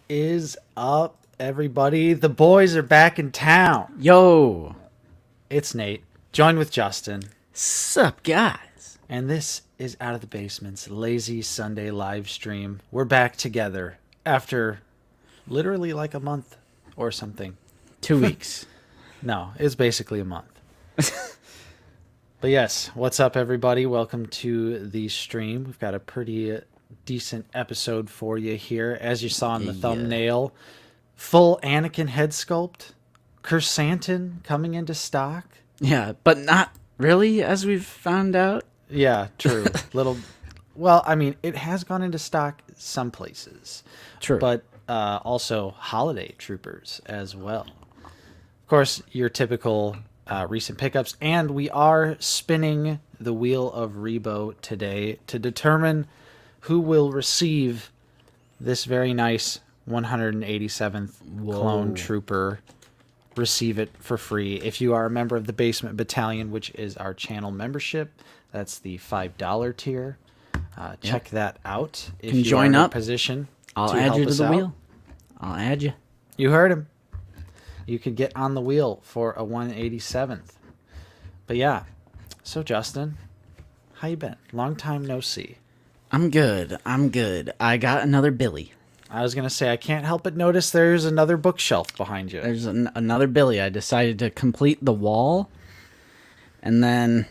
is up, everybody? The boys are back in town. Yo, It's Nate, joined with Justin, sup, guys? and this is Out of the Basement's Lazy Sunday live stream. We're back together after literally like a month or something. 2 weeks. No, it's basically a month. But yes, what's up, everybody? Welcome to the stream. We've got a pretty decent episode for you here. As you saw in the thumbnail, full Anakin head sculpt, Krrsantan coming into stock. Yeah, but not really, as we've found out. Yeah, true. Well, I mean, it has gone into stock some places. True. But also holiday troopers as well. Of course, your typical recent pickups, and we are spinning the wheel of Rebo today to determine who will receive this very nice 187th clone trooper. Receive it for free if you are a member of the Basement Battalion, which is our channel membership. That's the $5 tier. Check that out. If Can you join are in a up. position I'll to add help you to us the out. wheel. I'll add you. You heard him. You could get on the wheel for a 187th. But yeah, so Justin, how you been? Long time no see. I'm good. I got another Billy. I was going to say, I can't help but notice there's another bookshelf behind you. There's another Billy. I decided to complete the wall. And then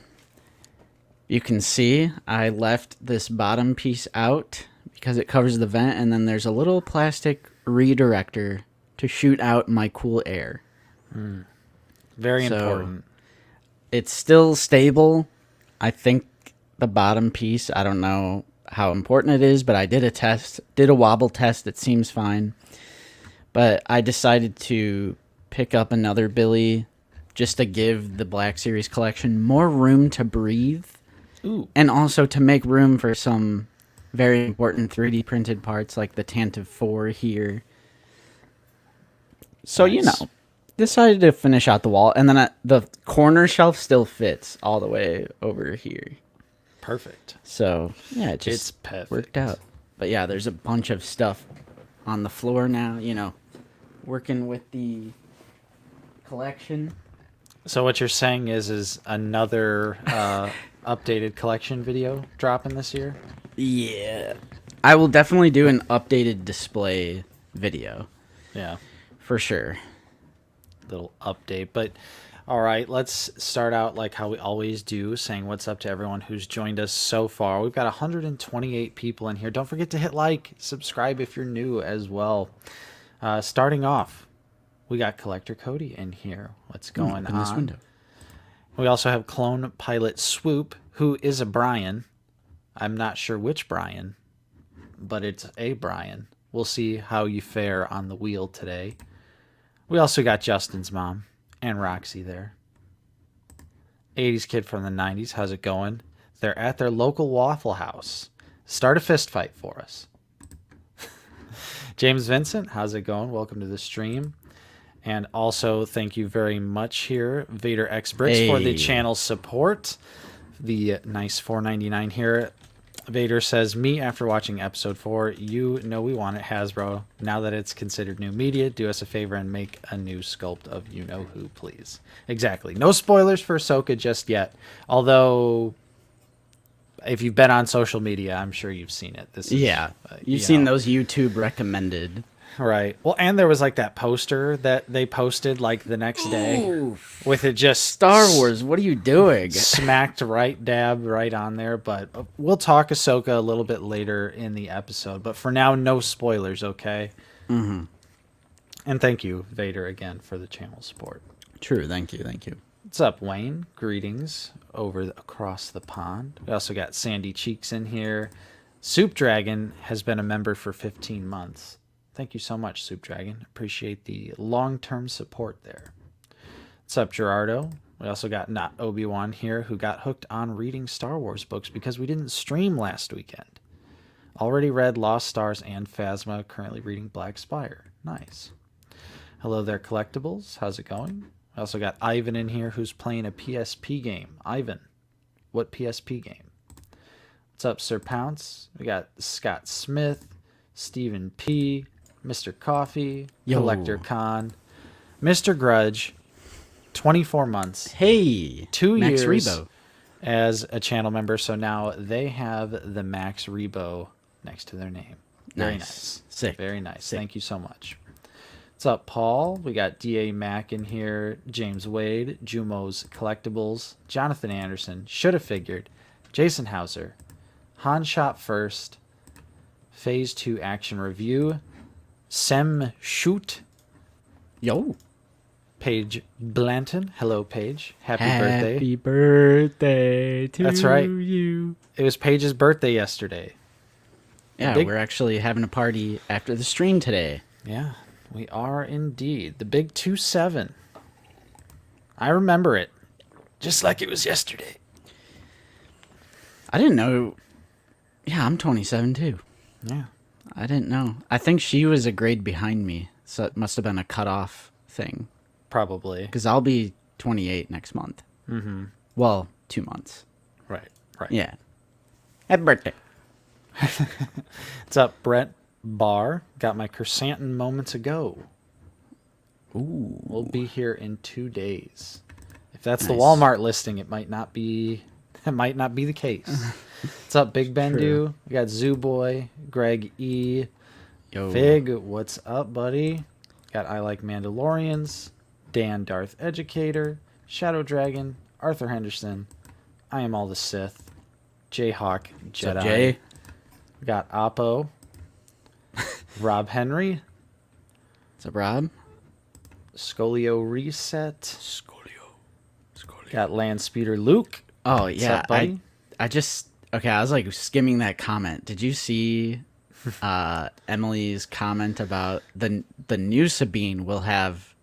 you can see I left this bottom piece out because it covers the vent. And then there's a little plastic redirector to shoot out my cool air. Very So, important. It's still stable. I think the bottom piece, I don't know how important it is, but I did a wobble test. It seems fine. But I decided to pick up another Billy just to give the Black Series collection more room to breathe. Ooh. And also to make room for some very important 3D printed parts like the Tantive 4 here. So, Nice. decided to finish out the wall. And then the corner shelf still fits all the way over here. Perfect. So, yeah, it It's just perfect. worked out. But yeah, there's a bunch of stuff on the floor now, working with the collection. So what you're saying is another updated collection video dropping this year? Yeah. I will definitely do an updated display video. Yeah. For sure. Little update. But all right, let's start out like how we always do, saying what's up to everyone who's joined us so far. We've got 128 people in here. Don't forget to hit like, subscribe if you're new as well. Starting off, we got Collector Cody in here. What's going Open this on? window. We also have Clone Pilot Swoop, who is a Brian. I'm not sure which Brian, but it's a Brian. We'll see how you fare on the wheel today. We also got Justin's mom and Roxy there. 80s kid from the 90s. How's it going? They're at their local Waffle House. Start a fist fight for us. James Vincent, how's it going? Welcome to the stream. And also, thank you very much here, Vader X Bricks, for the Hey. channel support. The nice $4.99 here. Vader says, me after watching episode 4, you know we want it, Hasbro. Now that it's considered new media, do us a favor and make a new sculpt of you-know-who, please. Exactly. No spoilers for Ahsoka just yet. Although, if you've been on social media, I'm sure you've seen it. This is, Yeah. you You've seen know. those YouTube recommended. Right. Well, and there was like that poster that they posted like the next day Oof. with it just Star Wars, what are you doing? smacked right on there. But we'll talk Ahsoka a little bit later in the episode. But for now, no spoilers, okay? Mm-hmm. And thank you, Vader, again for the channel support. True, thank you. What's up, Wayne? Greetings across the pond. We also got Sandy Cheeks in here. Soup Dragon has been a member for 15 months. Thank you so much, Soup Dragon. Appreciate the long-term support there. What's up, Gerardo? We also got Not Obi-Wan here, who got hooked on reading Star Wars books because we didn't stream last weekend. Already read Lost Stars and Phasma, currently reading Black Spire. Nice. Hello there, Collectibles. How's it going? We also got Ivan in here, who's playing a PSP game. Ivan, what PSP game? What's up, Sir Pounce? We got Scott Smith, Stephen P., Mr. Coffee, Yo. Collector Con, Mr. Grudge, 24 months, Hey, 2 Max years Rebo. as a channel member. So now they have the Max Rebo next to their name. Very Nice. nice. Sick. Very nice. Sick. Thank you so much. What's up, Paul? We got D.A. Mack in here, James Wade, Jumo's Collectibles, Jonathan Anderson, Should Have Figured, Jason Hauser, Han Shot First, Phase 2 Action Review, Sem Shoot, Yo. Paige Blanton. Hello, Paige. Happy birthday. Happy birthday to That's right. you. It was Paige's birthday yesterday. Yeah, big- we're actually having a party after the stream today. Yeah, we are indeed. The big 2-7. I remember it. Just like it was yesterday. I didn't know. Yeah, I'm 27 too. Yeah. I didn't know. I think she was a grade behind me, so it must have been a cutoff thing. Probably. Because I'll be 28 next month. Mm-hmm. Well, 2 months. Right. Right. Yeah. Happy birthday. What's up, Brett Barr? Got my Krrsantan moments ago. Ooh. We'll be here in 2 days. If that's the Nice. Walmart listing, it might not be. It might not be the case. What's up, Big Bendu? True. We got Zoo Boy, Greg E, Yo. Fig. What's up, buddy? Got I Like Mandalorians, Dan Darth Educator, Shadow Dragon, Arthur Henderson, I Am All the Sith, Jayhawk What's Jedi. up, Jay? We got Oppo, Rob Henry, What's up, Rob? Scolio Reset, Scolio. got Landspeeder Luke. Oh, What's yeah. up, buddy? I just... Okay, I was like skimming that comment. Did you see Emily's comment about the new Sabine will have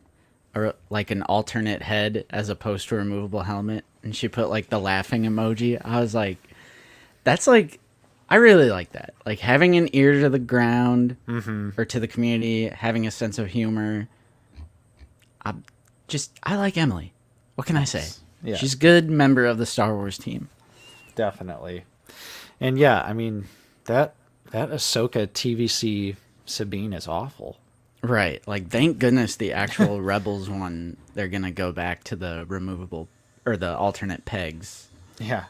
like an alternate head as opposed to a removable helmet? And she put like the laughing emoji. I was like, that's like... I really like that. Like having an ear to the ground or to the community, having a sense of humor. I like Emily. What can I say? Yeah. She's a good member of the Star Wars team. Definitely. And yeah, I mean, that Ahsoka TVC Sabine is awful. Right. Like, thank goodness the actual Rebels one, they're going to go back to the removable or the alternate pegs. Yeah.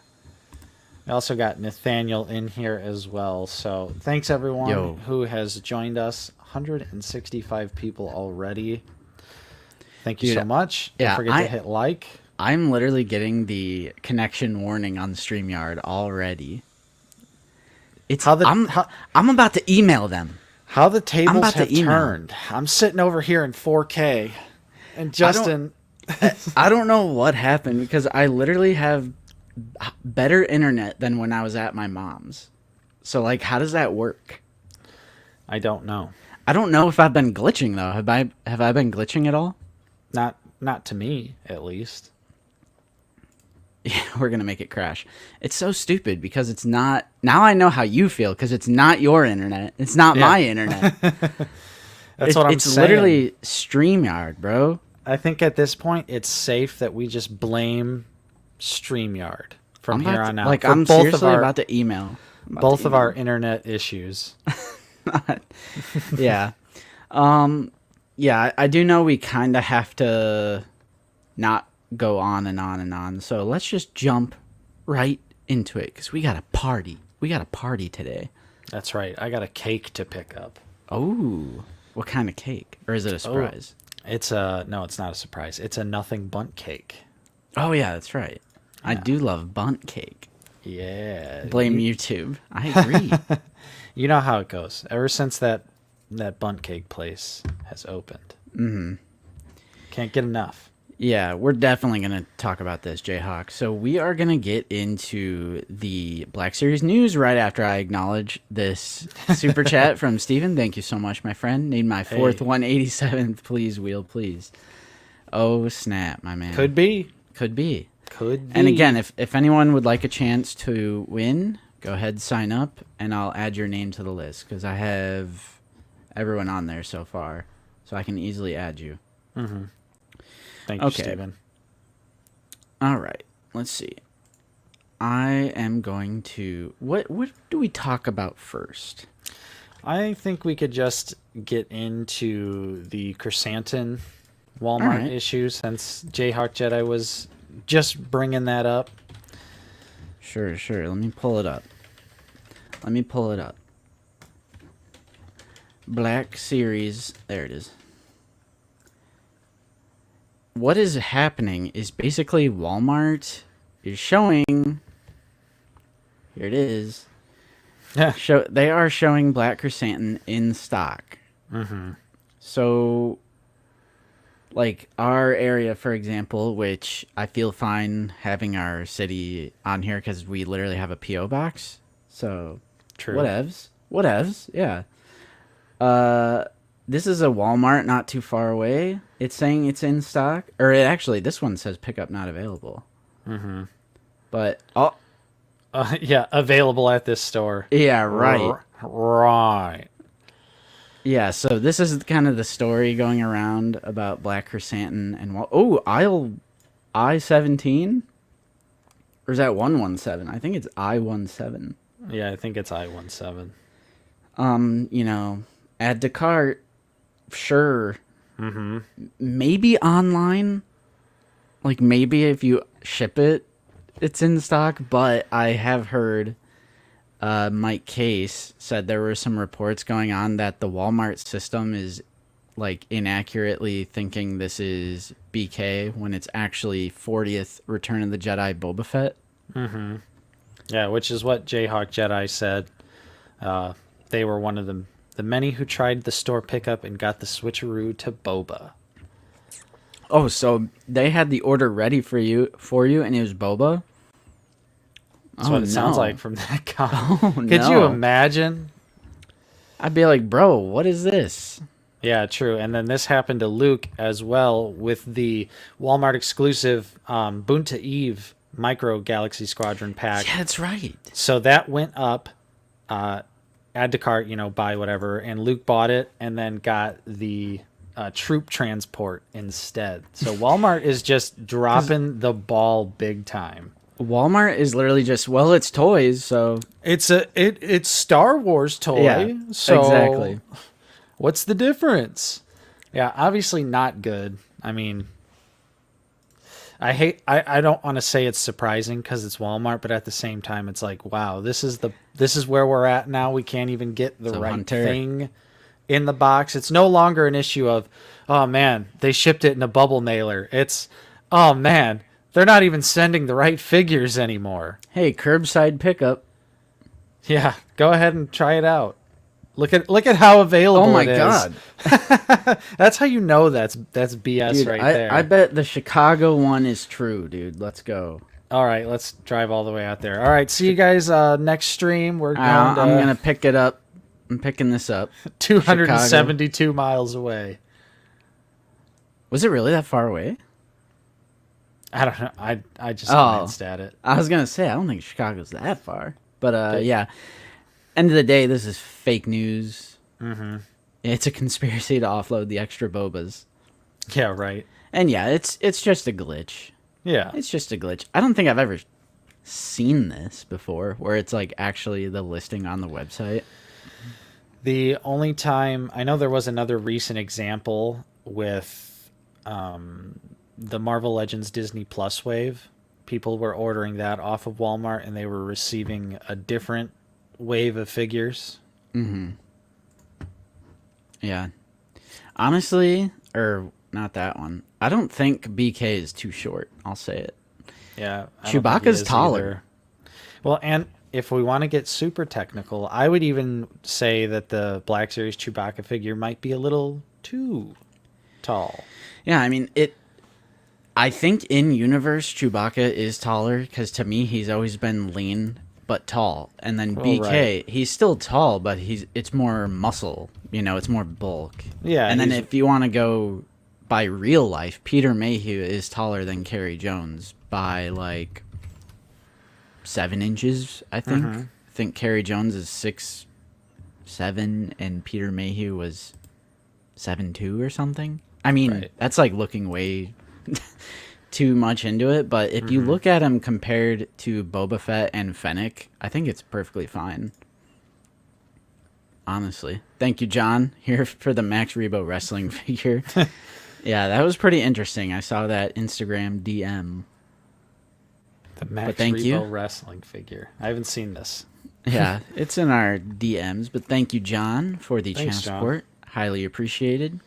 I also got Nathaniel in here as well. So thanks everyone Yo. who has joined us. 165 people already. Thank you Dude, so much. Don't yeah, forget to hit like. I'm literally getting the connection warning on StreamYard already. It's How the- I'm about to email them. How the tables about to have email. turned. I'm sitting over here in 4K. And Justin... I don't know what happened because I literally have better internet than when I was at my mom's. So like, how does that work? I don't know. I don't know if I've been glitching though. Have I been glitching at all? Not to me, at least. Yeah, we're gonna make it crash. It's so stupid because it's not. Now I know how you feel because it's not your internet. It's not Yeah. my internet. That's what I'm It's saying. literally StreamYard, bro. I think at this point it's safe that we just blame StreamYard from I'm about here to- on out. Like for I'm both seriously of our, about to email. both of our internet issues. Yeah. Yeah, I do know we kind of have to not go on and on and on. So let's just jump right into it because we got a party. We got a party today. That's right. I got a cake to pick up. Oh, what kind of cake? Or is it a surprise? It's no, it's not a surprise. It's a nothing bunt cake. Oh, yeah, that's right. I do love bunt cake. Yeah. Blame YouTube. I agree. You know how it goes. Ever since that bunt cake place has opened. Mm-hmm. Can't get enough. Yeah, we're definitely going to talk about this, Jayhawk. So we are going to get into the Black Series news right after I acknowledge this super chat from Steven. Thank you so much, my friend. Need my fourth Hey. 187th, please, wheel, please. Oh, snap, my man. Could be. Could be. Could be. And again, if anyone would like a chance to win, go ahead, sign up, and I'll add your name to the list because I have everyone on there so far, so I can easily add you. Thank you, Okay. Steven. All right, let's see. I am going to... What do we talk about first? I think we could just get into the Krrsantan Walmart Alright. issue since Jayhawk Jedi was just bringing that up. Sure. Let me pull it up. Black Series. There it is. What is happening is basically Walmart is showing. Here it is. Yeah. They are showing Black Krrsantan in stock. Mm-hmm. So, like our area, for example, which I feel fine having our city on here because we literally have a PO box. So, True. whatevs. Yeah. This is a Walmart not too far away. It's saying it's in stock, or this one says pickup not available. Mm-hmm. But Yeah, available at this store. yeah, right. Right. Yeah, so this is kind of the story going around about Black Krrsantan and aisle I-17, or is that 117? I think it's I-17. Yeah, I think it's I-17. Add to cart, sure. Mm-hmm. Maybe online, like maybe if you ship it, it's in stock. But I have heard Mike Case said there were some reports going on that the Walmart system is like inaccurately thinking this is BK when it's actually 40th Return of the Jedi Boba Fett. Mm-hmm. Yeah, which is what Jayhawk Jedi said. They were one of the many who tried the store pickup and got the switcheroo to Boba. Oh, so they had the order ready for you, and it was Boba? That's what it sounds like from that comment. Oh, Could you imagine? I'd be like, bro, what is this? Yeah, true. And then this happened to Luke as well with the Walmart exclusive Bunta Eve Micro Galaxy Squadron pack. Yeah, that's right. So that went up, add to cart, buy whatever, and Luke bought it and then got the troop transport instead. So Walmart is just dropping the ball big time. Walmart is literally just, well, it's toys, so It's Star Wars toy. Yeah, so exactly. What's the difference? Yeah, obviously not good. I mean, I don't want to say it's surprising because it's Walmart, but at the same time, it's like, wow, this is where we're at now. We can't even get the right thing in the box. It's no longer an issue of, oh man, they shipped it in a bubble mailer. It's, oh man, they're not even sending the right figures anymore. Hey, curbside pickup. Yeah, go ahead and try it out. Look at how available it is. Oh my god. That's how you know that's BS, dude, right there. I bet the Chicago one is true, dude. Let's go. All right, let's drive all the way out there. All right, see you guys next stream. We're going I'm going to pick it up. I'm picking this up. 272 Chicago. miles away. Was it really that far away? I don't know. I just glanced at it. I was going to say, I don't think Chicago's that far. But yeah. End of the day, this is fake news. Mm-hmm. It's a conspiracy to offload the extra bobas. Yeah, right. And yeah, it's just a glitch. Yeah. It's just a glitch. I don't think I've ever seen this before, where it's like actually the listing on the website. The only time I know there was another recent example with the Marvel Legends Disney Plus wave. People were ordering that off of Walmart and they were receiving a different wave of figures. Mm-hmm. Yeah. Honestly, or not that one. I don't think BK is too short. I'll say it. Yeah. Chewbacca's taller. Either. Well, and if we want to get super technical, I would even say that the Black Series Chewbacca figure might be a little too tall. Yeah, I mean, I think in universe Chewbacca is taller because to me he's always been lean but tall, and then BK he's still tall but it's more muscle, it's more bulk. Yeah, and then if you want to go by real life, Peter Mayhew is taller than Carrie Jones by like 7 inches, I think. Mm-hmm. I think Carrie Jones is 6'7" and Peter Mayhew was 7'2" or something. I mean, that's like looking way too much into it, but if you look at him compared to Boba Fett and Fennec, I think it's perfectly fine. honestly. Thank you, John, here for the Max Rebo wrestling figure. Yeah, that was pretty interesting. I saw that Instagram DM. The Max thank you. Rebo wrestling figure. I haven't seen this. Yeah, it's in our DMs. But thank you, John, for the Thanks, channel John. support. Highly appreciated.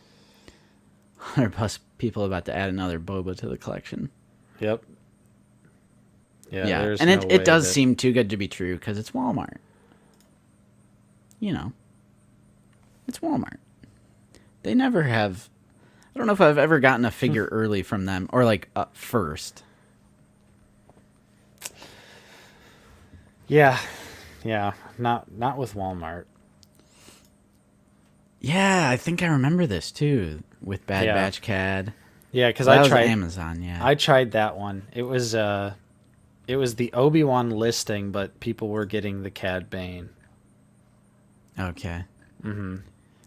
100+ people about to add another boba to the collection. Yep. Yeah, there's and no it way does that- seem too good to be true because it's Walmart. You know, it's Walmart. They never have. I don't know if I've ever gotten a figure early from them or like first. Yeah, not with Walmart. Yeah, I think I remember this too with Bad Yeah. Batch CAD. Yeah, because That I was tried Amazon. Yeah, I tried that one. It was the Obi-Wan listing, but people were getting the Cad Bane. okay. Mm-hmm.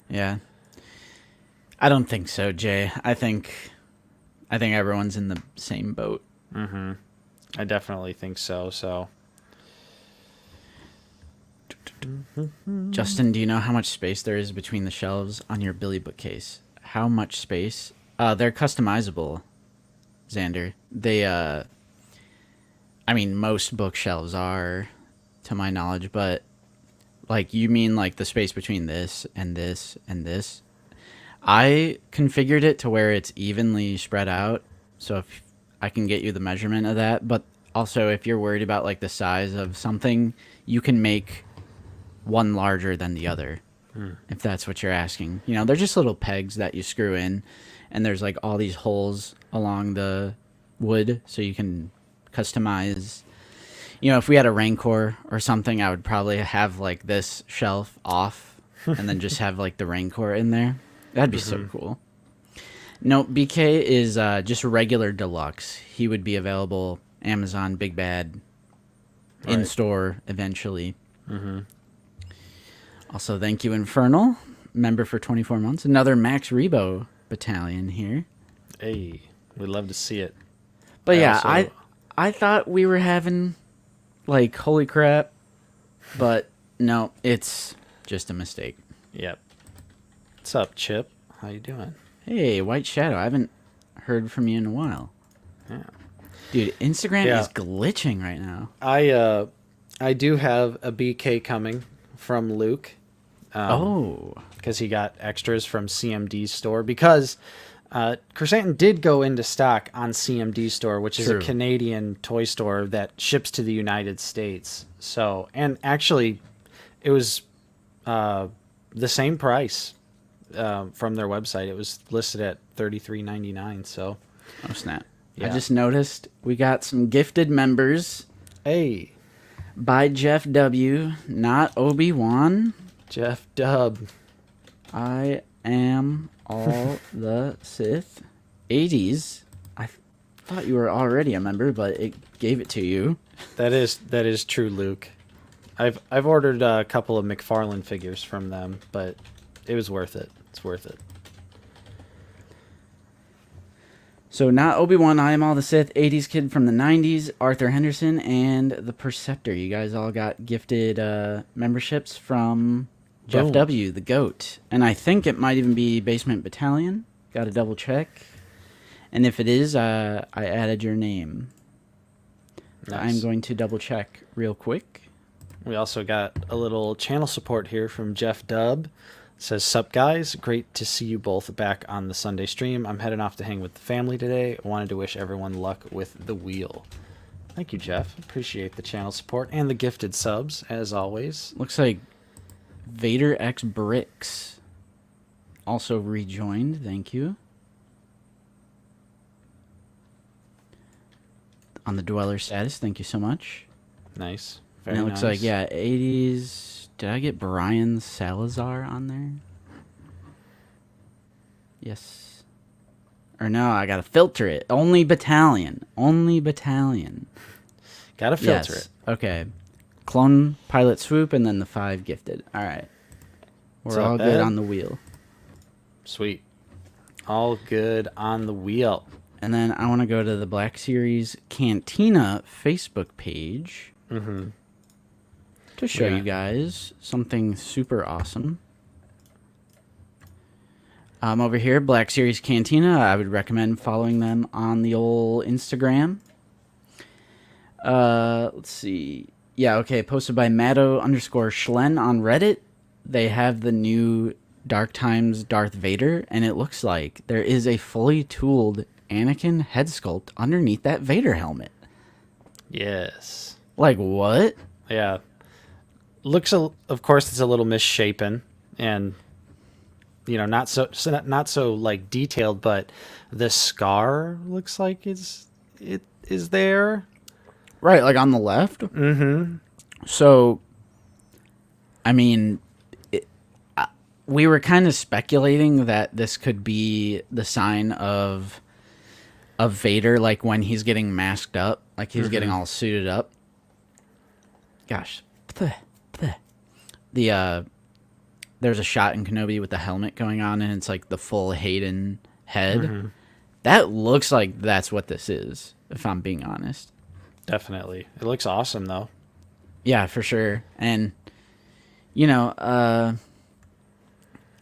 Yeah, I don't think so, Jay. I think everyone's in the same boat. Mm-hmm. I definitely think so. So Justin, do you know how much space there is between the shelves on your Billy bookcase? How much space? They're customizable, Xander. They, I mean, most bookshelves are, to my knowledge, but, like, you mean, like, the space between this and this and this? I configured it to where it's evenly spread out, so if I can get you the measurement of that, but also if you're worried about, like, the size of something, you can make one larger than the other, if that's what you're asking. You know, they're just little pegs that you screw in, and there's like all these holes along the wood, so you can customize. You know, if we had a Rancor or something, I would probably have like this shelf off, and then just have like the Rancor in there. That'd be so cool. No, BK is just regular deluxe. He would be available Amazon Big Bad in store eventually. mm-hmm. Also, thank you, Infernal, member for 24 months. Another Max Rebo battalion here. Hey, we'd love to see it. But I I thought we were having, like, holy crap. But no, it's just a mistake. Yep. What's up, Chip? How you doing? Hey, White Shadow, I haven't heard from you in a while. Yeah. Dude, Instagram Yeah. is glitching right now. I do have a BK coming from Luke. Because he got extras from CMD's store. Because Krrsantan did go into stock on CMD store, which is a True. Canadian toy store that ships to the United States. So, and actually, it was the same price from their website. It was listed at $33.99. So, Oh, snap. I Yeah. just noticed we got some gifted members hey, by Jeff W., not Obi-Wan. Jeff Dub. I am all the Sith. 80s. I thought you were already a member, but it gave it to you. That is true, Luke. I've ordered a couple of McFarlane figures from them, but it was worth it. It's worth it. So not Obi-Wan, I am all the Sith, 80s kid from the 90s, Arthur Henderson, and the Perceptor. You guys all got gifted memberships from Jeff Boom. W., the GOAT. And I think it might even be Basement Battalion. Got to double check. And if it is, I added your name. Nice. I'm going to double check real quick. We also got a little channel support here from Jeff Dub. It says, "Sup guys, great to see you both back on the Sunday stream. I'm heading off to hang with the family today. I wanted to wish everyone luck with the wheel." Thank you, Jeff. Appreciate the channel support and the gifted subs, as always. Looks like Vader X Bricks also rejoined. Thank you. On the Dweller status, thank you so much. Nice. And Very it looks nice. like, yeah, 80s. Did I get Brian Salazar on there? Yes. Or no, I gotta filter it. Only Battalion. Only Battalion. Gotta filter Yes. it. Okay. Clone, Pilot Swoop, and then the 5 gifted. All right. What's We're up, all good Ed? on the wheel. Sweet. All good on the wheel. And then I want to go to the Black Series Cantina Facebook page Mm-hmm. to show Yeah. you guys something super awesome. Over here, Black Series Cantina. I would recommend following them on the old Instagram. Let's see. Yeah, okay. Posted by Matto_Schlen on Reddit. They have the new Dark Times Darth Vader, and it looks like there is a fully tooled Anakin head sculpt underneath that Vader helmet. Yes. Like, what? Yeah. Of course, it's a little misshapen and, not so like detailed, but the scar looks like it is there. Right, like on the left? Mm-hmm. So, I mean, we were kind of speculating that this could be the sign of Vader, like when he's getting masked up, like he's getting all suited up. Gosh. There's a shot in Kenobi with the helmet going on, and it's like the full Hayden head. That looks like that's what this is, if I'm being honest. Definitely. It looks awesome, though. Yeah, for sure. And,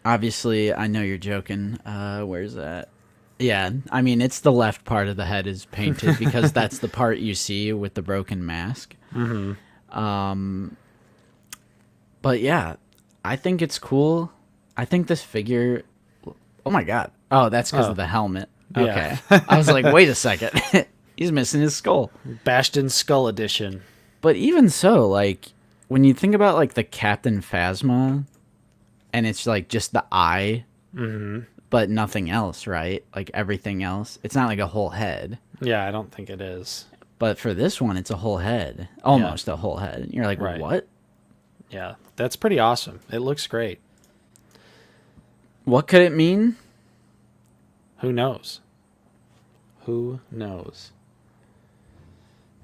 obviously, I know you're joking. Where's that? Yeah, I mean, it's the left part of the head is painted because that's the part you see with the broken mask. But yeah, I think it's cool. I think this figure... Oh, my God. Oh, that's because of the helmet. Okay. Yeah. I was like, wait a second. He's missing his skull. Bastion Skull Edition. But even so, like, when you think about, like, the Captain Phasma, and it's, like, just the eye, but nothing else, right? Like, everything else. It's not like a whole head. Yeah, I don't think it is. But for this one, it's a whole head. Almost a whole head. And you're like, Right. What? Yeah, that's pretty awesome. It looks great. What could it mean? Who knows? Who knows?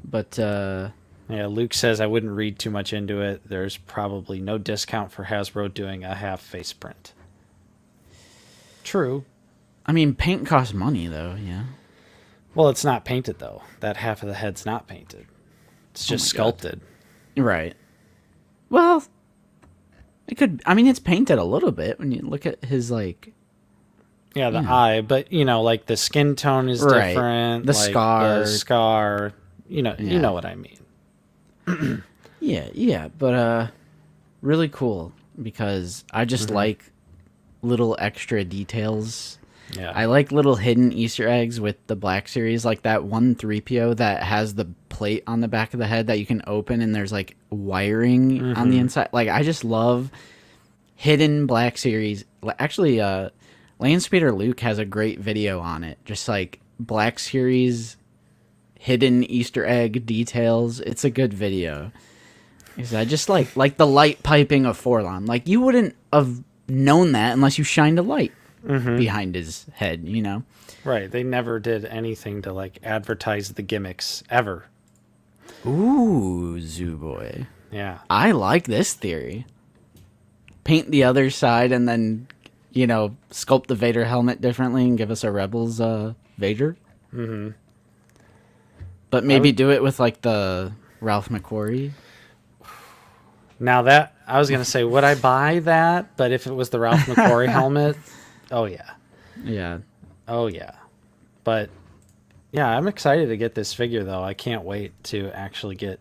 But, Yeah, Luke says I wouldn't read too much into it. There's probably no discount for Hasbro doing a half face print. True. I mean, paint costs money, though, yeah. Well, it's not painted, though. That half of the head's not painted. It's just sculpted. Right. Well, it could... I mean, it's painted a little bit when you look at his, like... Yeah, the eye, but, like, the skin tone is different. The like, scar. The scar. You know what I mean. Yeah, but really cool because I just like little extra details. Yeah. I like little hidden Easter eggs with the Black Series, like that one 3PO that has the plate on the back of the head that you can open and there's like wiring on the inside. Like, I just love hidden Black Series. Actually, Landspeeder Luke has a great video on it. Just like Black Series hidden Easter egg details. It's a good video. I just like the light piping of Forlon. Like, you wouldn't have known that unless you shined a light behind his head, Right. They never did anything to, like, advertise the gimmicks, ever. Ooh, Zoo Boy. Yeah. I like this theory. Paint the other side and then, sculpt the Vader helmet differently and give us a Rebels Vader. But maybe do it with, like, the Ralph McQuarrie. Now that, I was going to say, would I buy that? But if it was the Ralph McQuarrie helmet, oh, yeah. Yeah. Oh, yeah. But, yeah, I'm excited to get this figure, though. I can't wait to actually get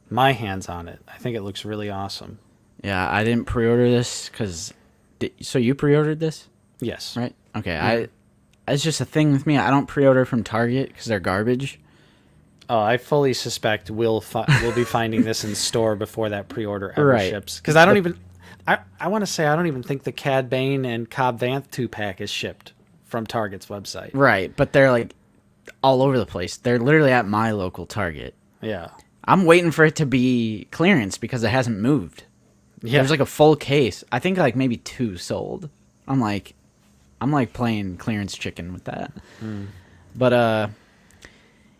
my hands on it. I think it looks really awesome. Yeah, I didn't pre-order this because... So you pre-ordered this? Yes. Right? Okay, Yeah. It's just a thing with me. I don't pre-order from Target because they're garbage. Oh, I fully suspect we'll be finding this in store before that pre-order ever ships. Because I want to say I don't even think the Cad Bane and Cobb Vanth 2-pack is shipped from Target's website. Right, but they're like all over the place. They're literally at my local Target. Yeah. I'm waiting for it to be clearance because it hasn't moved. Yeah. There's like a full case. I think like maybe 2 sold. I'm like playing clearance chicken with that. But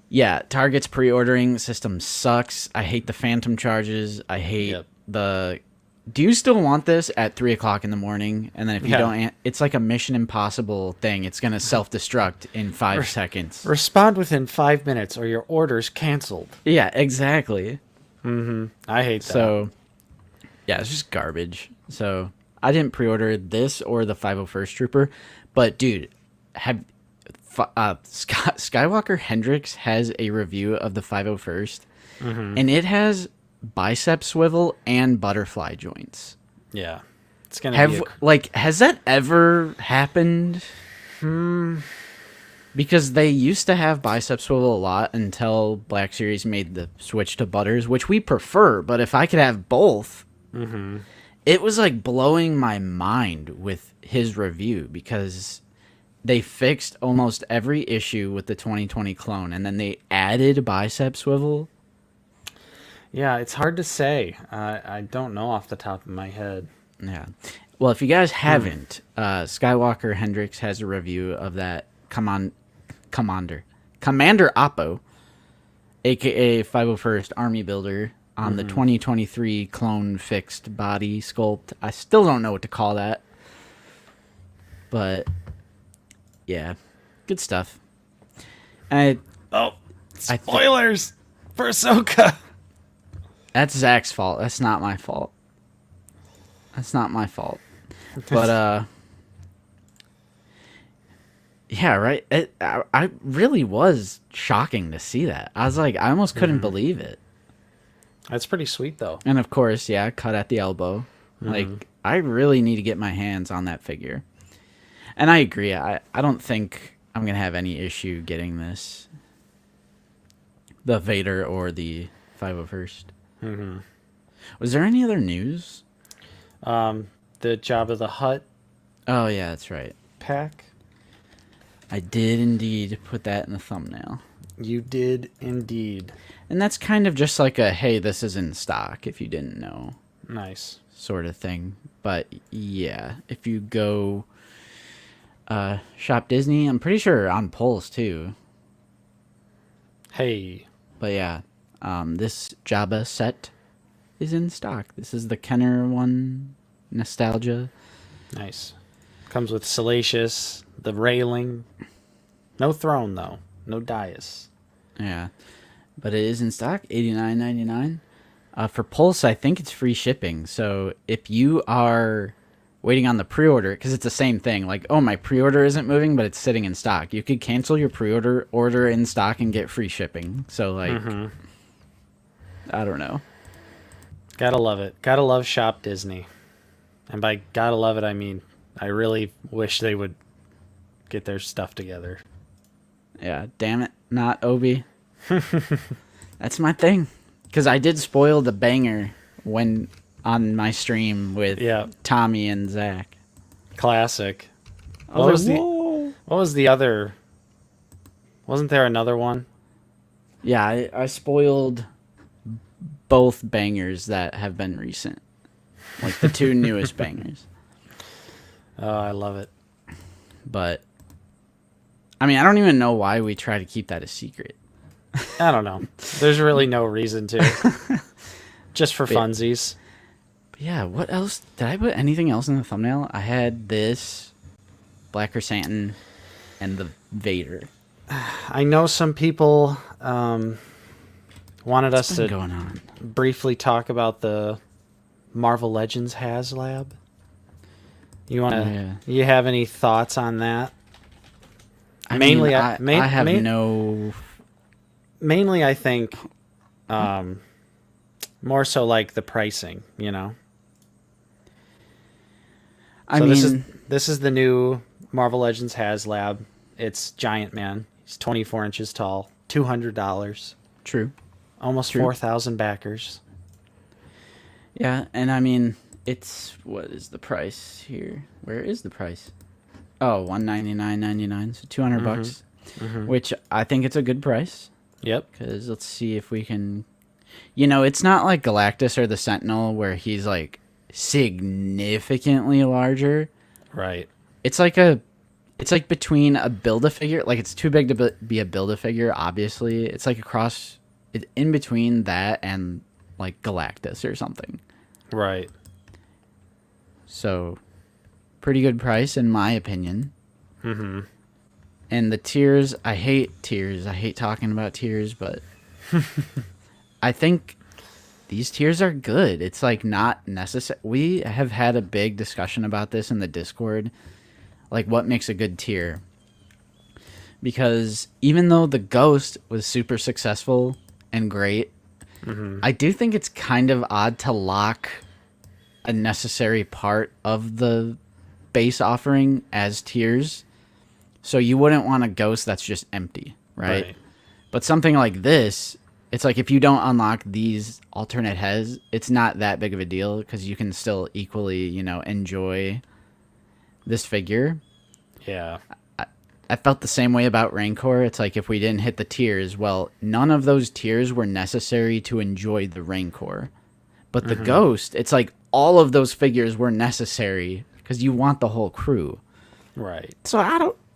yeah, Target's pre-ordering system sucks. I hate the phantom charges. I hate the... Do you still want this at 3 o'clock in the morning? And then if you don't... It's like a Mission Impossible thing. It's going to self-destruct in 5 seconds. Respond within 5 minutes or your order's canceled. Yeah, exactly. I hate that. So, yeah, it's just garbage. So, I didn't pre-order this or the 501st Trooper, but dude, have Skywalker Hendrix has a review of the 501st, and it has bicep swivel and butterfly joints. Yeah, it's gonna be has that ever happened? Because they used to have bicep swivel a lot until Black Series made the switch to butters, which we prefer. But if I could have both, it was like blowing my mind with his review because they fixed almost every issue with the 2020 clone, and then they added bicep swivel. Yeah, it's hard to say. I don't know off the top of my head. Yeah. Well, if you guys haven't, Skywalker Hendrix has a review of that Commander Oppo, aka 501st Army Builder, on the 2023 clone fixed body sculpt. I still don't know what to call that. But yeah, good stuff. Spoilers for Ahsoka. That's Zach's fault. That's not my fault. But yeah, right. I really was shocking to see that. I was like, I almost couldn't believe it. That's pretty sweet, though. And of course, yeah, cut at the elbow. Like, I really need to get my hands on that figure. And I agree. I don't think I'm gonna have any issue getting this, the Vader or the 501st. Was there any other news? The Jabba the Hutt Oh yeah, that's right. pack. I did indeed put that in the thumbnail. You did indeed. And that's kind of just like a, hey, this is in stock, if you didn't know, Nice. sort of thing. But yeah, if you go Shop Disney, I'm pretty sure on Pulse too. Hey. But yeah, this Jabba set is in stock. This is the Kenner one, Nostalgia. Nice. Comes with Salacious, the railing. No throne, though. No dais. Yeah, but it is in stock, $89.99. For Pulse, I think it's free shipping. So if you are waiting on the pre-order, because it's the same thing, like, oh, my pre-order isn't moving, but it's sitting in stock. You could cancel your pre-order, order in stock, and get free shipping. So, like, I don't know. Gotta love it. Gotta love Shop Disney. And by gotta love it, I mean, I really wish they would get their stuff together. Yeah, damn it, not Obi. That's my thing. Because I did spoil the banger when on my stream with Tommy and Zach. Classic. What was the other? Wasn't there another one? Yeah, I spoiled both bangers that have been recent. Like the two newest bangers. Oh, I love it. But I mean, I don't even know why we try to keep that a secret. I don't know. There's really no reason to. Just for funsies. But yeah, what else? Did I put anything else in the thumbnail? I had this Black Krrsantan and the Vader. I know some people wanted us to going on? briefly talk about the Marvel Legends HasLab. You want to? You have any thoughts on that? I Mainly, mean, I have no. Mainly, I think more so like the pricing. You know. This is the new Marvel Legends HasLab. It's Giant Man. He's 24 inches tall. $200. True. Almost 4,000 backers. Yeah, and I mean, it's, what is the price here? Where is the price? Oh, $199.99, so $200, which I think it's a good price. Yep. Because let's see if we can, it's not like Galactus or the Sentinel where he's like significantly larger. Right. It's like between a Build-A-Figure, like it's too big to be a Build-A-Figure, obviously. It's like it's in between that and like Galactus or something. Right. So, pretty good price in my opinion. And the tiers, I hate tiers. I hate talking about tiers, but I think these tiers are good. It's like not necessary. We have had a big discussion about this in the Discord, like what makes a good tier. Because even though the Ghost was super successful and great, I do think it's kind of odd to lock a necessary part of the base offering as tiers. So you wouldn't want a Ghost that's just empty, right? But something like this, it's like if you don't unlock these alternate heads, it's not that big of a deal because you can still equally, you know, enjoy this figure. Yeah. I felt the same way about Rancor. It's like if we didn't hit the tiers, well, none of those tiers were necessary to enjoy the Rancor. But the Ghost, it's like all of those figures were necessary because you want the whole crew. Right. So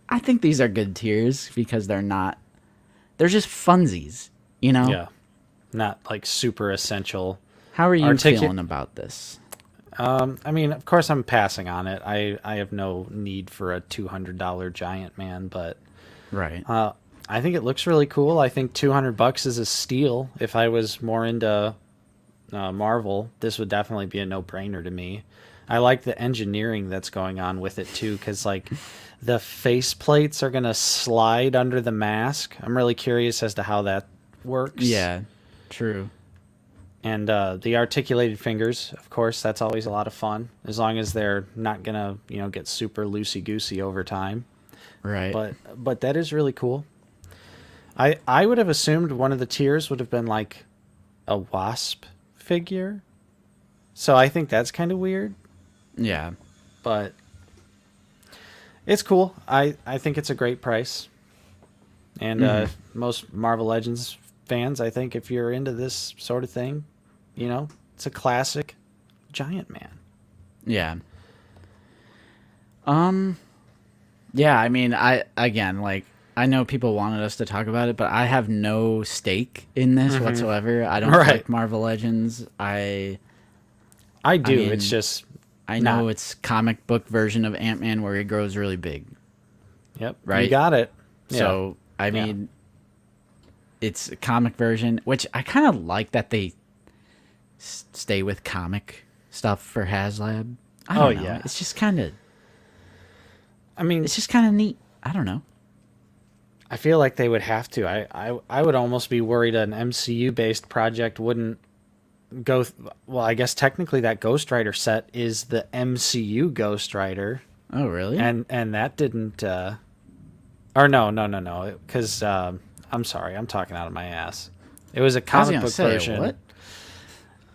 I think these are good tiers because they're just funsies, you know? Yeah. Not like super essential. How are you feeling about this? I mean, of course I'm passing on it. I have no need for a $200 giant man, but Right. I think it looks really cool. I think $200 is a steal. If I was more into Marvel, this would definitely be a no-brainer to me. I like the engineering that's going on with it too, because like the face plates are gonna slide under the mask. I'm really curious as to how that works. Yeah, true. And the articulated fingers, of course, that's always a lot of fun, as long as they're not gonna, get super loosey-goosey over time. Right. But that is really cool. I would have assumed one of the tiers would have been like a Wasp figure. So I think that's kind of weird, Yeah. but it's cool. I think it's a great price. And most Marvel Legends fans, I think if you're into this sort of thing, it's a classic giant man. Yeah. Yeah, I mean, I know people wanted us to talk about it, but I have no stake in this whatsoever. I don't like Marvel Legends. I do. mean, It's just I know it's comic book version of Ant-Man where he grows really big. Yep. Right? You got it. So, I mean, it's a comic version, which I kind of like that they stay with comic stuff for HasLab. I don't know. Yeah. It's just kind of... I mean, it's just kind of neat. I don't know. I feel like they would have to. I would almost be worried an MCU-based project wouldn't go... well, I guess technically that Ghost Rider set is the MCU Ghost Rider. Oh, really? And that didn't... or no. Because, I'm sorry, I'm talking out of my ass. It was a comic book version. What?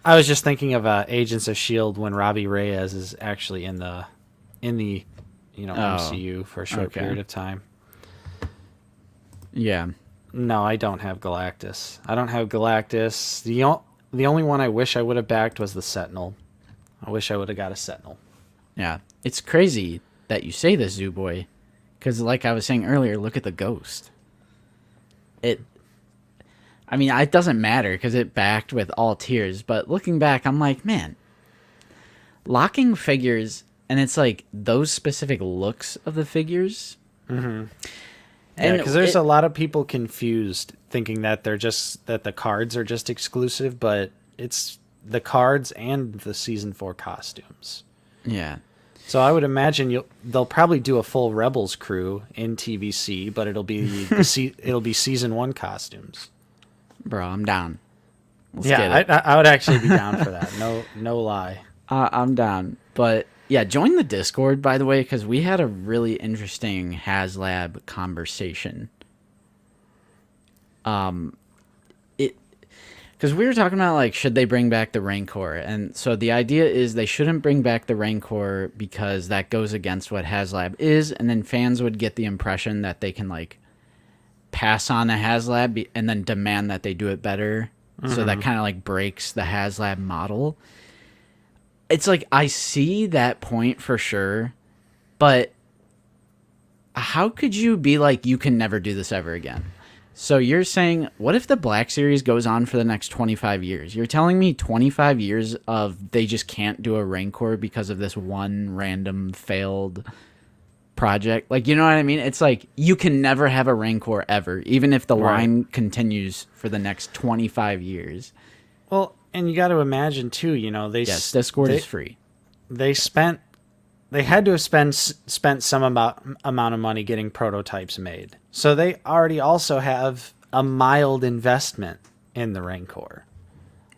I was just thinking of Agents of S.H.I.E.L.D. when Robbie Reyes is actually in the MCU for a short period of time. Yeah. No, I don't have Galactus. The only one I wish I would have backed was the Sentinel. I wish I would have got a Sentinel. Yeah. It's crazy that you say this, Zoo Boy, because like I was saying earlier, look at the Ghost. It doesn't matter because it backed with all tiers, but looking back, I'm like, man, locking figures, and it's like those specific looks of the figures. Mm-hmm. Yeah, because there's a lot of people confused, thinking that that the cards are just exclusive, but it's the cards and the season 4 costumes. Yeah. So I would imagine they'll probably do a full Rebels crew in TVC, but it'll be it'll be season 1 costumes. Bro, I'm down. Let's get it. I would actually be down for that. No lie. I'm down. But yeah, join the Discord, by the way, because we had a really interesting HasLab conversation. Because we were talking about, like, should they bring back the Rancor? And so the idea is they shouldn't bring back the Rancor because that goes against what HasLab is, and then fans would get the impression that they can, like, pass on a HasLab and then demand that they do it better. So that kind of, like, breaks the HasLab model. It's like, I see that point for sure, but how could you be like, you can never do this ever again? So you're saying, what if the Black Series goes on for the next 25 years? You're telling me 25 years of they just can't do a Rancor because of this one random failed project? Like, you know what I mean? It's like, you can never have a Rancor ever, even if the line continues for the next 25 years. Well, And you got to imagine too, Yes, Discord is free. They had to have spent some amount of money getting prototypes made. So they already also have a mild investment in the Rancor.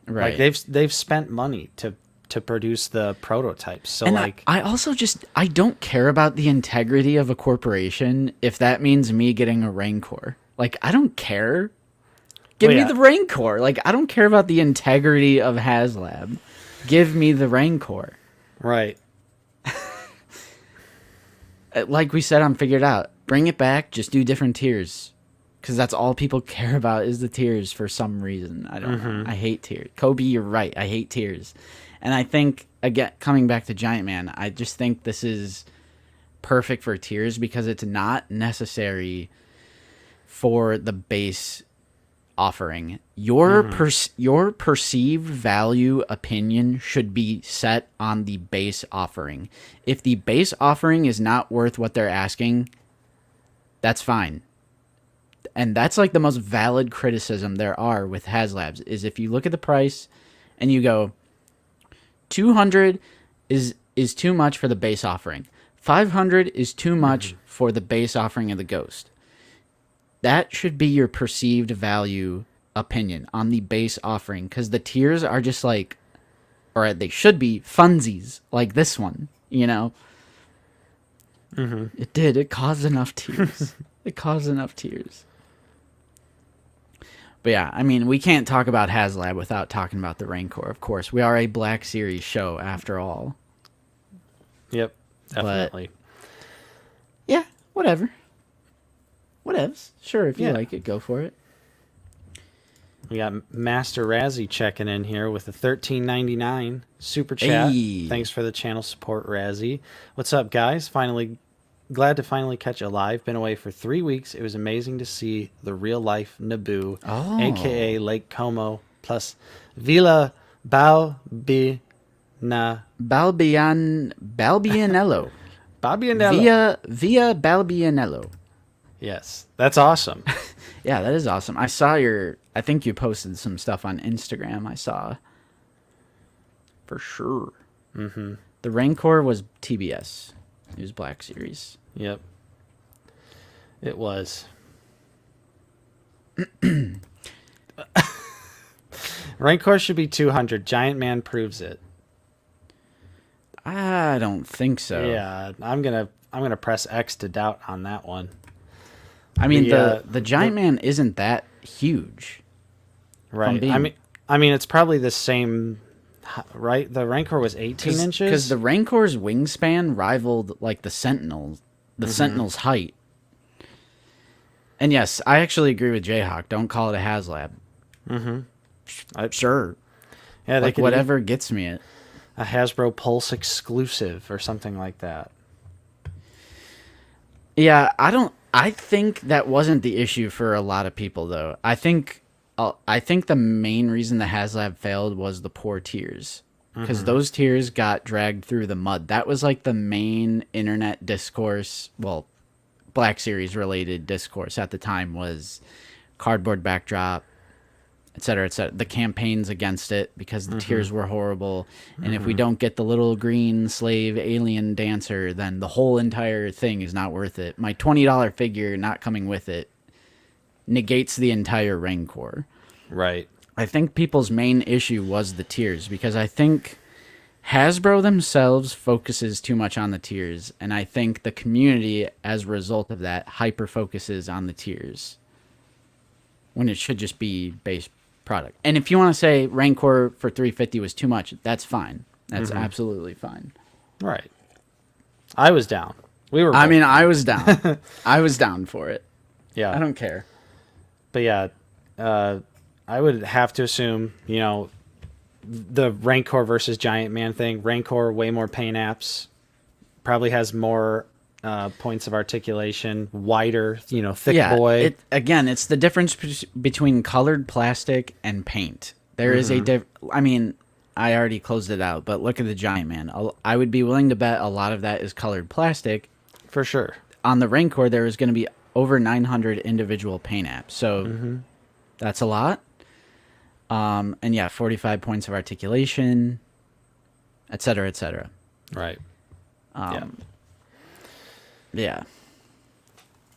Right. Like they've spent money to produce the prototypes. So and like I also I don't care about the integrity of a corporation if that means me getting a Rancor. Like, I don't care. Give me the Rancor. Like, I don't care about the integrity of HasLab. Give me the Rancor. Right. Like we said on Figured Out, bring it back, just do different tiers. Because that's all people care about is the tiers for some reason. I don't know. I hate tiers. Kobe, you're right. I hate tiers. And I think, again, coming back to Giant Man, I just think this is perfect for tiers because it's not necessary for the base offering. Your perceived value opinion should be set on the base offering. If the base offering is not worth what they're asking, that's fine. And that's like the most valid criticism there are with HasLabs is if you look at the price and you go 200 is too much for the base offering. 500 is too much for the base offering of the Ghost. That should be your perceived value opinion on the base offering because the tiers are just like, or they should be funsies like this one, It did. It caused enough tears. It caused enough tears. But yeah, I mean, we can't talk about HasLab without talking about the Rancor, of course. We are a Black Series show, after all. Yep, definitely. But, yeah, whatever. Whatevs. Sure, if you like it, go for it. We got Master Razzie checking in here with a $13.99 super chat. Hey. Thanks for the channel support, Razzie. What's up, guys? Glad to finally catch you live. Been away for 3 weeks. It was amazing to see the real life Naboo, aka Lake Como, plus Villa Balbianello. Balbianello. Via Balbianello. Yes, that's awesome. Yeah, that is awesome. I think you posted some stuff on Instagram, I saw. For sure. Mm-hmm. The Rancor was TBS. It was Black Series. Yep. It was. Rancor should be 200. Giant Man proves it. I don't think so. Yeah, I'm gonna press X to doubt on that one. I mean, the Giant Man isn't that huge. Right. I mean, it's probably the same, right? The Rancor was 18 inches? Because the Rancor's wingspan rivaled, like, the Sentinel's height. And yes, I actually agree with Jayhawk. Don't call it a HasLab. Sure. Yeah, like, whatever gets me it. A Hasbro Pulse exclusive or something like that. Yeah, I think that wasn't the issue for a lot of people, though. I think the main reason the HasLab failed was the poor tiers. Because those tiers got dragged through the mud. That was like the main internet discourse, well, Black Series related discourse at the time was cardboard backdrop, etc., etc. The campaigns against it because the tiers were horrible. And if we don't get the little green slave alien dancer, then the whole entire thing is not worth it. My $20 figure not coming with it negates the entire Rancor. Right. I think people's main issue was the tiers because I think Hasbro themselves focuses too much on the tiers, and I think the community, as a result of that, hyper focuses on the tiers when it should just be base product. And if you want to say Rancor for $350 was too much, that's fine. That's absolutely fine. Right. I was down. I was down. I was down for it. Yeah. I don't care. But yeah, I would have to assume, the Rancor versus Giant Man thing. Rancor, way more paint apps, probably has more points of articulation, wider, thick boy. It's the difference between colored plastic and paint. There is a I mean, I already closed it out, but look at the Giant Man. I would be willing to bet a lot of that is colored plastic. For sure. On the Rancor, there is going to be over 900 individual paint apps. So that's a lot. And yeah, 45 points of articulation, etc., etc. Right. Yeah.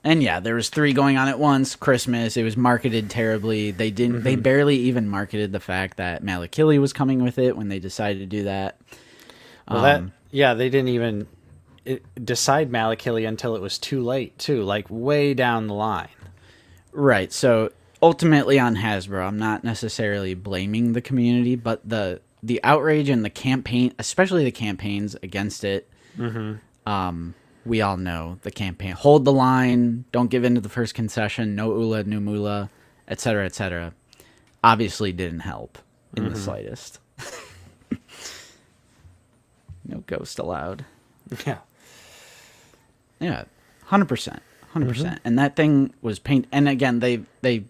And yeah, there was 3 going on at once. Christmas, it was marketed terribly. They didn't. They barely even marketed the fact that Malakili was coming with it when they decided to do that. Well, they didn't even decide Malakili until it was too late, too, like way down the line. Right. So ultimately on Hasbro, I'm not necessarily blaming the community, but the outrage and the campaign, especially the campaigns against it. We all know the campaign. Hold the line. Don't give in to the first concession. No Ula, no Mula, etc., etc. Obviously didn't help in the slightest. No ghost allowed. Yeah. Yeah, 100%. 100%. And that thing was paint. And again, they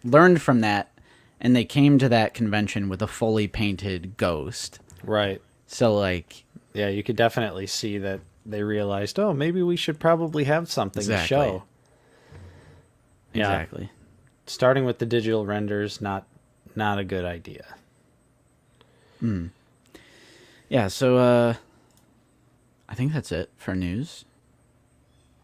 learned from that, and they came to that convention with a fully painted ghost. Right. So, like... Yeah, you could definitely see that they realized, oh, maybe we should probably have something to show. Exactly. Yeah. Starting with the digital renders, not a good idea. Yeah, so I think that's it for news.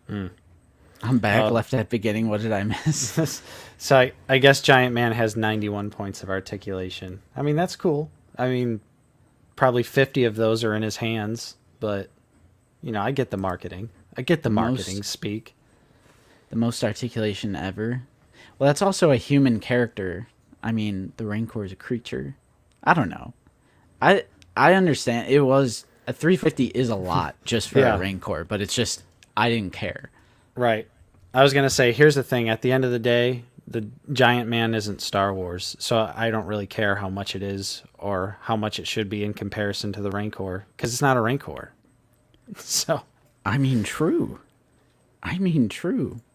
I'm back, left at beginning. What did I miss? So I guess Giant Man has 91 points of articulation. I mean, that's cool. I mean, probably 50 of those are in his hands, but, you know, I get the marketing. I get the marketing speak. The most articulation ever. Well, that's also a human character. I mean, the Rancor is a creature. I don't know. I understand. It was... A 350 is a lot just for a Rancor, but it's just... I didn't care. Right. I was going to say, here's the thing. At the end of the day, the Giant Man isn't Star Wars, so I don't really care how much it is or how much it should be in comparison to the Rancor, because it's not a Rancor. So... I mean, true.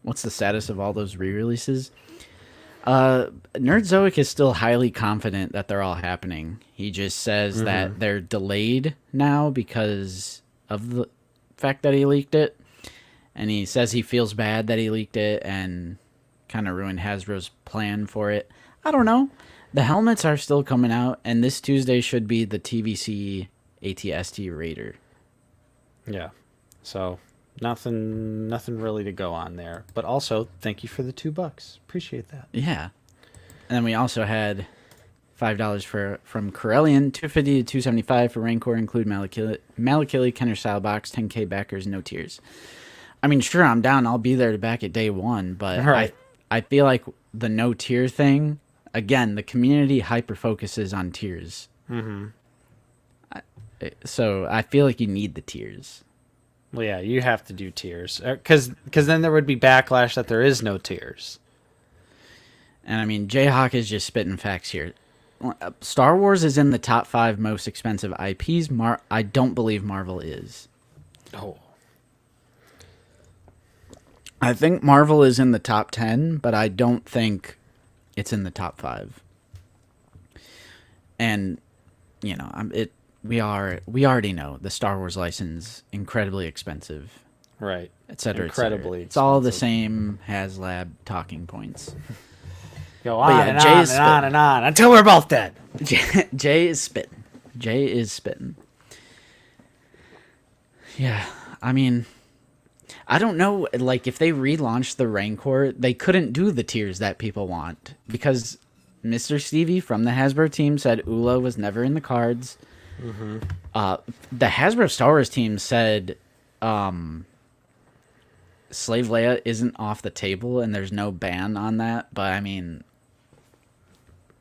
What's the status of all those re-releases? Nerdzoic is still highly confident that they're all happening. He just says that they're delayed now because of the fact that he leaked it. And he says he feels bad that he leaked it and kind of ruined Hasbro's plan for it. I don't know. The helmets are still coming out, and this Tuesday should be the TVC ATST Raider. Yeah. So nothing really to go on there. But also, thank you for the $2. Appreciate that. Yeah. And then we also had $5 from Krrsantan, $2.50 to $2.75 for Rancor, include Malakili, Kenner style box, 10K backers, no tiers. I mean, sure, I'm down. I'll be there to back it day one, but right. I feel like the no tier thing, again, the community hyper focuses on tiers. So I feel like you need the tiers. Well, yeah, you have to do tiers. Because then there would be backlash that there is no tiers. And I mean, Jayhawk is just spitting facts here. Star Wars is in the top 5 most expensive IPs. I don't believe Marvel is. Oh. I think Marvel is in the top 10, but I don't think it's in the top 5. And, you know, we already know the Star Wars license incredibly expensive, right? Etc. Incredibly, it's all the same HasLab talking points. Go on and on and on and on until we're both dead. Jay is spitting. Yeah, I mean, I don't know. Like, if they relaunched the Rancor, they couldn't do the tiers that people want because Mr. Stevie from the Hasbro team said Ula was never in the cards. The Hasbro Star Wars team said Slave Leia isn't off the table and there's no ban on that, but I mean,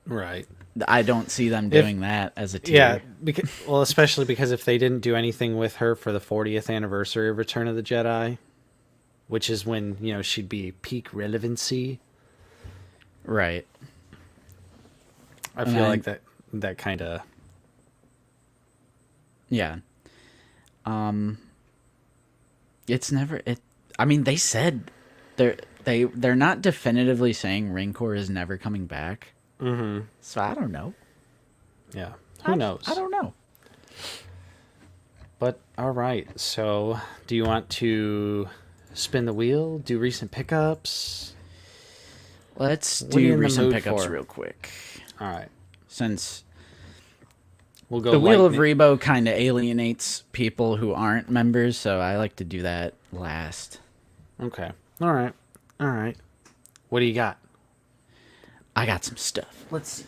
right, I don't see them doing that as a tier. Yeah, especially because if they didn't do anything with her for the 40th anniversary of Return of the Jedi, which is when, you know, she'd be peak relevancy, right? I feel like that kind of... Yeah. It's never it. I mean, they said they're not definitively saying Rancor is never coming back. So I don't know. Yeah. Who knows? I don't know. But all right. So, do you want to spin the wheel? Do recent pickups? Let's do recent pickups real quick. All right. since We'll go the Wheel of lightning. Rebo kind of alienates people who aren't members, so I like to do that last. Okay. All right. All right. What do you got? I got some stuff. Let's see.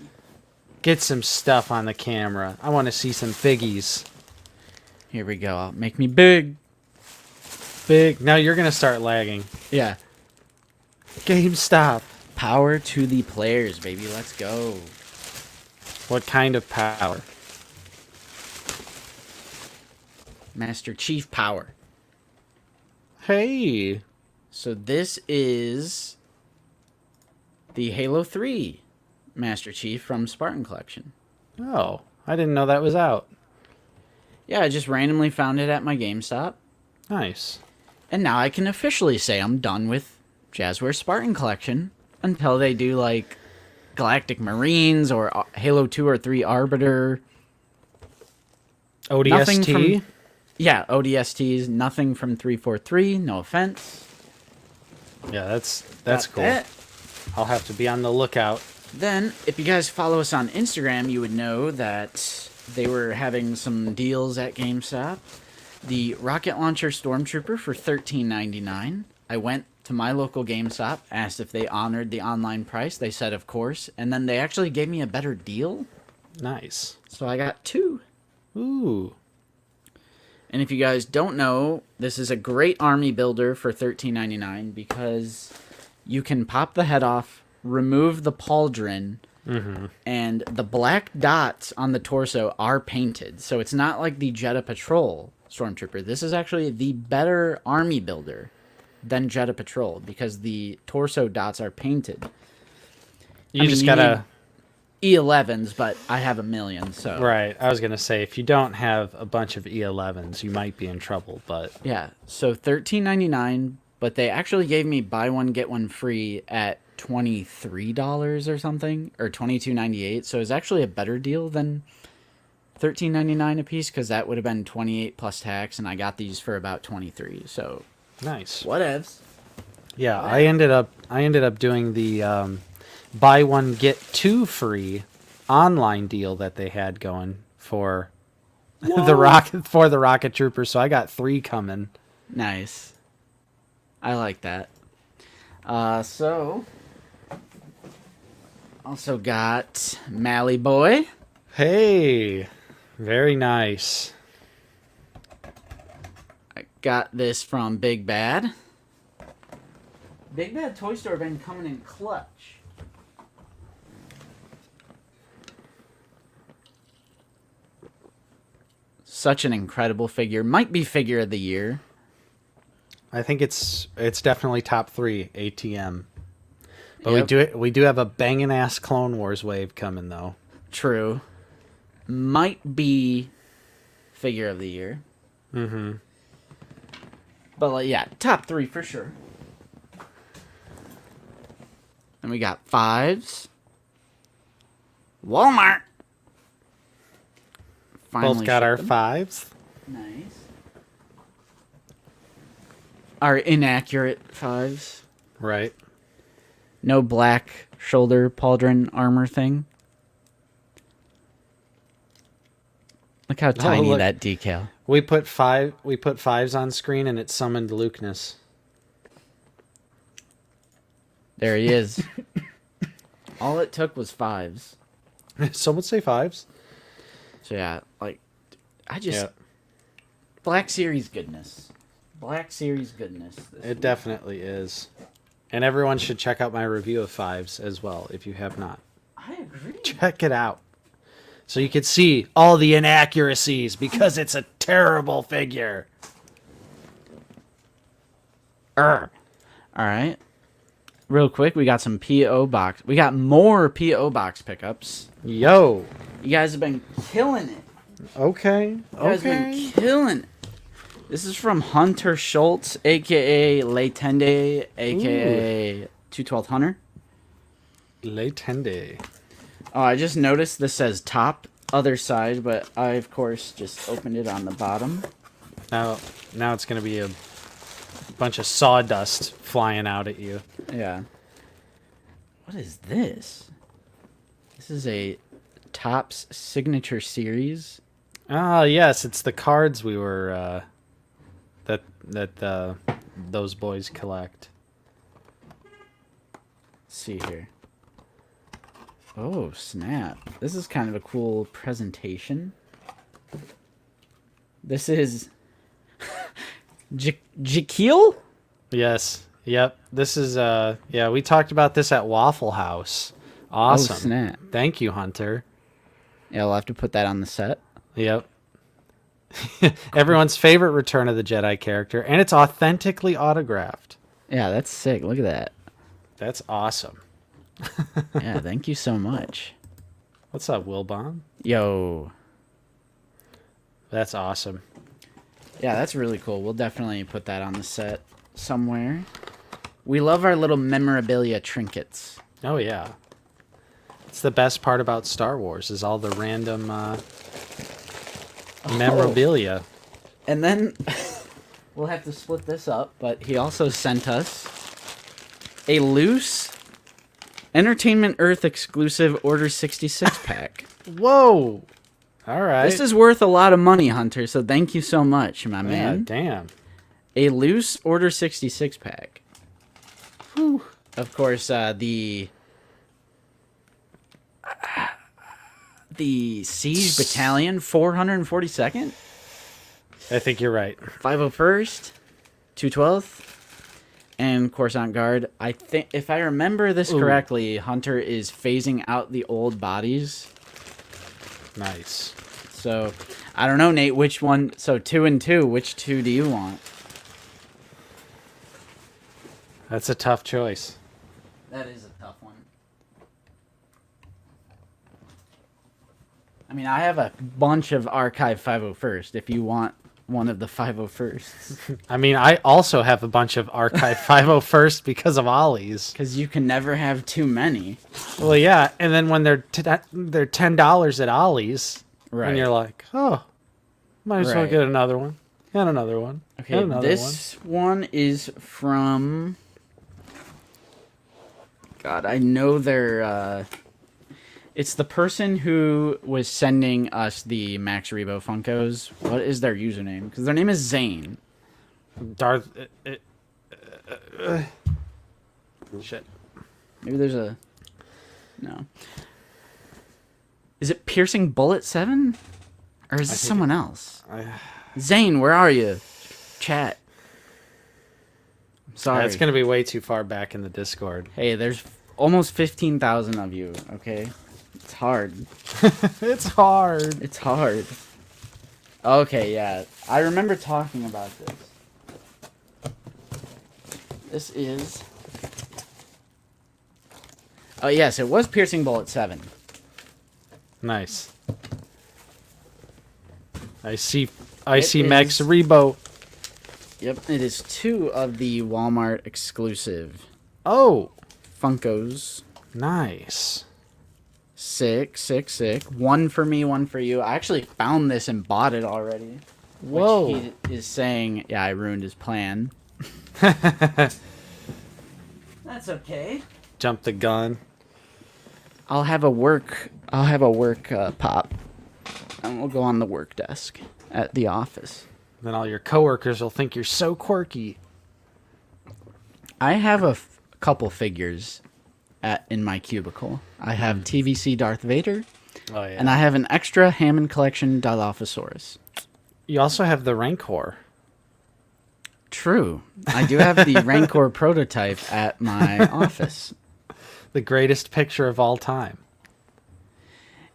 Get some stuff on the camera. I want to see some figgies. Here we go. I'll make me big. Big. Now you're going to start lagging. Yeah. Game stop. Power to the players, baby. Let's go. What kind of power? Master Chief power. Hey. So this is the Halo 3 Master Chief from Spartan Collection. Oh, I didn't know that was out. Yeah, I just randomly found it at my GameStop. Nice. And now I can officially say I'm done with Jazzware Spartan Collection until they do like Galactic Marines or Halo 2 or 3 Arbiter. ODST? Yeah, ODSTs, nothing from 343, no offense. Yeah, that's Got cool. that. I'll have to be on the lookout. Then, if you guys follow us on Instagram, you would know that they were having some deals at GameStop. The rocket launcher Stormtrooper for $13.99. I went to my local GameStop, asked if they honored the online price. They said, of course. And then they actually gave me a better deal. Nice. So I got 2. Ooh. And if you guys don't know, this is a great army builder for $13.99 because you can pop the head off, remove the pauldron, and the black dots on the torso are painted. So it's not like the Jedha Patrol Stormtrooper. This is actually the better army builder than Jedha Patrol because the torso dots are painted. You just gotta... E11s, but I have a million, so... Right. I was going to say, if you don't have a bunch of E11s, you might be in trouble, but... Yeah, so $13.99, but they actually gave me buy one, get one free at $23 or something, or $22.98, so it's actually a better deal than $13.99 a piece, because that would have been $28 plus tax, and I got these for about $23, so... Nice. Whatevs. Yeah, I ended up doing the buy one get two free online deal that they had going for the rocket troopers. So I got 3 coming. Nice. I like that. So also got Mally Boy. Hey, very nice. I got this from Big Bad. Big Bad Toy Store been coming in clutch. Such an incredible figure. Might be figure of the year. I think it's definitely top 3 ATM. But Yep. we do have a banging ass Clone Wars wave coming though. True. Might be figure of the year. Mm-hmm. But like, yeah, top 3 for sure. And we got 5s. Walmart. Both got our shipped 5s. them. Nice. Our inaccurate 5s. Right. No black shoulder pauldron armor thing. Look how tiny look. that decal. We put 5s on screen and it summoned Lukeness. There he is. All it took was 5s. Some would say 5s. So yeah, like, I just... Yeah. Black Series goodness. Black Series goodness. It definitely is. And everyone should check out my review of 5s as well, if you have not. I agree. Check it out. So you can see all the inaccuracies, because it's a terrible figure. Alright. Real quick, we got some P.O. Box. We got more P.O. Box pickups. Yo. You guys have been killing it. Okay. You guys have been killing it. This is from Hunter Schultz, a.k.a. Laytende, a.k.a. 212 Hunter. Laytende. Oh, I just noticed this says top, other side, but I, of course, just opened it on the bottom. Now it's going to be a bunch of sawdust flying out at you. Yeah. What is this? This is a Topps Signature Series. Ah, yes, it's the cards we were those boys collect. Let's see here. Oh, snap. This is kind of a cool presentation. This is Jaquil? Yes. Yep. This is yeah, we talked about this at Waffle House. Awesome. Oh, snap. Thank you, Hunter. Yeah, we'll have to put that on the set. Yep. Everyone's favorite Return of the Jedi character, and it's authentically autographed. Yeah, that's sick. Look at that. That's awesome. Yeah, thank you so much. What's up, Wilbon? Yo. That's awesome. Yeah, that's really cool. We'll definitely put that on the set somewhere. We love our little memorabilia trinkets. Oh, yeah. It's the best part about Star Wars is all the random memorabilia. And then we'll have to split this up, but he also sent us a loose Entertainment Earth exclusive Order 66 pack. Whoa. All right. This is worth a lot of money, Hunter, so thank you so much, my Yeah, man. damn. A loose Order 66 pack. Whew. Of course, the Siege Battalion, 442nd, I think you're right. 501st, 212th, and Krrsantan Guard. I think, if I remember this correctly, Hunter is phasing out the old bodies. Nice. So, I don't know, Nate, which one? So, 2 and 2, which 2 do you want? That's a tough choice. That is a tough one. I mean, I have a bunch of Archive 501st if you want one of the 501st. I mean, I also have a bunch of Archive 501st because of Ollie's. Because you can never have too many. Well, yeah, and then when they're $10 at Ollie's, Right. and you're like, oh, might as well Right. get another one. And another one. Okay, and another this one is from... God, I know they're... It's the person who was sending us the Max Rebo Funkos. What is their username? Because their name is Zane. one. Darth. Shit. Maybe there's a... No. Is it Piercing Bullet 7? Or is it someone else? Zane, where are you? Chat. I'm sorry. It's going to be way too far back in the Discord. Hey, there's almost 15,000 of you, okay? It's hard. It's hard. It's hard. Okay, yeah. I remember talking about this. This is... Oh, yes, it was Piercing Bullet 7. Nice. I see It Max is- Rebo. Yep, it is 2 of the Walmart exclusive Oh, Funkos. nice. Sick. One for me, one for you. I actually found this and bought it already. Whoa. Which he is saying, yeah, I ruined his plan. That's okay. Jump the gun. I'll have a work pop, and we'll go on the work desk at the office. Then all your coworkers will think you're so quirky. I have a couple figures in my cubicle. I have TVC Darth Vader, Oh yeah. and I have an extra Hammond Collection Dilophosaurus. You also have the Rancor. True. I do have the Rancor prototype at my office. The greatest picture of all time.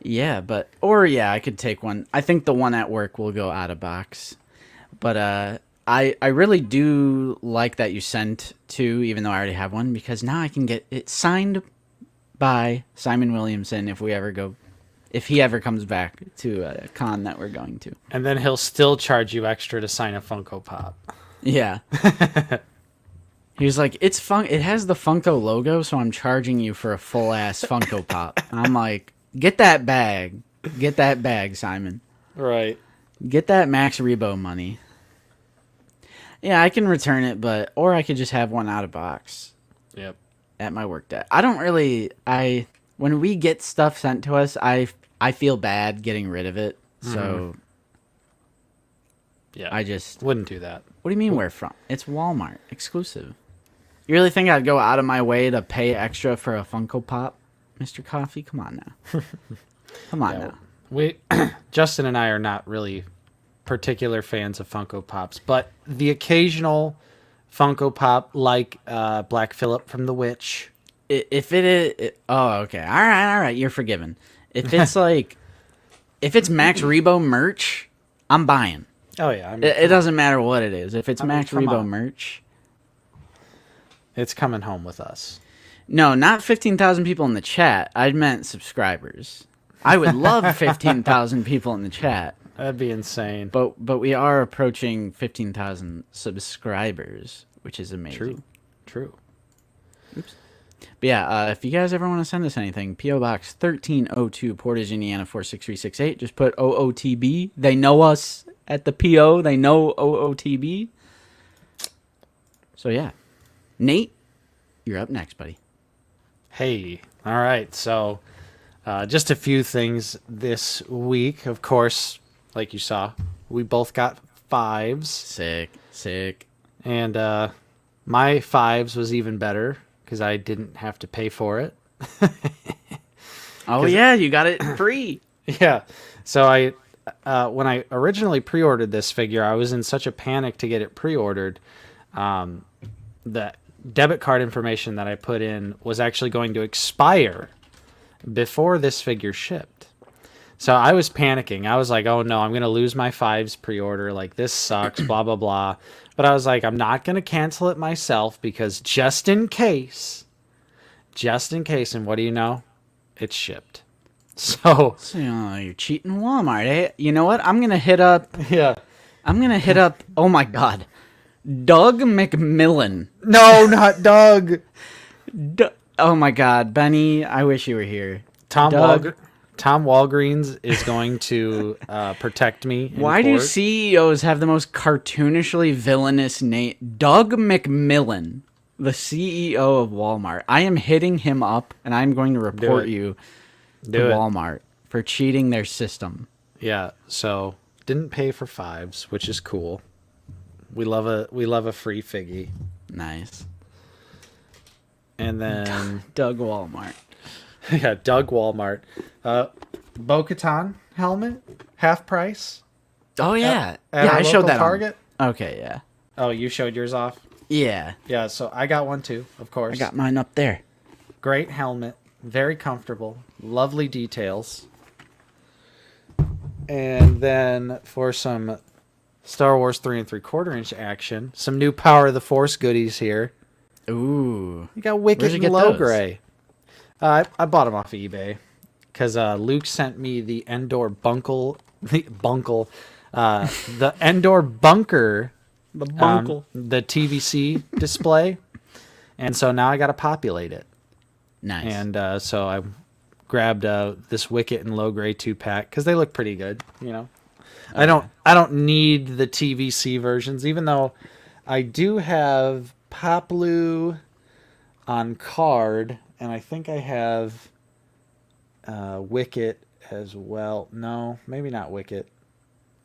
Yeah, I could take one. I think the one at work will go out of box. But I really do like that you sent 2, even though I already have one, because now I can get it signed by Simon Williamson if he ever comes back to a con that we're going to. And then he'll still charge you extra to sign a Funko Pop. Yeah. He was like, it has the Funko logo, so I'm charging you for a full ass Funko Pop. And I'm like, get that bag. Get that bag, Simon. Right. Get that Max Rebo money. Yeah, I can return it, or I could just have one out of box Yep. at my work desk. When we get stuff sent to us, I I feel bad getting rid of it. So Yeah, I just... wouldn't do that. What do you mean where from? It's Walmart exclusive. You really think I'd go out of my way to pay extra for a Funko Pop, Mr. Coffee? Come on now. Come on now. We, Justin and I are not really particular fans of Funko Pops, but the occasional Funko Pop like Black Phillip from The Witch. If it is... oh, okay. All right. You're forgiven. If it's like... if it's Max Rebo merch, I'm buying. Oh, yeah. I mean, It doesn't matter what it is. If it's Max come Rebo on. merch... it's coming home with us. No, not 15,000 people in the chat. I meant subscribers. I would love 15,000 people in the chat. That'd be insane. But we are approaching 15,000 subscribers, which is amazing. True. Oops. But yeah, if you guys ever want to send us anything, P.O. Box 1302, Portage, Indiana 46368. Just put OOTB. They know us at the P.O. They know OOTB. So yeah. Nate, you're up next, buddy. Hey. All right. So just a few things this week. Of course, like you saw, we both got 5s. Sick. And my 5s was even better because I didn't have to pay for it. Oh yeah, you got it free. Yeah. So when I originally pre-ordered this figure, I was in such a panic to get it pre-ordered. The debit card information that I put in was actually going to expire before this figure shipped. So I was panicking. I was like, oh no, I'm going to lose my 5s pre-order. Like, this sucks, blah, blah, blah. But I was like, I'm not going to cancel it myself because just in case, and what do you know? It's shipped. So you're cheating Walmart, eh? You know what? I'm going to hit up... yeah. I'm going to hit up... oh my god. Doug McMillan. No, not Doug. Oh my god, Benny, I wish you were here. Tom Walgreens is going to protect me. Why do CEOs have the most cartoonishly villainous name? Doug McMillan, the CEO of Walmart. I am hitting him up, and I'm going to report you to Walmart for cheating their system. Yeah, so didn't pay for 5s, which is cool. We love a free figgy. Nice. And then Doug Walmart. Yeah, Doug Walmart. Bo-Katan helmet, half price. Oh yeah. At I showed that Target. Okay, yeah. Oh, you showed yours off? Yeah. Yeah, so I got one too, of course. I got mine up there. Great helmet, very comfortable, lovely details. And then for some Star Wars 3 3/4 inch action, some new Power of the Force goodies here. Ooh. You got Wicket and Logray. I bought them off of eBay because Luke sent me the Endor the Endor Bunker, the TVC display, and so now I got to populate it. Nice. And so I grabbed this Wicket and Logray 2-pack because they look pretty good. You know, okay. I don't need the TVC versions, even though I do have Poplu on card. And I think I have Wicket as well. No, maybe not Wicket.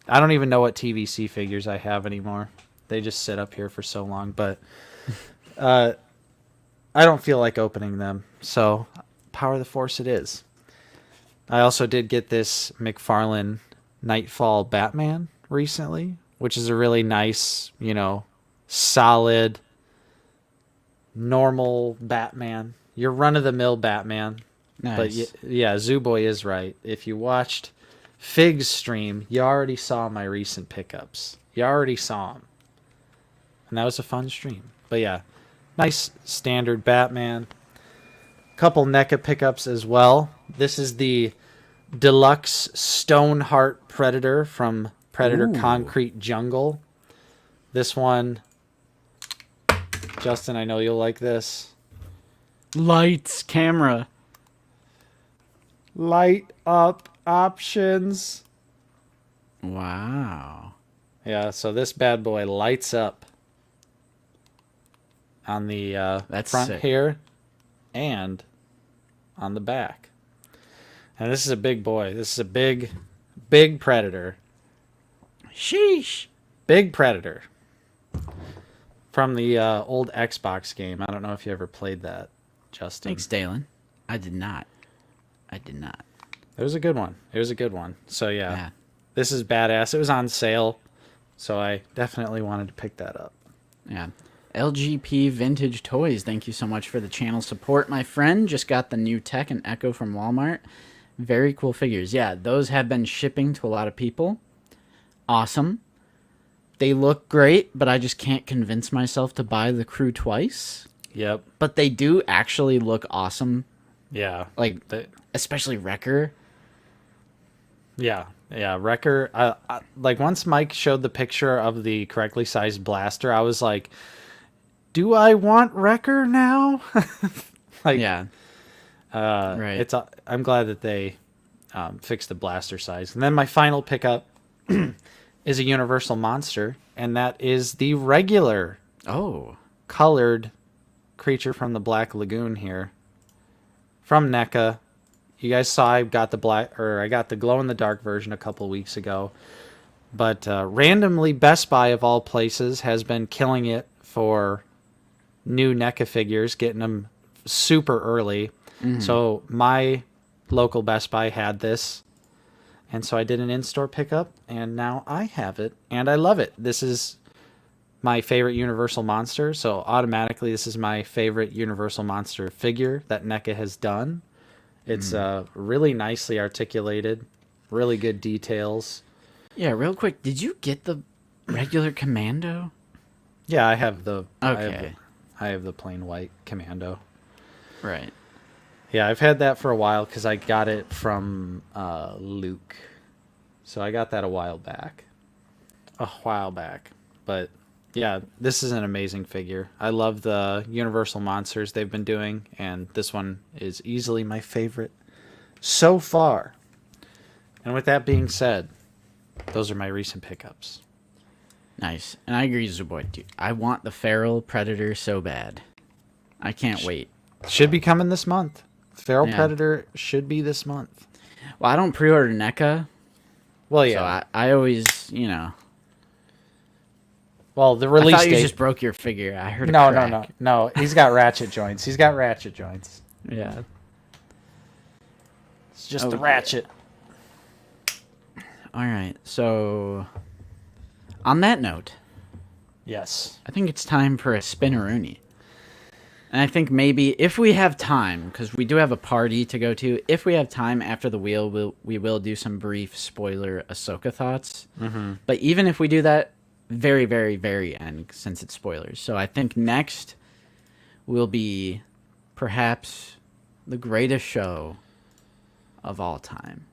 I don't even know what TVC figures I have anymore. They just sit up here for so long. But I don't feel like opening them. So Power of the Force it is. I also did get this McFarlane Nightfall Batman recently, which is a really nice, solid, normal Batman. Your run-of-the-mill Batman. Nice. But yeah, Zooboy is right. If you watched Fig's stream, you already saw my recent pickups. You already saw them. And that was a fun stream. But yeah, nice standard Batman. Couple NECA pickups as well. This is the Deluxe Stoneheart Predator from Predator Concrete Jungle. This one, Justin, I know you'll like this. Lights, camera. Light up options. Wow. Yeah, so this bad boy lights up on the That's front sick. here and on the back. And this is a big boy. This is a big predator. Sheesh. Big predator. From the old Xbox game. I don't know if you ever played that, Justin. Thanks, Dalen. I did not. It was a good one. So Yeah. this is badass. It was on sale, so I definitely wanted to pick that up. Yeah. LGP Vintage Toys, thank you so much for the channel support, my friend. Just got the new Tech and Echo from Walmart. Very cool figures. Yeah, those have been shipping to a lot of people. Awesome. They look great, but I just can't convince myself to buy the crew twice. Yep. But they do actually look awesome. Yeah. Like, especially Wrecker. Yeah. Wrecker. Like once Mike showed the picture of the correctly sized blaster, I was like, do I want Wrecker now? Like, Yeah. Right. I'm glad that they fixed the blaster size. And then my final pickup is a Universal Monster, and that is the regular colored creature from the Black Lagoon here from NECA. You guys saw I got the glow in the dark version a couple weeks ago, but randomly Best Buy of all places has been killing it for new NECA figures, getting them super early. So my local Best Buy had this, and so I did an in-store pickup, and now I have it, and I love it. This is my favorite Universal Monster, so automatically this is my favorite Universal Monster figure that NECA has done. It's really nicely articulated, really good details. Yeah, real quick, did you get the regular Commando? Yeah, I have the Okay. I have the plain white Commando. Right. Yeah, I've had that for a while because I got it from Luke. So I got that a while back. But yeah, this is an amazing figure. I love the Universal Monsters they've been doing, and this one is easily my favorite so far. And with that being said, those are my recent pickups. Nice. And I agree, Zuboy, dude. I want the Feral Predator so bad. I can't wait. Should be coming this month. Feral Yeah. Predator should be this month. Well, I don't pre-order NECA. Well, yeah. So I always, you know. Well, the I release thought you date. just broke your figure. I heard a No. crack. He's got ratchet joints. Yeah. It's just the Okay. ratchet. All right. So, on that note, Yes. I think it's time for a spinneroonie. And I think maybe if we have time, because we do have a party to go to, if we have time after the wheel, we will do some brief spoiler Ahsoka thoughts. Mm-hmm. But even if we do that, very, very, very end, since it's spoilers. So I think next will be perhaps the greatest show of all time.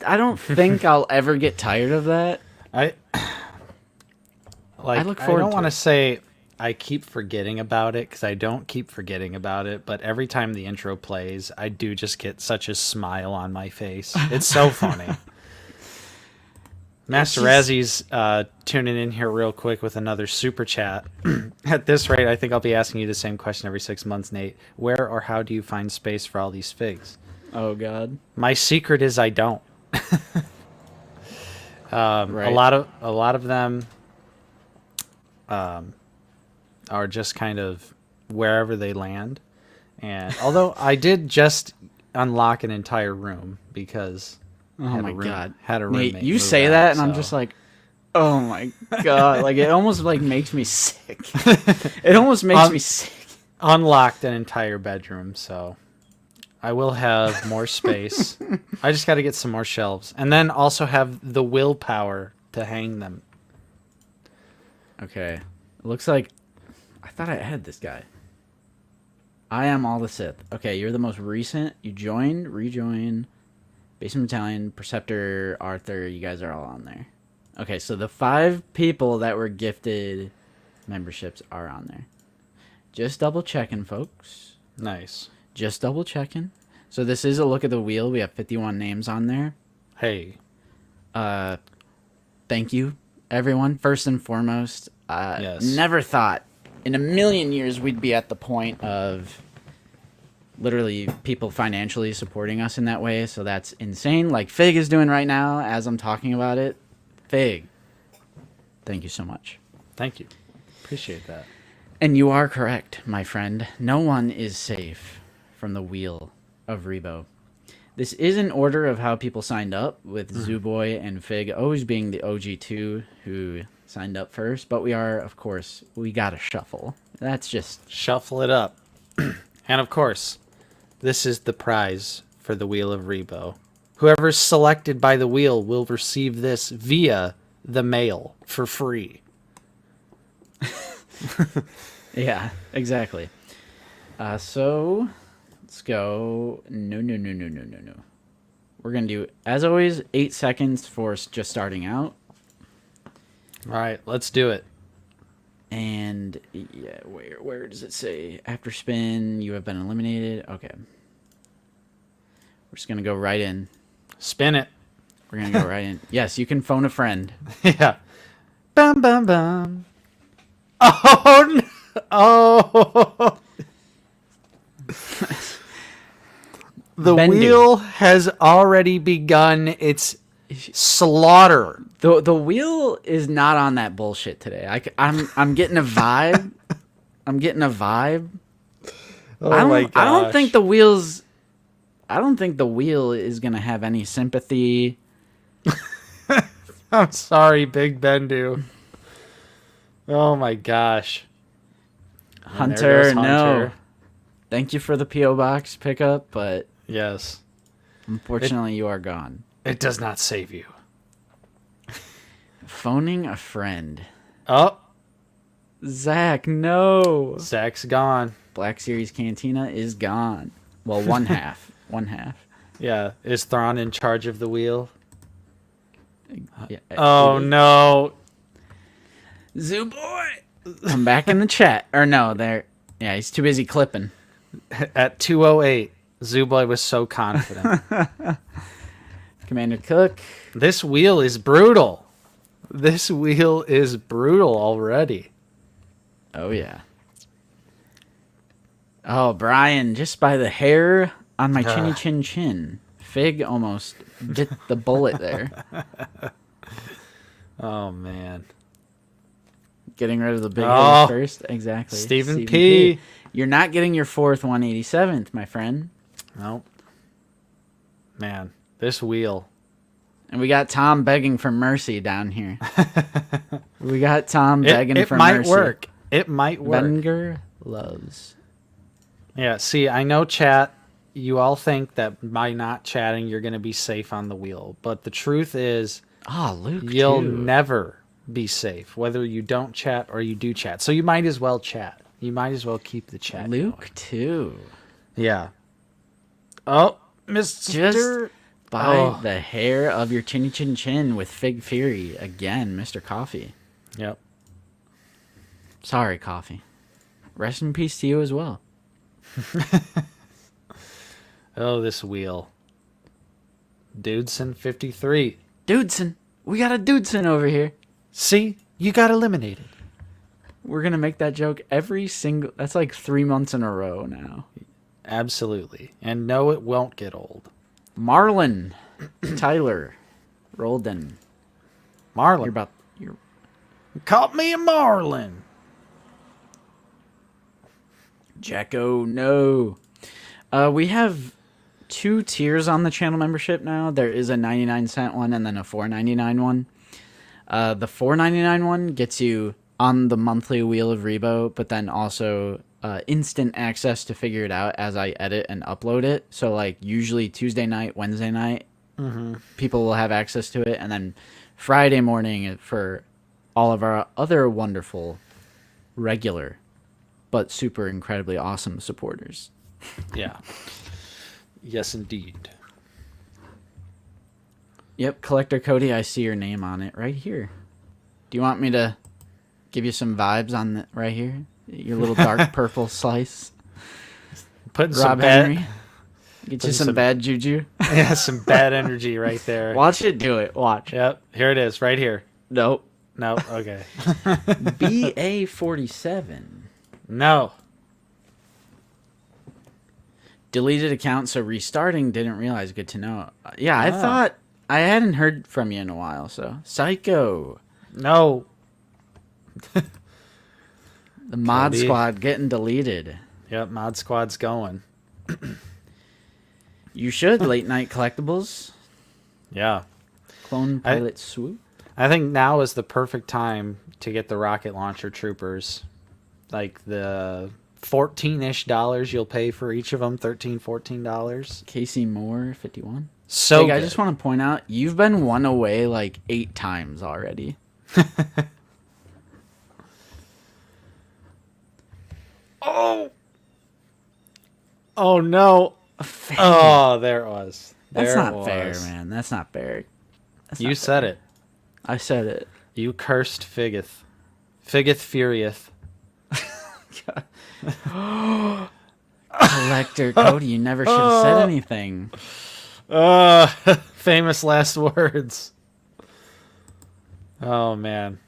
I don't think I'll ever get tired of that. I look forward don't to want to it. say I keep forgetting about it, because I don't keep forgetting about it, but every time the intro plays, I do just get such a smile on my face. It's so funny. Master Razzy's tuning in here real quick with another super chat. At this rate, I think I'll be asking you the same question every 6 months, Nate. Where or how do you find space for all these figs? Oh, God. My secret is I don't. Right. A lot of them are just kind of wherever they land. And although I did just unlock an entire room because Oh, my God. had a Nate, roommate you move say out, that, and I'm so- just like, oh, my God. Like, it almost, like, makes me sick. It almost makes me sick. unlocked an entire bedroom, so I will have more space. I just got to get some more shelves, and then also have the willpower to hang them. Okay. It looks like I thought I had this guy. I am all the Sith. Okay, you're the most recent. You joined, rejoin, Basement Battalion, Preceptor, Arthur. You guys are all on there. Okay, so the 5 people that were gifted memberships are on there. Just double checking, folks. Nice. Just double checking. So this is a look at the wheel. We have 51 names on there. Hey. Thank you, everyone. First and foremost, Yes. never thought in a million years we'd be at the point of literally people financially supporting us in that way. So that's insane. Like Fig is doing right now as I'm talking about it. Fig, thank you so much. Thank you. Appreciate that. And you are correct, my friend. No one is safe from the wheel of Rebo. This is in order of how people signed up, with Zooboy and Fig always being the OG2 who signed up first. But we are, of course, we gotta shuffle. That's just... Shuffle it up. And of course, this is the prize for the Wheel of Rebo. Whoever's selected by the wheel will receive this via the mail for free. Yeah, exactly. So, let's go. No. We're going to do, as always, 8 seconds for just starting out. All right, let's do it. And, yeah, where does it say? After spin, you have been eliminated. Okay. We're just going to go right in. Spin it. We're going to go right in. Yes, you can phone a friend. Yeah. Bum, bum, bum. Oh, no. Oh. The Bendu. wheel has already begun its slaughter. The wheel is not on that bullshit today. I'm getting a vibe. I'm getting a vibe. Oh my gosh. I don't think the wheels. I don't think the wheel is gonna have any sympathy. I'm sorry, Big Bendu. Oh my gosh. And there Hunter, goes no. Hunter. Thank you for the PO box pickup, but Yes. unfortunately you are gone. It does not save you. Phoning a friend. Oh, Zach, no. Zach's gone. Black Series Cantina is gone. Well, one half. One half. Yeah. Is Thrawn in charge of the wheel? Yeah, Oh, no. Zoo boy. Come back in the chat. Or no, there. Yeah, he's too busy clipping. At 2:08, Zooboy was so confident. Commander Cook. This wheel is brutal. This wheel is brutal already. Oh, yeah. Oh, Brian, just by the hair on my chinny chin chin. Fig almost bit the bullet there. Oh, man. Getting rid of the big Oh, hitter first. Exactly. Stephen P. You're not getting your fourth 187th, my friend. Nope. Man, this wheel. And we got Tom begging for mercy down here. We got Tom begging for mercy. It might work. It might work. Benger loves. Yeah, see, I know chat, you all think that by not chatting, you're going to be safe on the wheel. But the truth is, Oh, Luke, you'll too. never be safe, whether you don't chat or you do chat. So you might as well chat. You might as well keep the chat Luke, going. too. Yeah. Oh, Mr. Just by the hair of your chinny chin chin with Fig Fury. Again, Mr. Coffee. Yep. Sorry, Coffee. Rest in peace to you as well. Oh, this wheel. Dudson 53. Dudson. We got a Dudson over here. See? You got eliminated. We're going to make that joke every single... That's like 3 months in a row now. Absolutely. And no, it won't get old. Marlon. Tyler. Rolden. Marlin. You're Caught me a Marlin. Jacko, no. We have 2 tiers on the channel membership now. There is a 99-cent one and then a $4.99 one. The $4.99 one gets you on the monthly Wheel of Rebo, but then also instant access to figure it out as I edit and upload it. So like usually Tuesday night, Wednesday night, people will have access to it, and then Friday morning for all of our other wonderful regular, but super incredibly awesome supporters. Yeah. Yes, indeed. Yep, Collector Cody, I see your name on it right here. Do you want me to give you some vibes on the, right here? Your little dark purple slice? Putting some Rob bad, Henry? Get you putting some some- bad juju? yeah, some bad energy right there. Watch it do it. Watch. Yep, here it is, right here. Nope. No, okay. BA47. No. Deleted account, so restarting. Didn't realize. Good to know. Yeah, I Ah. thought I hadn't heard from you in a while. So Psycho, No. the mod Cody. squad getting deleted. Yep, Mod Squad's going. You should late night collectibles. Yeah. Clone pilot swoop. I think now is the perfect time to get the rocket launcher troopers. Like the $14-ish you'll pay for each of them, $13-14. Casey Moore 51. So Jake, I good. just want to point out you've been one away like 8 times already. Oh no. Oh, there it was. That's There not it fair, was. man. That's not fair. That's You not said fair. it. I said it. You cursed Figgith. Figgith Furious. Collector Cody, you never should have said anything. Famous last words. Oh man.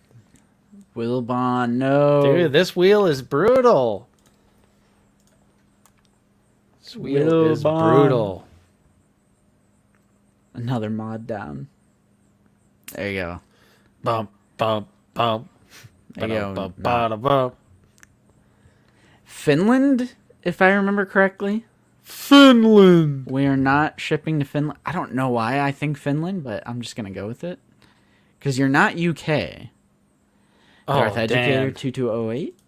Wilbon, no. Dude, this wheel is brutal. This wheel is Wilbon. brutal. Another mod down. There you go. Bump, bump, bump. There you go. Bump, No. bada, bump. Finland, if I remember correctly. Finland. We are not shipping to Finland. I don't know why I think Finland, but I'm just going to go with it. Because you're not UK. Darth Educator damn. 2208.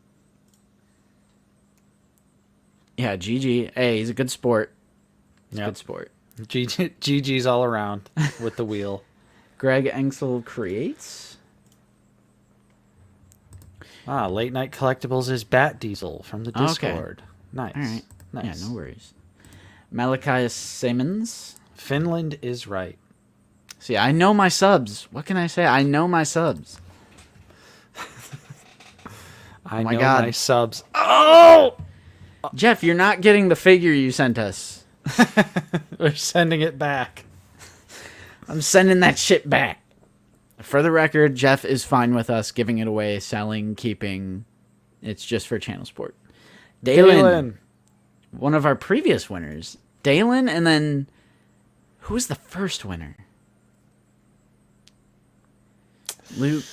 Yeah, GG. Hey, he's a good sport. He's a Yep. good sport. GG's all around with the wheel. Greg Engsel creates. Late Night Collectibles is Bat Diesel from the Okay. Discord. Nice. All right. Nice. Yeah, no worries. Malachi Simmons. Finland is right. See, I know my subs. What can I say? I know my subs. I my know God. my subs. Oh! Jeff, you're not getting the figure you sent us. We're sending it back. I'm sending that shit back. For the record, Jeff is fine with us giving it away, selling, keeping. It's just for channel support. Dalen, one of our previous winners. Dalen, and then who was the first winner? Luke.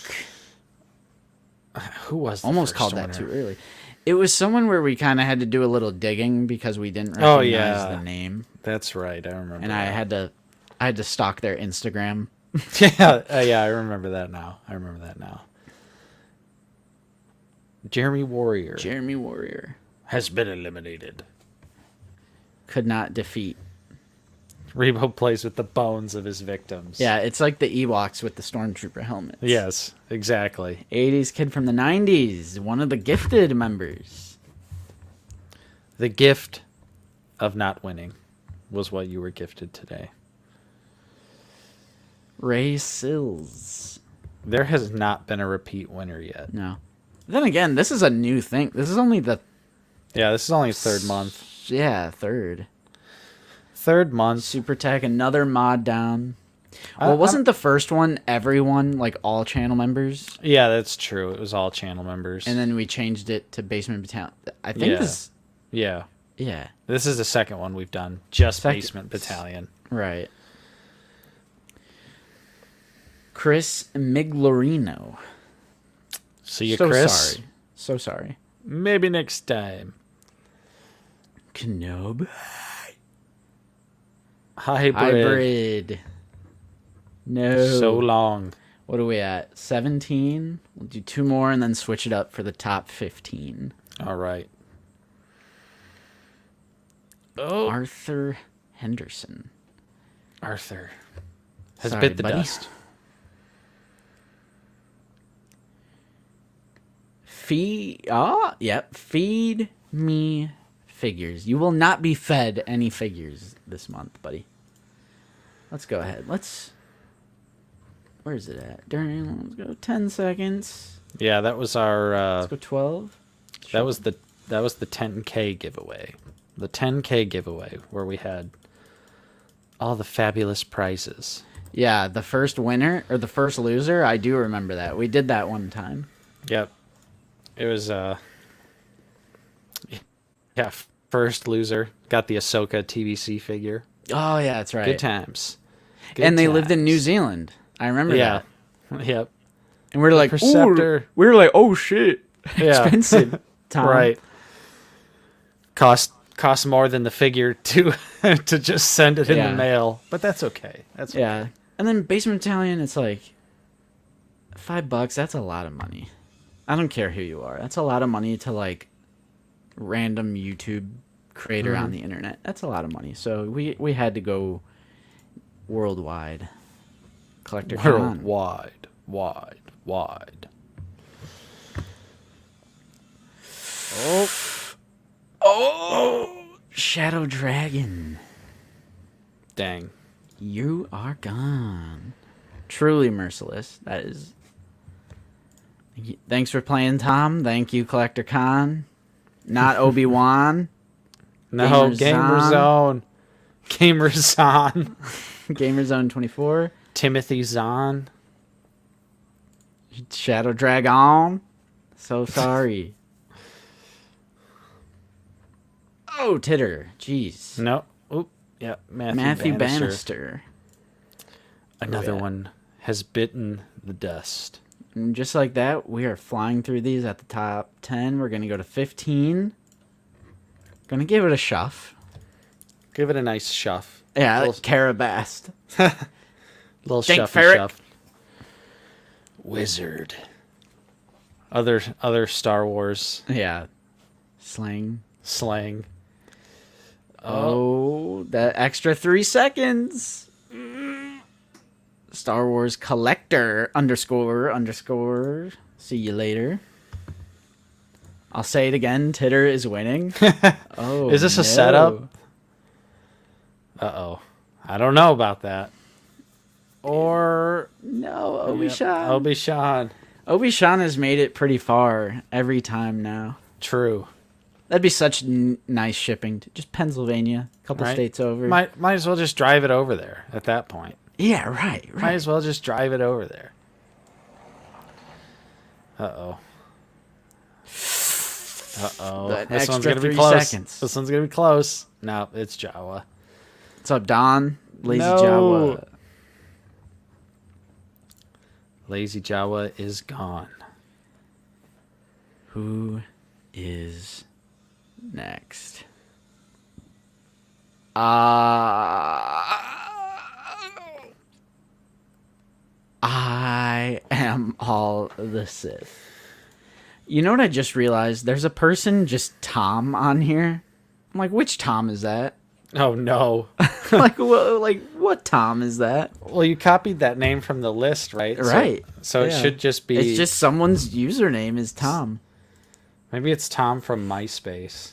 Who was the Almost first called winner? that too early. It was someone where we kind of had to do a little digging because we didn't Oh, recognize yeah. the name, That's right. I remember. and I that. had to stalk their Instagram. yeah, I remember that now. Jeremy Warrior Jeremy Warrior has been eliminated. could not defeat. Rebo plays with the bones of his victims. Yeah, it's like the Ewoks with the Stormtrooper helmets. Yes, exactly. 80s kid from the 90s, one of the gifted members. The gift of not winning was what you were gifted today. Ray Sills. There has not been a repeat winner yet. No. Then again, this is a new thing. This is only the Yeah, this is only his third month. third. Third month. Super Tech, another mod down. I- Well, wasn't the first one everyone, like all channel members? Yeah, that's true. It was all channel members. And then we changed it to Basement Battalion. I think Yeah. this... yeah, Yeah, this is the second one we've done. Just Second- Basement Battalion. right. Chris Miglorino. See you, So Chris. sorry. So sorry. Maybe next time. Knob. Hybrid. Hybrid. No. So long. What are we at? 17? We'll do 2 more and then switch it up for the top 15. All right. Oh. Arthur Henderson. Arthur has Sorry, bit the buddy. dust. Feed me figures. You will not be fed any figures this month, buddy. Let's go ahead. Where is it at? Let's go 10 seconds. Yeah, that was our. Let's go 12. That was the 10K giveaway. The 10K giveaway where we had all the fabulous prizes. Yeah, the first winner or the first loser. I do remember that. We did that one time. Yep. It was first loser got the Ahsoka TBC figure. Oh yeah, that's right. Good times. And they lived in New Zealand. I remember that. Yep. And we were like, Perceptor. we were like, oh shit, Yeah. expensive. Tom. Right. Cost more than the figure to to just send it in the mail, but that's okay. That's okay. Yeah. And then Basement Battalion, it's like $5. That's a lot of money. I don't care who you are. That's a lot of money to like random YouTube creator on the internet. That's a lot of money. So we had to go worldwide. Collector Con. Wide. Oh, Shadow Dragon. Dang. You are gone. Truly merciless. That is. Thanks for playing, Tom. Thank you, Collector Con. Not Obi-Wan. No, Gamerzone. Gamerzone 24. Timothy Zahn. Shadow Dragon. So sorry. Oh, Titter. Jeez. No. Oop. Yeah, Matthew Bannister. Another one has bitten the dust. And just like that, we are flying through these at the top 10. We're going to go to 15. Gonna give it a shuff. Give it a nice shuff. Yeah, little Carabast. Little Dank shuffy Ferrick. shuff. Wizard. Other Star Wars Yeah. Slang. slang. Oh, that extra 3 seconds. Star Wars collector __. See you later. I'll say it again. Titter is winning. Oh, Is this a setup? Uh-oh. I don't know about that. Or No, Obi-Shan. Obi-Shan. Obi-Shan has made it pretty far every time now. True. That'd be such nice shipping. To just Pennsylvania, a couple Right. states over. Might as well just drive it over there at that point. Yeah, right. Might as well just drive it over there. Uh-oh. That This one's extra gonna be 3 close. seconds. This one's gonna be close. No, it's Jawa. What's up, Don? Lazy No. Jawa. Lazy Jawa is gone. Who is next? I am all the Sith. You know what I just realized? There's a person just Tom on here. I'm like, which Tom is that? Oh no. like what Tom is that? Well, you copied that name from the list, right? Right. So it Yeah. should just be. It's just someone's username is Tom. Maybe it's Tom from MySpace.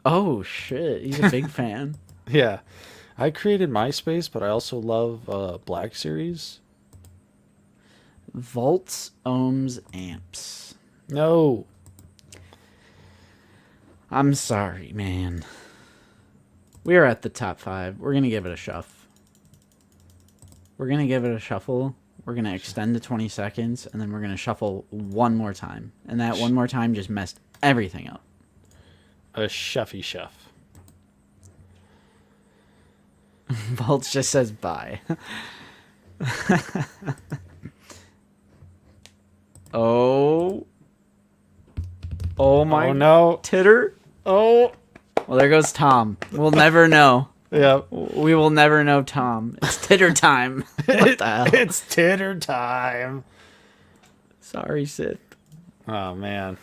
Oh shit, he's a big fan. Yeah. I created MySpace, but I also love Black Series. Volts, ohms, amps. No. I'm sorry, man. We are at the top 5. We're gonna give it a shuff. We're gonna give it a shuffle. We're gonna extend to 20 seconds, and then we're gonna shuffle one more time. And that one more time just messed everything up. A shuffy shuff. Volts just says bye. Oh my Oh no. titter. Oh. Well, there goes Tom. We'll never know. Yep. We will never know Tom. It's titter time. What the hell? It's titter time. Sorry, Sith. Oh man.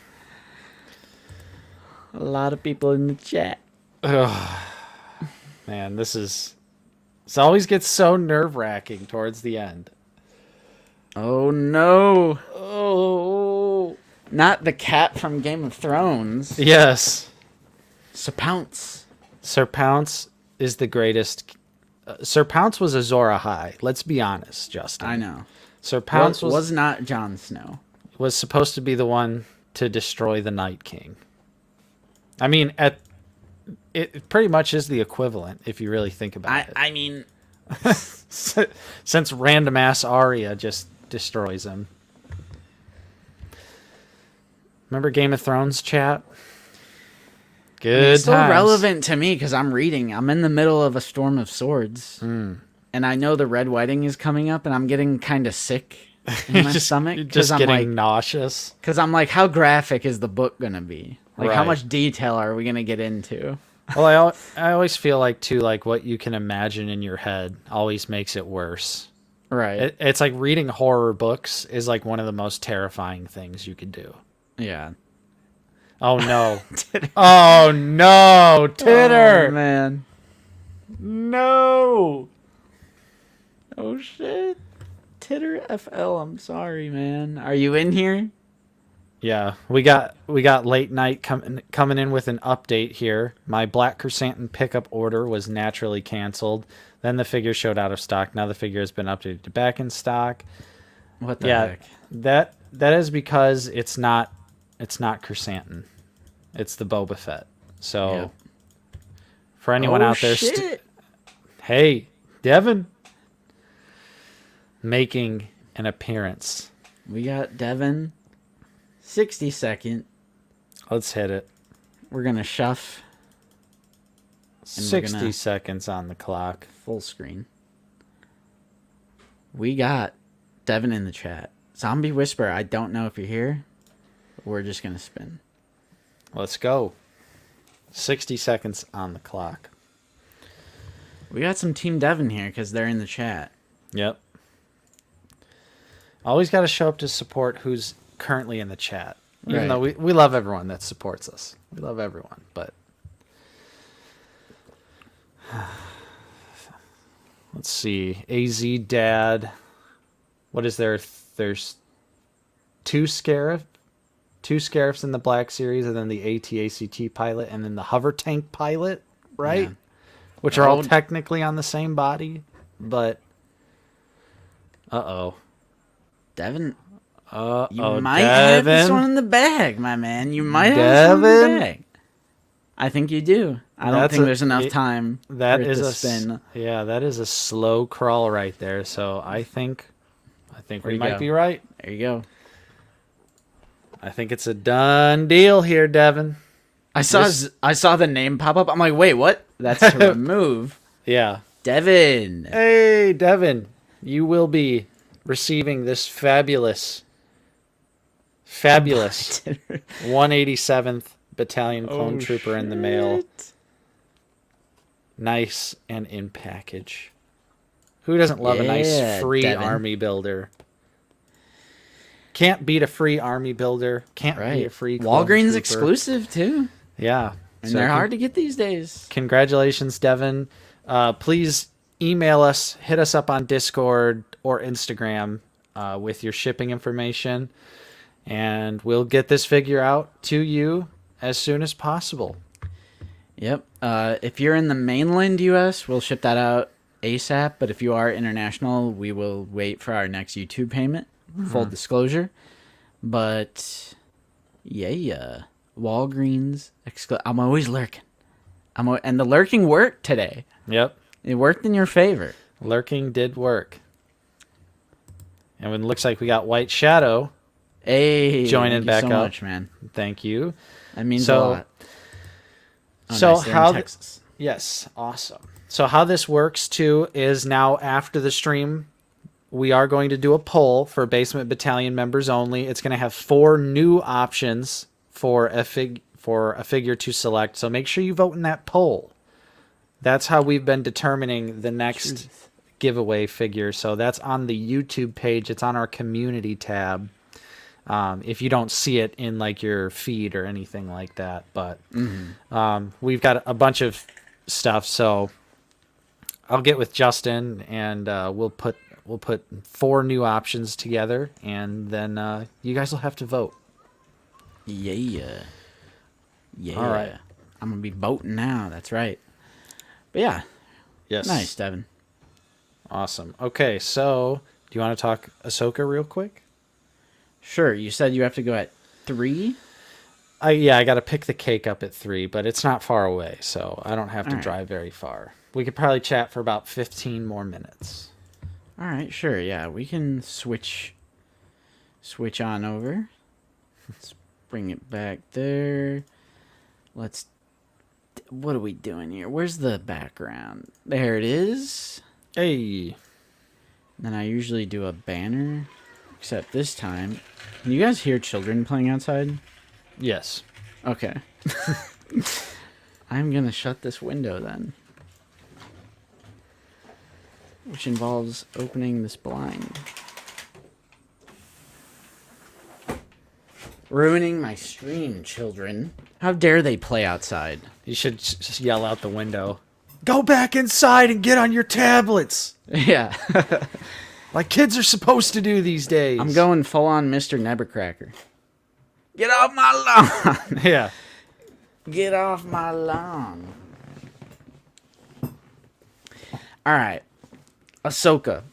A lot of people in the chat. Ugh. Man, this always gets so nerve-wracking towards the end. Oh no. Oh. Not the cat from Game of Thrones. Yes. Sir Pounce. Sir Pounce is the greatest. Sir Pounce was Azor Ahai. Let's be honest, Justin. I know. Sir Pounce was not Jon Snow. Was supposed to be the one to destroy the Night King. I mean, it pretty much is the equivalent if you really think about it. I mean, since random ass Arya just destroys him. Remember Game of Thrones chat? Good it's still times. relevant to me because I'm reading. I'm in the middle of a Storm of Swords, and I know the Red Wedding is coming up, and I'm getting kind of sick in my stomach. Just I'm getting like, nauseous. Because I'm like, how graphic is the book gonna be? Like, how Right. much detail are we gonna get into? Well, I always feel like too, like what you can imagine in your head always makes it worse. Right. It's like reading horror books is like one of the most terrifying things you could do. Yeah. Oh no! Oh no! Titter! Oh, man. No! Oh shit. Titter FL. I'm sorry, man. Are you in here? Yeah, we got late night coming in with an update here. My black Krrsantan pickup order was naturally canceled. Then the figure showed out of stock. Now the figure has been updated to back in stock. What the heck? That is because it's not Krrsantan. It's the Boba Fett. So Yep. for anyone out there, hey, Devin making an appearance. We got Devin. 60-second. Let's hit it. We're gonna shuff 60 seconds on the clock. full screen. We got Devin in the chat. Zombie Whisper, I don't know if you're here. We're just gonna spin. Let's go. 60 seconds on the clock. We got some Team Devin here because they're in the chat. Yep. Always got to show up to support who's currently in the chat. Even Right. though we love everyone that supports us. We love everyone, but let's see. AZ Dad. What is there? There's two Scarifs in the Black Series, and then the AT-ACT pilot, and then the hover tank pilot, right? Yeah. Which are all technically on the same body, but uh-oh. Devin, Uh-oh, you might have this Devin. one in the bag, my man. You might have this one in the Devin? bag. I think you do. I don't think there's enough time That for it is to a spin. Yeah, that is a slow crawl right there. So I think we you might go. be right. There you go. I think it's a done deal here, Devin. I saw the name pop up. I'm like, wait, what? That's to remove. Yeah. Devin. Hey, Devin, you will be receiving this fabulous 187th Battalion Clone Trooper in the mail. Nice and in package. Who doesn't love a nice free Devin. army builder? Can't beat a free army builder. Can't beat a free Clone Walgreens Trooper. exclusive too. Yeah. And they're hard to get these days. Congratulations, Devin. Please email us, hit us up on Discord or Instagram with your shipping information, and we'll get this figure out to you as soon as possible. Yep. If you're in the mainland U.S., we'll ship that out ASAP. But if you are international, we will wait for our next YouTube payment. Full disclosure. But yeah, Walgreens. I'm always lurking. And the lurking worked today. Yep. It worked in your favor. Lurking did work. And it looks like we got White Shadow Hey, joining back thank you so up. much, man. Thank you. That means So- a lot. Oh, so nice, they're in how Texas. Yes, awesome. So how this works too is now after the stream, we are going to do a poll for Basement Battalion members only. It's going to have 4 new options for a figure to select. So make sure you vote in that poll. That's how we've been determining the next giveaway figure. So that's on the YouTube page. It's on our community tab. If you don't see it in like your feed or anything like that, but we've got a bunch of stuff. So I'll get with Justin and we'll put 4 new options together, and then you guys will have to vote. Yeah. Yeah. All right. I'm going to be voting now. That's right. But yeah. Yes. Nice, Devin. Awesome. Okay, so do you want to talk Ahsoka real quick? Sure. You said you have to go at 3? I got to pick the cake up at 3, but it's not far away, so I don't have to All right. drive very far. We could probably chat for about 15 more minutes. All right, sure. Yeah, we can switch on over. Let's bring it back there. What are we doing here? Where's the background? There it is. Hey. Then I usually do a banner, except this time. Can you guys hear children playing outside? Yes. Okay. I'm going to shut this window then. Which involves opening this blind. Ruining my stream, children. How dare they play outside? You should just yell out the window. Go back inside and get on your tablets. Yeah. Like kids are supposed to do these days. I'm going full on Mr. Nevercracker. Get off my lawn! Yeah. Get off my lawn. Alright. Ahsoka.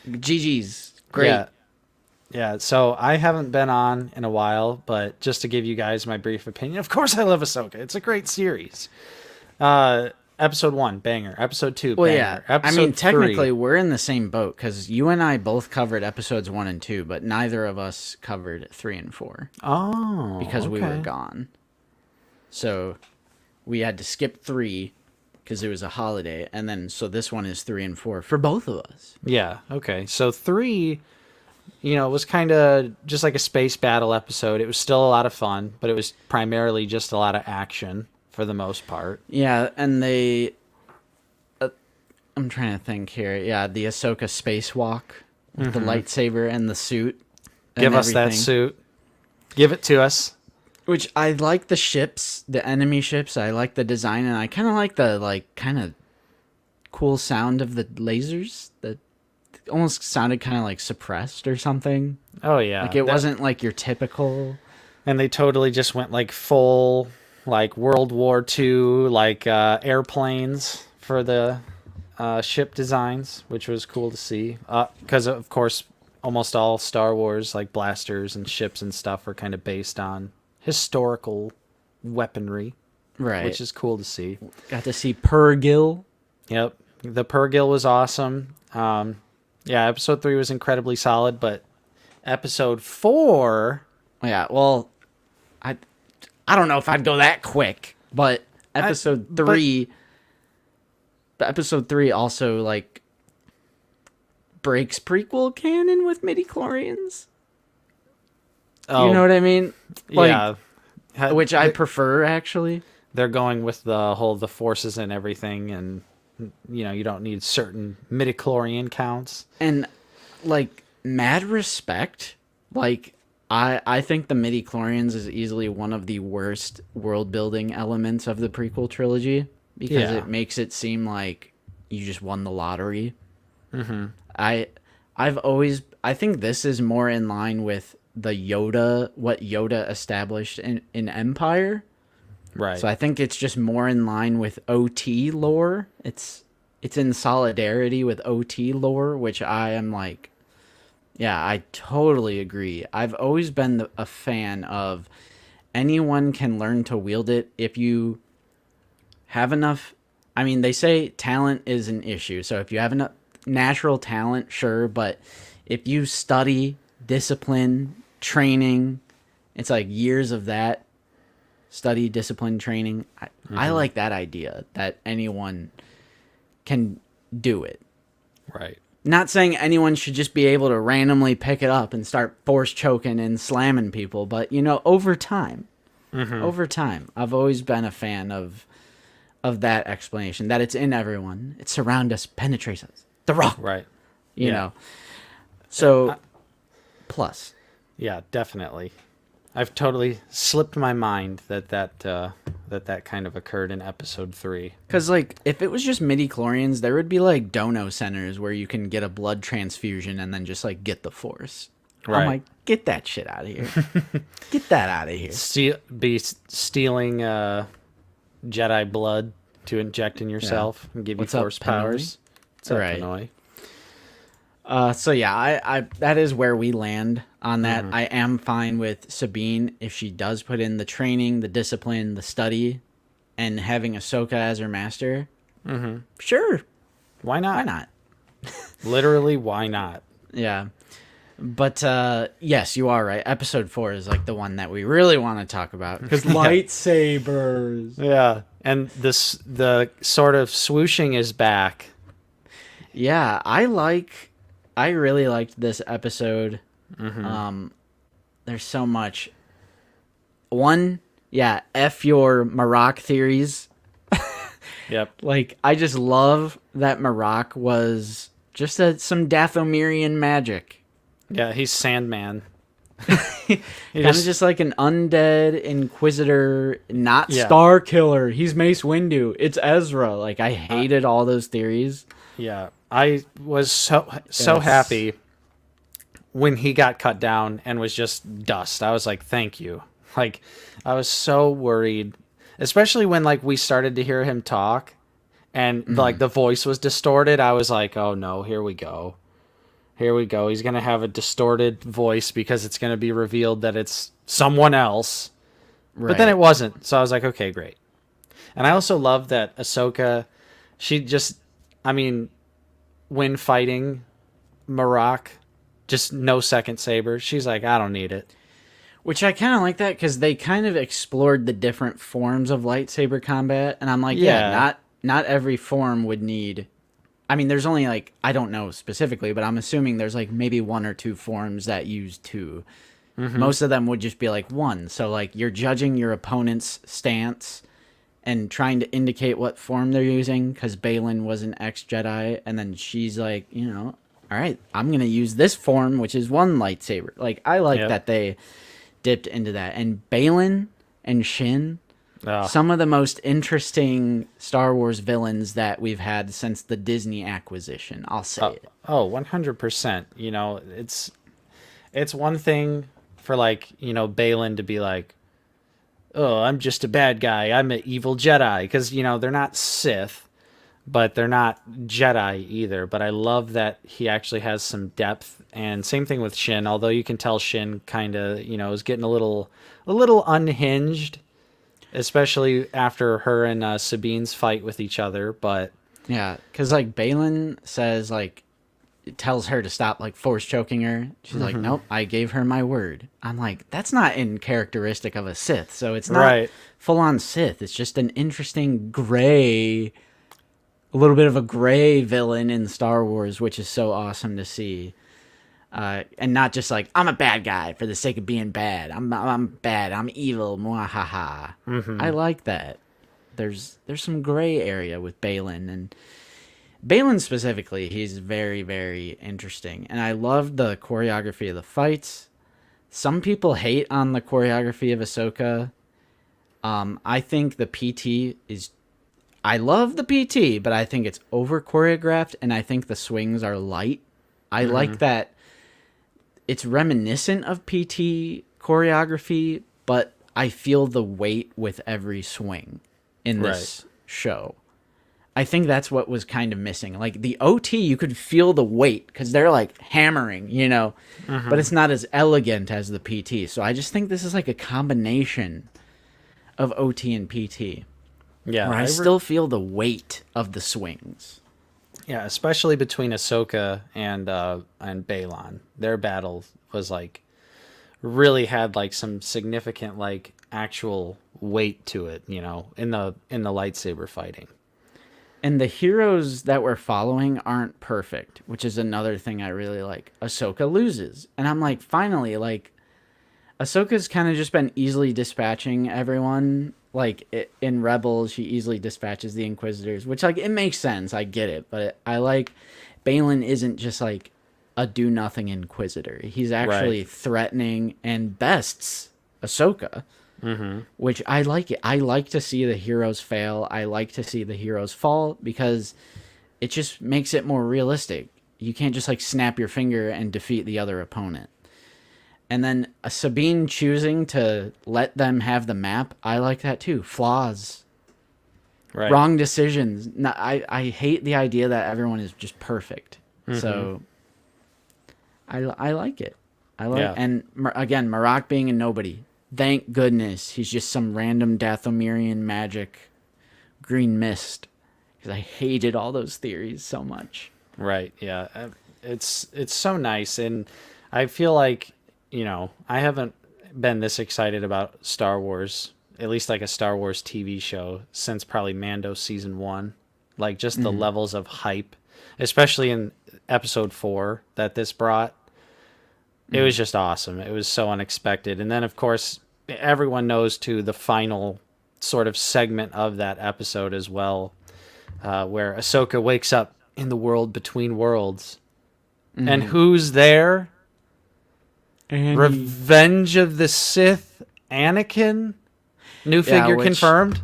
GG's. Great. Yeah, so I haven't been on in a while, but just to give you guys my brief opinion, of course I love Ahsoka. It's a great series. Episode 1, banger. Episode 2, Well, banger. yeah. Episode I mean, technically, 3, we're in the same boat because you and I both covered episodes 1 and 2, but neither of us covered 3 and 4 because we were gone. So we had to skip 3 because it was a holiday, and then so this one is 3 and 4 for both of us. Yeah, okay. So 3, it was kind of just like a space battle episode. It was still a lot of fun, but it was primarily just a lot of action for the most part. Yeah, and they... I'm trying to think here. Yeah, the Ahsoka spacewalk with the lightsaber and the suit. Give us that suit. Give it to us. Which I like the ships, the enemy ships. I like the design, and I kind of like the kind of cool sound of the lasers that almost sounded kind of like suppressed or something. Oh yeah, Like it wasn't like your typical. And they totally just went like full like World War II like airplanes for the ship designs, which was cool to see. Because of course, almost all Star Wars like blasters and ships and stuff are kind of based on historical weaponry, Right. which is cool to see. Got to see Purrgil. Yep, the Purrgil was awesome. Yeah, episode 3 was incredibly solid, but episode 4, Yeah, well, I don't know if I'd go that quick, but episode 3 also like breaks prequel canon with midichlorians. oh, You know what I mean? Like, yeah, which I prefer actually. they're going with the forces and everything, and you don't need certain midichlorian counts. And like mad respect, like I think the midichlorians is easily one of the worst world building elements of the prequel trilogy because Yeah. it makes it seem like you just won the lottery. Mm-hmm. I think this is more in line with what Yoda established in Empire. Right. So I think it's just more in line with OT lore. It's in solidarity with OT lore, which I am like, yeah, I totally agree. I've always been a fan of anyone can learn to wield it if you have enough. I mean, they say talent is an issue. So if you have enough natural talent, sure. But if you study, discipline, training, it's like years of that. Study, discipline, training. I like that idea that anyone can do it. right. Not saying anyone should just be able to randomly pick it up and start force choking and slamming people, but over time, I've always been a fan of that explanation that it's in everyone. It surrounds us, penetrates us. The Rock, Right. you know. So, plus, Yeah, definitely. I've totally slipped my mind that kind of occurred in episode 3. because like if it was just midichlorians, there would be like dono centers where you can get a blood transfusion and then just like get the force. Right. I'm like, get that shit out of here. Get that out of here. Stealing Jedi blood to inject in yourself and give What's you up, force powers. What's up, Right. Pinoy? So yeah, I that is where we land on that. I am fine with Sabine if she does put in the training, the discipline, the study, and having Ahsoka as her master. Sure, Why not? why not? Literally, why not? Yeah. But yes, you are right. Episode 4 is like the one that we really want to talk about because lightsabers. Yeah, and the sort of swooshing is back. Yeah, I really liked this episode. There's so much. One, yeah, F your Marak theories. Yep. Like, I just love that Marak was just some Dathomirian magic. Yeah, he's Sandman. Kind of just like an undead inquisitor, not Yeah. Star Killer. He's Mace Windu. It's Ezra. Like, I hated all those theories. Yeah, I was so Yes. happy when he got cut down and was just dust. I was like, thank you. Like, I was so worried, especially when like we started to hear him talk and like the voice was distorted. I was like, oh no, here we go. Here we go. He's going to have a distorted voice because it's going to be revealed that it's someone else. But then it wasn't. So I was like, okay, great. And I also love that Ahsoka, she just, I mean, when fighting Marak, just no second saber. She's like, I don't need it. Which I kind of like that because they kind of explored the different forms of lightsaber combat, and I'm like, Yeah. not every form would need. I mean, there's only like I don't know specifically, but I'm assuming there's like maybe 1 or 2 forms that use 2. Most of them would just be like 1. So like you're judging your opponent's stance and trying to indicate what form they're using because Balin was an ex-Jedi, and then she's like, all right, I'm gonna use this form, which is 1 lightsaber. Like I like Yep. that they dipped into that. And Balin and Shin, Oh, some of the most interesting Star Wars villains that we've had since the Disney acquisition. I'll say it. 100%. You know, it's one thing for like, Balin to be like, oh, I'm just a bad guy. I'm an evil Jedi. Because, they're not Sith, but they're not Jedi either. But I love that he actually has some depth. And same thing with Shin, although you can tell Shin kind of, is getting a little unhinged, especially after her and Sabine's fight with each other. But Yeah, because like Balin says, like, tells her to stop like force choking her. She's like, nope, I gave her my word. I'm like, that's not in characteristic of a Sith. So it's not Right. full on Sith. It's just an interesting gray, a little bit of a gray villain in Star Wars, which is so awesome to see. And not just like, I'm a bad guy for the sake of being bad. I'm bad. I'm evil. Mwahaha. I like that. There's some gray area with Balin, and Balin specifically, he's very, very interesting. And I love the choreography of the fights. Some people hate on the choreography of Ahsoka. I think the PT is... I love the PT, but I think it's over choreographed, and I think the swings are light. I like that it's reminiscent of PT choreography, but I feel the weight with every swing in this show. I think that's what was kind of missing. Like the OT, you could feel the weight because they're like hammering, but it's not as elegant as the PT. So I just think this is like a combination of OT and PT. Yeah, Where I still feel the weight of the swings. Yeah, especially between Ahsoka and Balon. Their battle was like really had like some significant like actual weight to it, in the lightsaber fighting. And the heroes that we're following aren't perfect, which is another thing I really like. Ahsoka loses. And I'm like, finally, like, Ahsoka's kind of just been easily dispatching everyone. Like, in Rebels, she easily dispatches the Inquisitors, which, like, it makes sense. I get it. But I like, Balin isn't just, like, a do-nothing Inquisitor. He's actually threatening and bests Ahsoka. Which I like it. I like to see the heroes fail. I like to see the heroes fall because it just makes it more realistic. You can't just like snap your finger and defeat the other opponent. And then Sabine choosing to let them have the map, I like that too. Flaws, Right. wrong decisions. No, I hate the idea that everyone is just perfect. So I like it. I like and again, Marak being a nobody. Thank goodness he's just some random Dathomirian magic green mist, because I hated all those theories so much. Right. Yeah. It's so nice, and I feel like, you know, I haven't been this excited about Star Wars, at least like a Star Wars TV show, since probably Mando season 1. Like just the levels of hype, especially in episode 4 that this brought. It was just awesome. It was so unexpected. And then of course everyone knows too the final sort of segment of that episode as well, where Ahsoka wakes up in the world between worlds. And who's there? Revenge of the Sith Anakin? New figure confirmed?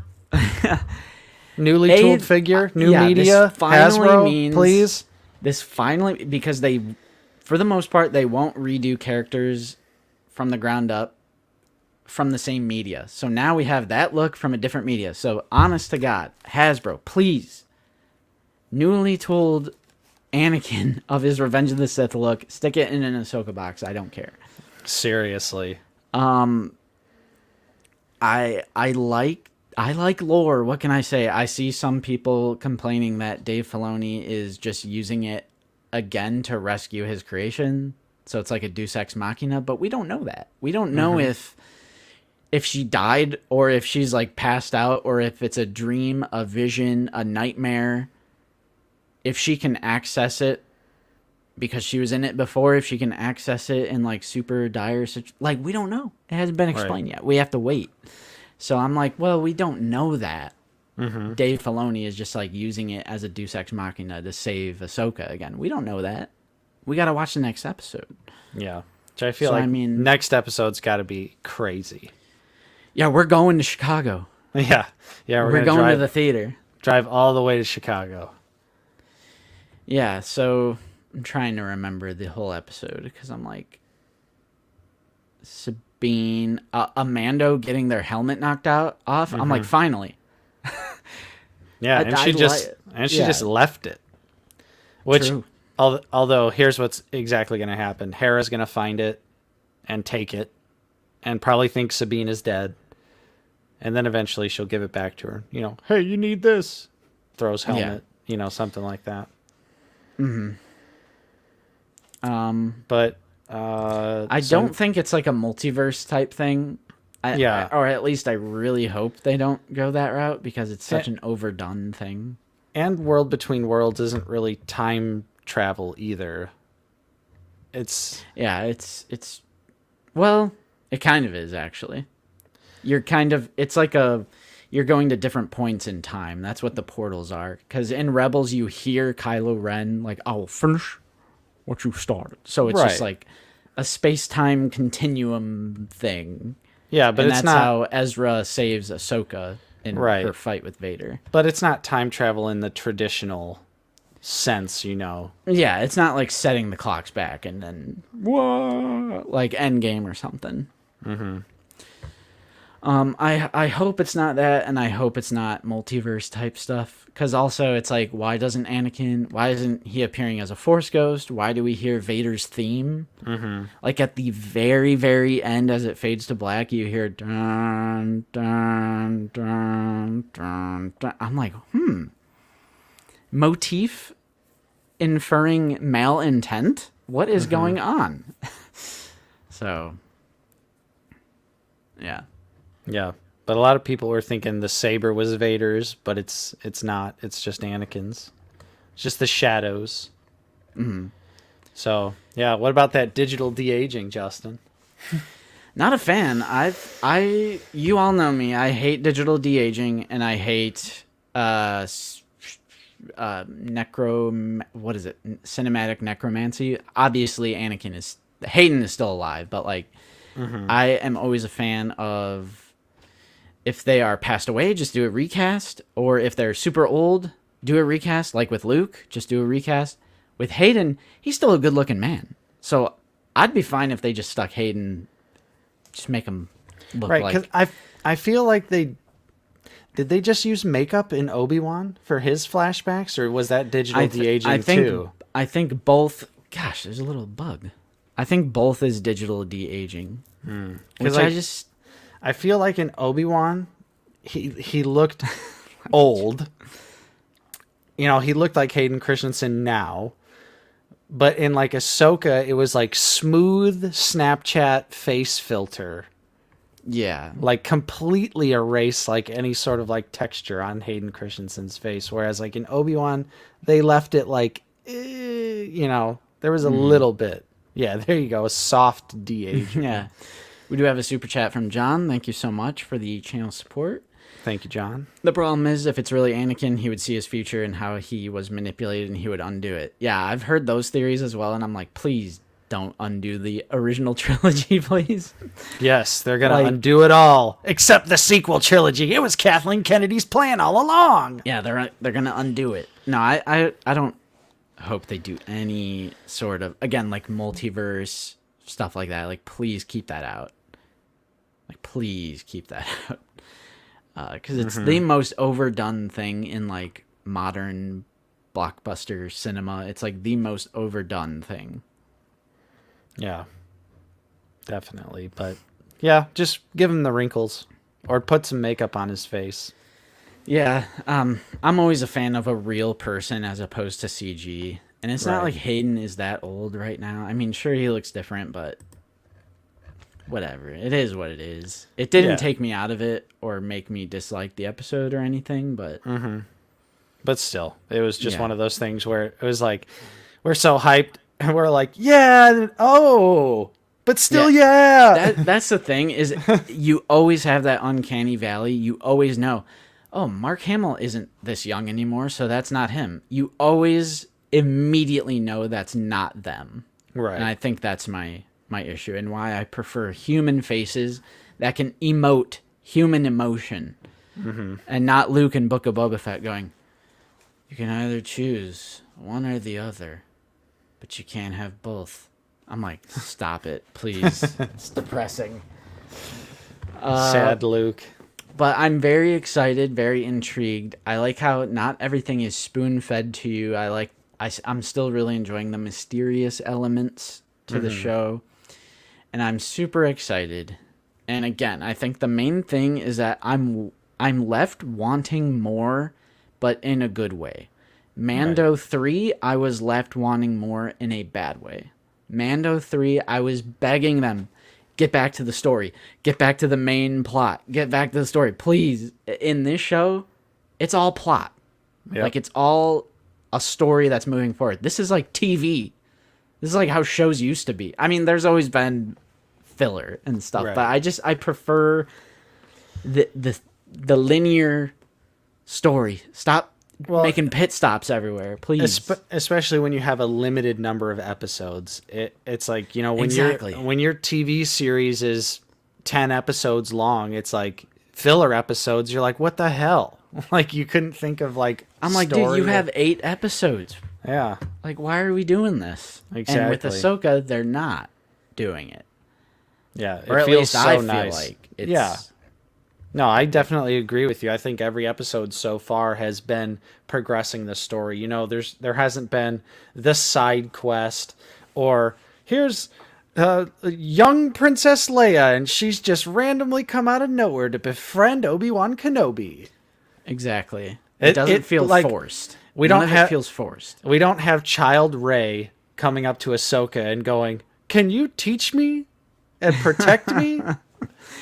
Newly tooled figure? New media? Hasbro, please? This finally, because they, for the most part, they won't redo characters from the ground up from the same media. So now we have that look from a different media. So honest to God, Hasbro, please, newly tooled Anakin of his Revenge of the Sith look, stick it in an Ahsoka box. I don't care. Seriously. I like lore. What can I say? I see some people complaining that Dave Filoni is just using it again to rescue his creation. So it's like a Deus Ex Machina, but we don't know that. We don't know if she died, or if she's like passed out, or if it's a dream, a vision, a nightmare. If she can access it because she was in it before, if she can access it in like super dire like, we don't know. It hasn't been explained yet. We have to wait. So I'm like, well, we don't know that. Dave Filoni is just like using it as a Deus Ex Machina to save Ahsoka again. We don't know that. We got to watch the next episode. Yeah. Which I feel next episode's got to be crazy. Yeah, we're going to Chicago. Yeah. We're going to the theater. Drive all the way to Chicago. Yeah, so I'm trying to remember the whole episode because I'm like, Sabine, Amando getting their helmet knocked off. I'm like, finally. Yeah, and she just left it. Which, True. although here's what's exactly going to happen: Hera's going to find it and take it, and probably think Sabine is dead, and then eventually she'll give it back to her. You know, hey, you need this. Throws helmet. You know, something like that. But I don't think it's like a multiverse type thing. Or at least I really hope they don't go that route, because it's such an overdone thing. And World Between Worlds isn't really time travel either. It's well, it kind of is actually. It's like you're going to different points in time. That's what the portals are. Because in Rebels, you hear Kylo Ren like, "I will finish what you started." So it's just like a space-time continuum thing. Yeah, but that's how Ezra saves Ahsoka in her fight with Vader. But it's not time travel in the traditional sense, you know. Yeah, it's not like setting the clocks back and then like Endgame or something. I hope it's not that, and I hope it's not multiverse type stuff. Because also, it's like, why isn't he appearing as a Force ghost? Why do we hear Vader's theme? Like at the very, very end, as it fades to black, you hear dun dun dun dun dun. I'm like, motif inferring malintent? What is going on? So, yeah. Yeah, but a lot of people were thinking the saber was Vader's, but it's not. It's just Anakin's. It's just the shadows. So, yeah, what about that digital de-aging, Justin? Not a fan. You all know me. I hate digital de-aging, and I hate cinematic necromancy. Obviously, Hayden is still alive, but like, I am always a fan of, if they are passed away, just do a recast. Or if they're super old, do a recast. Like with Luke, just do a recast. With Hayden, he's still a good-looking man. So I'd be fine if they just stuck Hayden, just make him look Right, like. because I feel like did they just use makeup in Obi-Wan for his flashbacks, or was that digital de-aging too? I think both. Gosh, there's a little bug. I think both is digital de-aging. Which I feel like in Obi-Wan, he looked old. You know, he looked like Hayden Christensen now. But in like Ahsoka, it was like smooth Snapchat face filter. Yeah. Like completely erase like any sort of like texture on Hayden Christensen's face. Whereas like in Obi-Wan, they left it like, you know, there was a little bit. Yeah, there you go. A soft de-aging. Yeah. We do have a super chat from John. Thank you so much for the channel support. Thank you, John. The problem is, if it's really Anakin, he would see his future and how he was manipulated and he would undo it. Yeah, I've heard those theories as well, and I'm like, please don't undo the original trilogy, please. Yes, they're going to undo it all, except the sequel trilogy. It was Kathleen Kennedy's plan all along. Yeah, they're going to undo it. No, I don't hope they do any sort of, again, like multiverse, stuff like that. Like, please keep that out. Like, please keep that out. Because it's the most overdone thing in, like, modern blockbuster cinema. It's, like, the most overdone thing. Yeah, definitely. But, yeah, just give him the wrinkles. Or put some makeup on his face. Yeah, I'm always a fan of a real person as opposed to CG. And it's not like Hayden is that old right now. I mean, sure, he looks different, but whatever. It is what it is. It didn't take me out of it or make me dislike the episode or anything, but... But still, it was just one of those things where it was like, we're so hyped, and we're like, yeah, oh, but still, That's the thing, is you always have that uncanny valley. You always know, oh, Mark Hamill isn't this young anymore, so that's not him. You always immediately know that's not them. Right. And I think that's my issue, and why I prefer human faces that can emote human emotion, and not Luke and Book of Boba Fett going, you can either choose one or the other, but you can't have both. I'm like, stop it, please. It's depressing. Sad Luke. But I'm very excited, very intrigued. I like how not everything is spoon-fed to you. I'm still really enjoying the mysterious elements to the show. And I'm super excited. And again, I think the main thing is that I'm left wanting more, but in a good way. Mando 3, I was left wanting more in a bad way. Mando 3, I was begging them, get back to the story. Get back to the main plot. Get back to the story. Please. In this show, it's all plot. Yep. Like, it's all a story that's moving forward. This is like TV. This is like how shows used to be. I mean, there's always been filler and stuff, but I prefer the linear story. Stop making pit stops everywhere, please. Especially when you have a limited number of episodes. It's like, you know, when your TV series is 10 episodes long, it's like filler episodes. You're like, what the hell? Like, you couldn't think of like. I'm like, dude, you have 8 episodes. Yeah. Like, why are we doing this? Exactly. And with Ahsoka, they're not doing it. Yeah, or it at feels least so I nice. feel like it's... No, I definitely agree with you. I think every episode so far has been progressing the story. You know, there hasn't been this side quest, or here's young Princess Leia, and she's just randomly come out of nowhere to befriend Obi-Wan Kenobi. Exactly. It doesn't feel like, forced. None of it feels forced. We don't have child Rey coming up to Ahsoka and going, "Can you teach me and protect me?"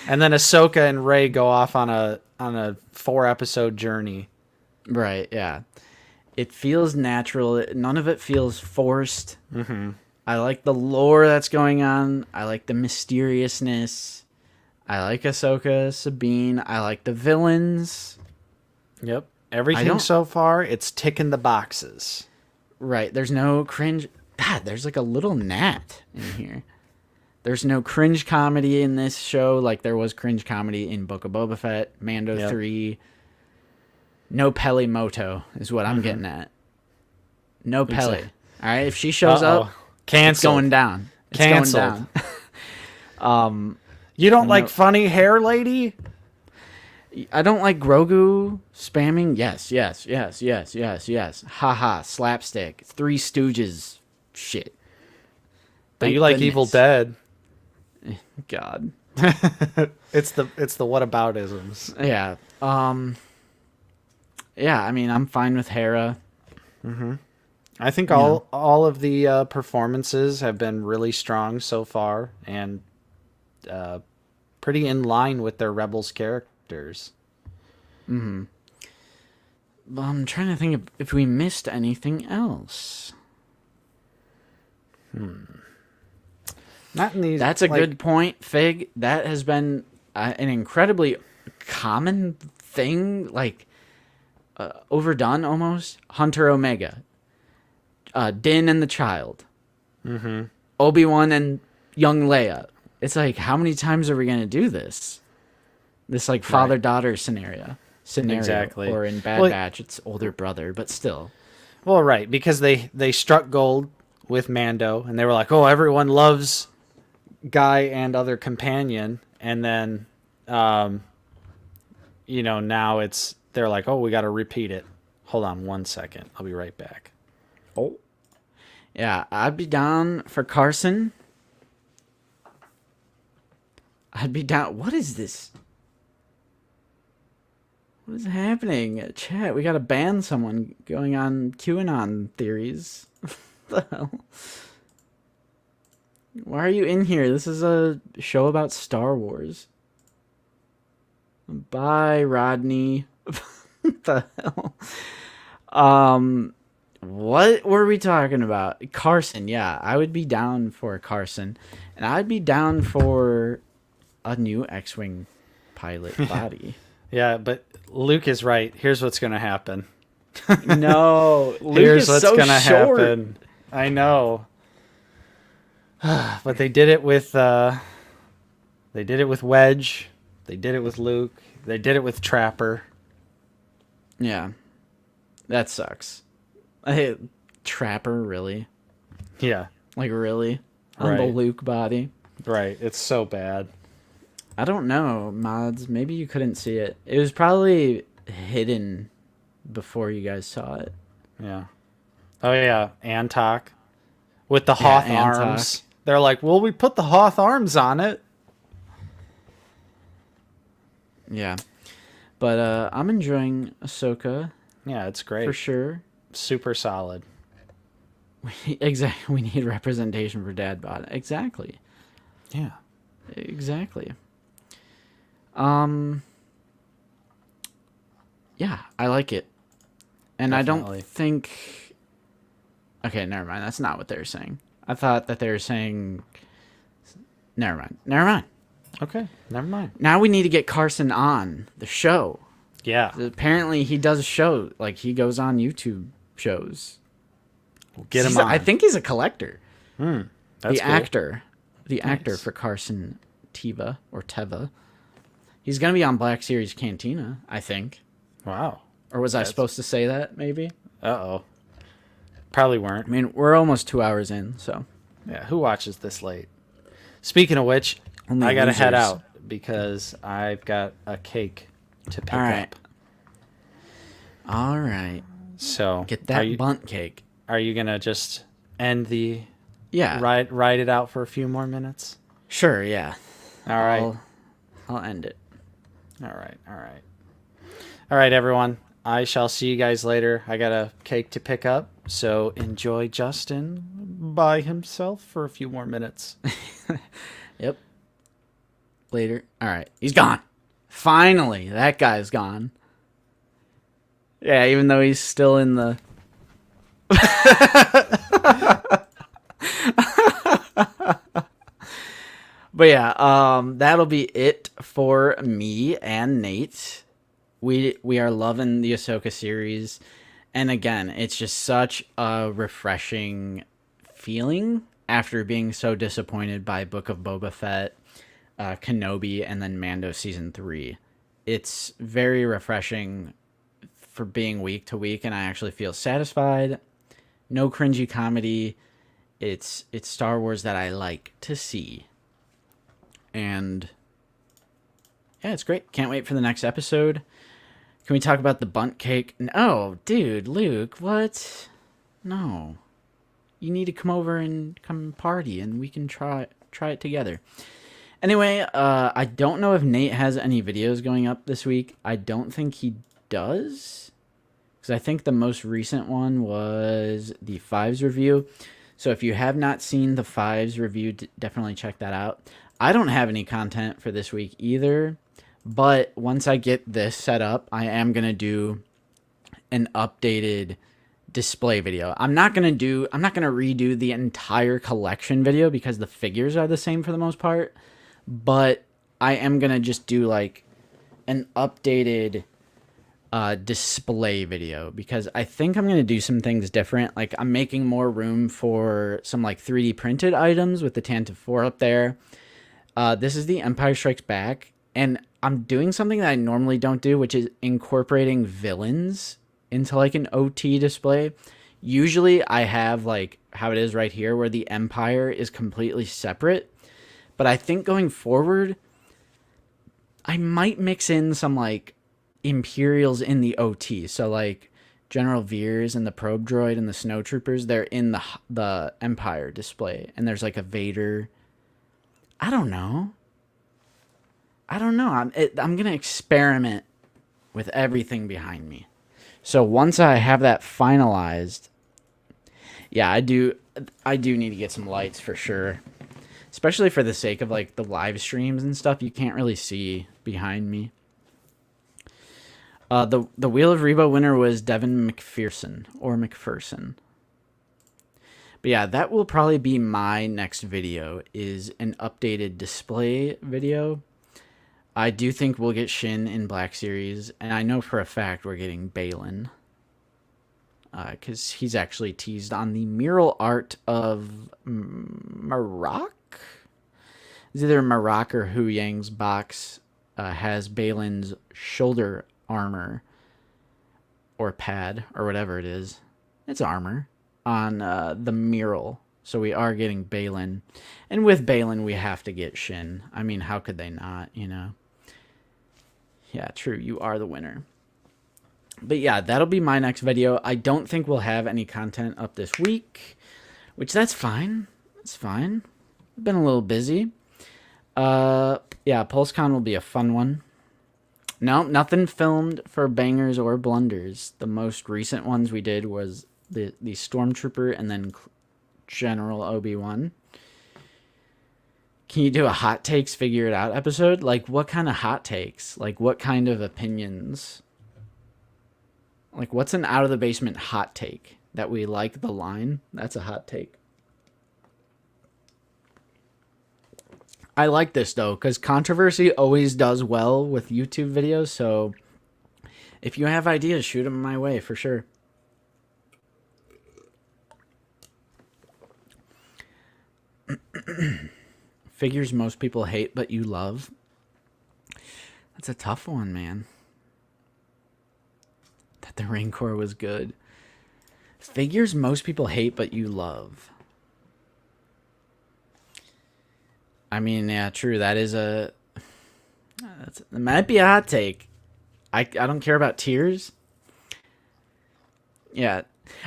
And then Ahsoka and Rey go off on a 4-episode journey. Right, yeah. It feels natural. None of it feels forced. I like the lore that's going on. I like the mysteriousness. I like Ahsoka, Sabine. I like the villains. Yep. Everything so far, it's ticking the boxes. Right. There's no cringe. God, there's like a little gnat in here. There's no cringe comedy in this show like there was cringe comedy in Book of Boba Fett, Mando 3. No Peli Moto is what I'm getting at. No Peli. All right, if she shows up, Canceled. it's going down. It's Canceled. going down. You don't No. like funny hair lady? I don't like Grogu spamming. Yes, yes, yes, yes, yes, yes. Haha, slapstick. Three Stooges shit. But Thank you like Evil goodness. Dead. God. It's the whataboutisms. Yeah. Yeah, I mean, I'm fine with Hera. I think all of the performances have been really strong so far, and pretty in line with their Rebels characters. But I'm trying to think if we missed anything else. Not in these. That's a good point, Fig. That has been an incredibly common thing, like overdone almost. Hunter Omega, Din and the Child, Obi-Wan and young Leia. It's like, how many times are we going to do this? This like father-daughter scenario. Exactly. Or in Bad Batch, it's older brother, but still. Well, right, because they struck gold with Mando, and they were like, "Oh, everyone loves Guy and other companion," and then, now they're like, "Oh, we got to repeat it." Hold on 1 second, I'll be right back. Oh, yeah, I'd be down for Carson. I'd be down. What is this? What is happening? Chat, we gotta ban someone going on QAnon theories. What the hell? Why are you in here? This is a show about Star Wars. Bye, Rodney. What the hell? What were we talking about? Carson, yeah. I would be down for Carson. And I'd be down for a new X-Wing pilot body. Yeah, but Luke is right. Here's what's going to happen. No, Luke Here's is what's so gonna short. happen. I know. But they did it with Wedge. They did it with Luke. They did it with Trapper. Yeah, that sucks. I hate Trapper, really? Yeah, Like, really? On the Right. Luke body? right. It's so bad. I don't know, mods. Maybe you couldn't see it. It was probably hidden before you guys saw it. Yeah. Oh yeah, Antok with the Yeah, Hoth Antok. arms. They're like, "Well, we put the Hoth arms on it." Yeah. But I'm enjoying Ahsoka Yeah, it's great. for sure. Super solid. Exactly. We need representation for Dad Bod. Exactly. Yeah. Exactly. Yeah, I like it. And I Definitely. don't think... Okay, never mind. That's not what they were saying. I thought that they were saying... Never mind. Never mind. Okay, never mind. Now we need to get Carson on the show. Yeah. Apparently he does show. Like, he goes on YouTube shows. Get him He's on. I think he's a collector. That's the cool. actor. The actor Nice. for Carson Teva. He's going to be on Black Series Cantina, I think. Wow. Or was I supposed to say that, maybe? Uh-oh. Probably weren't. I mean, we're almost 2 hours in, so. Yeah, who watches this late? Speaking of which, Only I gotta head losers. out because I've got a cake to pick All right. up. All right. So Get that bunt cake. Are you gonna just end the Yeah. ride it out for a few more minutes? Sure, yeah. All right. I'll end it. All right, everyone. I shall see you guys later. I got a cake to pick up, so enjoy Justin by himself for a few more minutes. Yep. Later. All right. He's gone. Finally, that guy's gone. Yeah, even though he's still in the... But yeah, that'll be it for me and Nate. We are loving the Ahsoka series. And again, it's just such a refreshing feeling after being so disappointed by Book of Boba Fett, Kenobi, and then Mando Season 3. It's very refreshing for being week to week, and I actually feel satisfied. No cringy comedy. It's Star Wars that I like to see. And yeah, it's great. Can't wait for the next episode. Can we talk about the bunt cake? No, dude, Luke, what? No. You need to come over and come party and we can try it together. Anyway, I don't know if Nate has any videos going up this week. I don't think he does. Because I think the most recent one was the Fives review. So if you have not seen the Fives review, definitely check that out. I don't have any content for this week either. But once I get this set up, I am going to do an updated display video. I'm not going to redo the entire collection video because the figures are the same for the most part. But I am going to just do like an updated display video because I think I'm going to do some things different. Like I'm making more room for some like 3D printed items with the Tantive 4 up there. This is the Empire Strikes Back, and I'm doing something that I normally don't do, which is incorporating villains into like an OT display. Usually I have like how it is right here where the Empire is completely separate. But I think going forward, I might mix in some like Imperials in the OT. So like General Veers and the Probe Droid and the Snow Troopers, they're in the Empire display. And there's like a Vader. I don't know. I'm going to experiment with everything behind me. So once I have that finalized, yeah, I do need to get some lights for sure. Especially for the sake of like the live streams and stuff, you can't really see behind me. The Wheel of Reba winner was Devin McPherson. But yeah, that will probably be my next video, is an updated display video. I do think we'll get Shin in Black Series, and I know for a fact we're getting Balin. Because he's actually teased on the mural art of Marak? It's either Marak or Hu Yang's box has Balin's shoulder armor or pad or whatever it is. It's armor on the mural. So we are getting Balin. And with Balin, we have to get Shin. I mean, how could they not, you know? Yeah, true. You are the winner. But yeah, that'll be my next video. I don't think we'll have any content up this week, which that's fine. It's fine. I've been a little busy. Yeah, PulseCon will be a fun one. No, nothing filmed for bangers or blunders. The most recent ones we did was the Stormtrooper and then General Obi-Wan. Can you do a hot takes figure it out episode? Like what kind of hot takes? Like what kind of opinions? Like what's an out of the basement hot take? That we like the line? That's a hot take. I like this though, because controversy always does well with YouTube videos. So if you have ideas, shoot them my way for sure. Figures most people hate but you love. That's a tough one, man. That the Rancor was good. Figures most people hate but you love. I mean, yeah, true. That is it might be a hot take. I don't care about tiers. Yeah.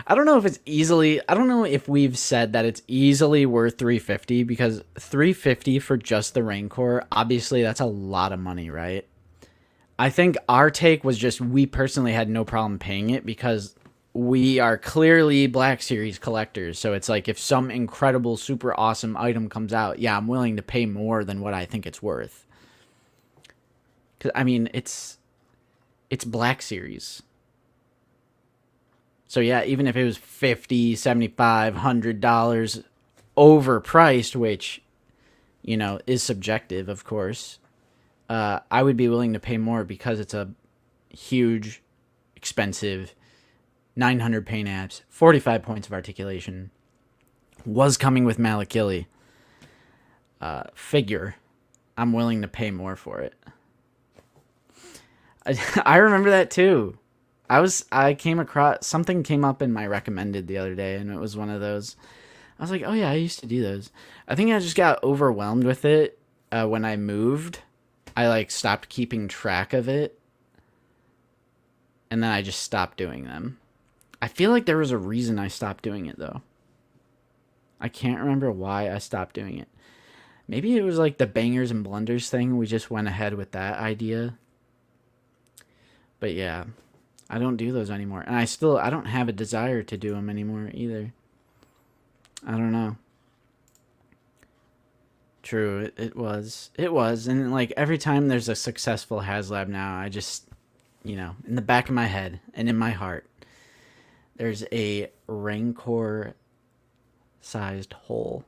I don't know if we've said that it's easily worth $350, because $350 for just the Rancor, obviously that's a lot of money, right? I think our take was just we personally had no problem paying it because we are clearly Black Series collectors. So it's like if some incredible, super awesome item comes out, yeah, I'm willing to pay more than what I think it's worth. Because, I mean, it's Black Series. So yeah, even if it was $50, $75, $100 overpriced, which, you know, is subjective, of course, I would be willing to pay more because it's a huge, expensive 900 paint apps, 45 points of articulation, was coming with Malakili figure. I'm willing to pay more for it. I remember that too. I came across something came up in my recommended the other day, and it was one of those. I was like, oh yeah, I used to do those. I think I just got overwhelmed with it when I moved. I like stopped keeping track of it, and then I just stopped doing them. I feel like there was a reason I stopped doing it though. I can't remember why I stopped doing it. Maybe it was like the bangers and blunders thing. We just went ahead with that idea. But yeah, I don't do those anymore. And I don't have a desire to do them anymore either. I don't know. True, it was. It was. And like every time there's a successful HasLab now, I just, in the back of my head and in my heart, there's a Rancor sized hole.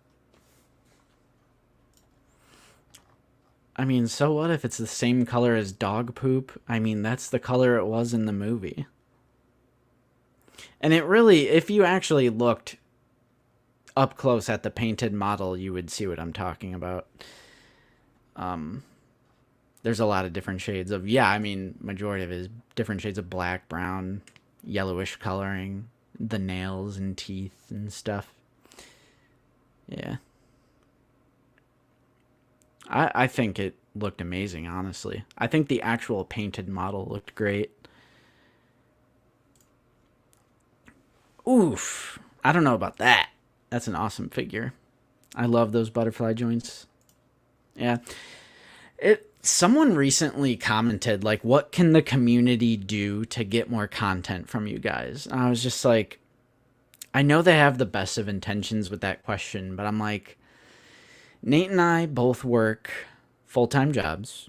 I mean, so what if it's the same color as dog poop? I mean, that's the color it was in the movie. And it really, if you actually looked up close at the painted model, you would see what I'm talking about. There's a lot of different shades of, majority of it is different shades of black, brown, yellowish coloring, the nails and teeth and stuff. Yeah. I think it looked amazing, honestly. I think the actual painted model looked great. Oof. I don't know about that. That's an awesome figure. I love those butterfly joints. Yeah. Someone recently commented, like, what can the community do to get more content from you guys? And I was just like, I know they have the best of intentions with that question, but I'm like, Nate and I both work full-time jobs.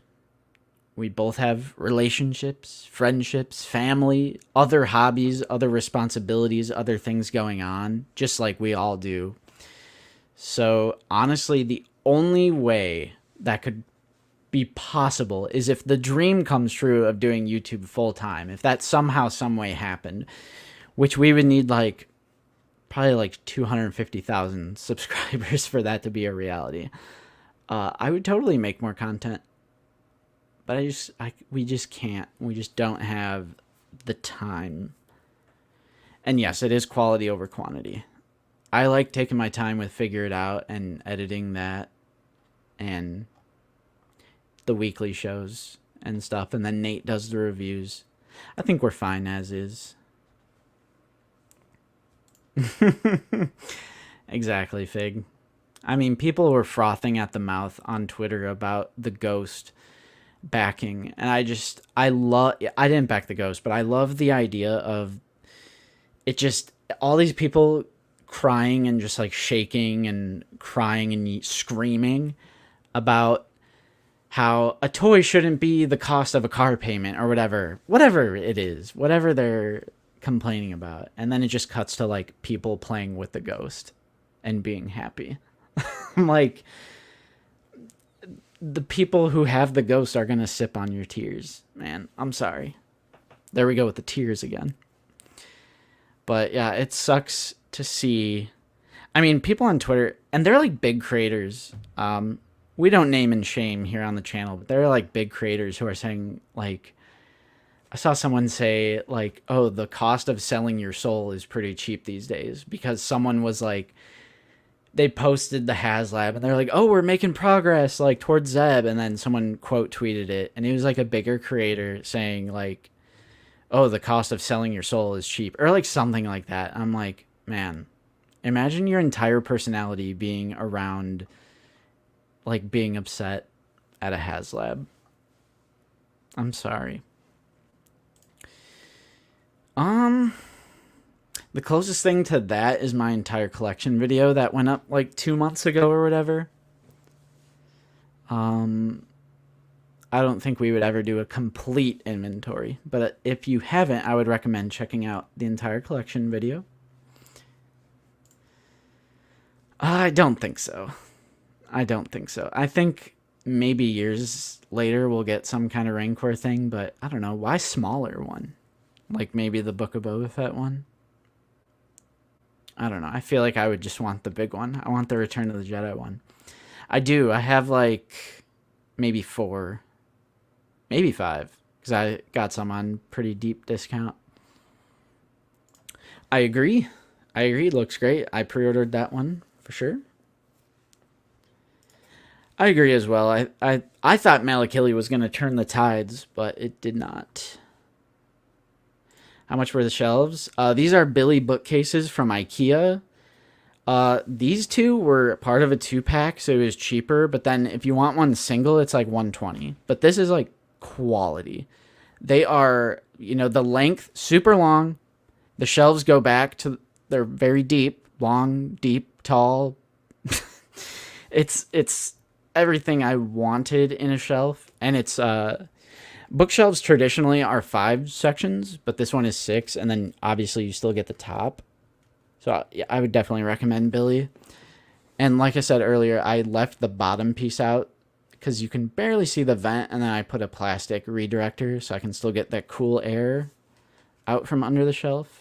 We both have relationships, friendships, family, other hobbies, other responsibilities, other things going on, just like we all do. So honestly, the only way that could be possible is if the dream comes true of doing YouTube full-time. If that somehow, some way happened, which we would need like probably like 250,000 subscribers for that to be a reality. I would totally make more content, but we just can't. We just don't have the time. And yes, it is quality over quantity. I like taking my time with Figure It Out and editing that and the weekly shows and stuff. And then Nate does the reviews. I think we're fine as is. Exactly, Fig. I mean, people were frothing at the mouth on Twitter about the Ghost backing, and I didn't back the Ghost, but I love the idea of it, just all these people crying and just like shaking and crying and screaming about how a toy shouldn't be the cost of a car payment or whatever it is, whatever they're complaining about. And then it just cuts to like people playing with the Ghost and being happy. I'm like, the people who have the Ghost are gonna sip on your tears, man. I'm sorry. There we go with the tears again. But yeah, it sucks to see. I mean, people on Twitter, and they're like big creators. We don't name and shame here on the channel, but they're like big creators who are saying, like, I saw someone say, like, oh, the cost of selling your soul is pretty cheap these days, because someone was like, they posted the HasLab and they're like, oh, we're making progress like towards Zeb, and then someone quote tweeted it, and it was like a bigger creator saying like, oh, the cost of selling your soul is cheap, or like something like that. I'm like, man, imagine your entire personality being around like being upset at a HasLab. I'm sorry. The closest thing to that is my entire collection video that went up like 2 months ago or whatever. I don't think we would ever do a complete inventory, but if you haven't, I would recommend checking out the entire collection video. I don't think so. I think maybe years later we'll get some kind of Rancor thing, but I don't know. Why smaller one? Like maybe the Book of Boba Fett one? I don't know. I feel like I would just want the big one. I want the Return of the Jedi one. I do. I have like maybe 4, maybe 5, because I got some on pretty deep discount. I agree. It looks great. I pre-ordered that one for sure. I agree as well. I thought Malakili was going to turn the tides, but it did not. How much were the shelves? These are Billy bookcases from IKEA. These two were part of a 2-pack, so it was cheaper. But then if you want one single, it's like $120. But this is like quality. They are, the length super long. The shelves go back to, they're very deep, long, deep, tall. It's everything I wanted in a shelf, and it's bookshelves traditionally are 5 sections, but this one is 6, and then obviously you still get the top. So I would definitely recommend Billy. And like I said earlier, I left the bottom piece out because you can barely see the vent, and then I put a plastic redirector so I can still get that cool air out from under the shelf.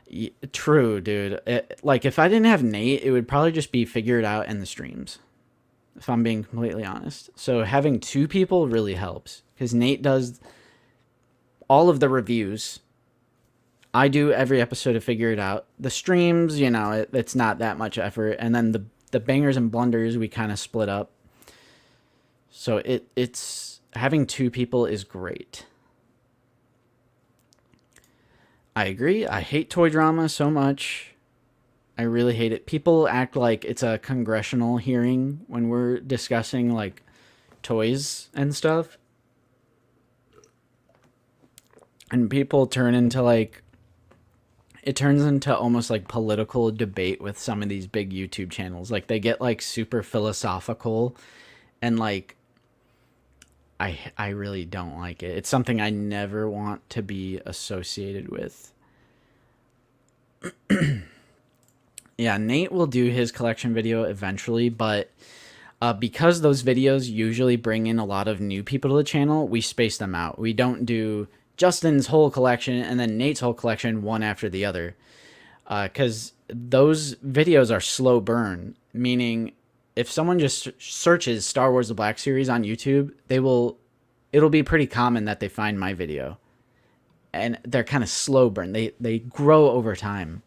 Yeah, true, dude. Like, if I didn't have Nate, it would probably just be Figure It Out and the streams, if I'm being completely honest. So having 2 people really helps, because Nate does all of the reviews. I do every episode of Figure It Out. The streams, it's not that much effort. And then the bangers and blunders, we kind of split up. So it's having 2 people is great. I agree. I hate toy drama so much. I really hate it. People act like it's a congressional hearing when we're discussing like toys and stuff. And people turn into like, it turns into almost like political debate with some of these big YouTube channels. Like they get like super philosophical, and like I really don't like it. It's something I never want to be associated with. Yeah, Nate will do his collection video eventually, but because those videos usually bring in a lot of new people to the channel, we space them out. We don't do Justin's whole collection and then Nate's whole collection one after the other, because those videos are slow burn, meaning if someone just searches Star Wars The Black Series on YouTube, it'll be pretty common that they find my video. And they're kind of slow burn. They grow over time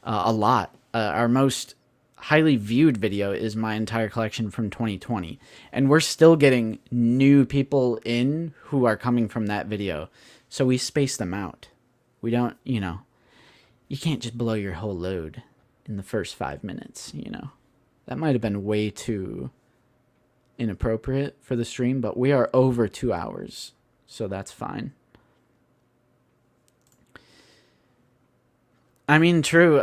a lot. Our most highly viewed video is my entire collection from 2020. And we're still getting new people in who are coming from that video. So we space them out. We don't, you can't just blow your whole load in the first 5 minutes, That might have been way too inappropriate for the stream, but we are over 2 hours, so that's fine. I mean, true.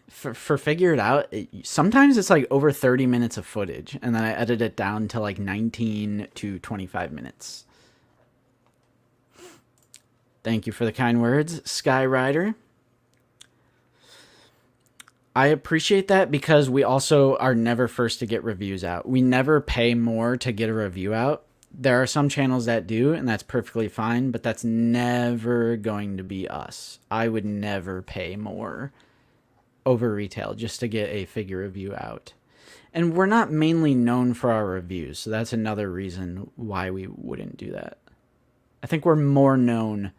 For Figure It Out, sometimes it's like over 30 minutes of footage, and then I edit it down to like 19 to 25 minutes. Thank you for the kind words, Skyrider. I appreciate that because we also are never first to get reviews out. We never pay more to get a review out. There are some channels that do, and that's perfectly fine, but that's never going to be us. I would never pay more over retail just to get a figure review out. And we're not mainly known for our reviews, so that's another reason why we wouldn't do that. I think we're more known,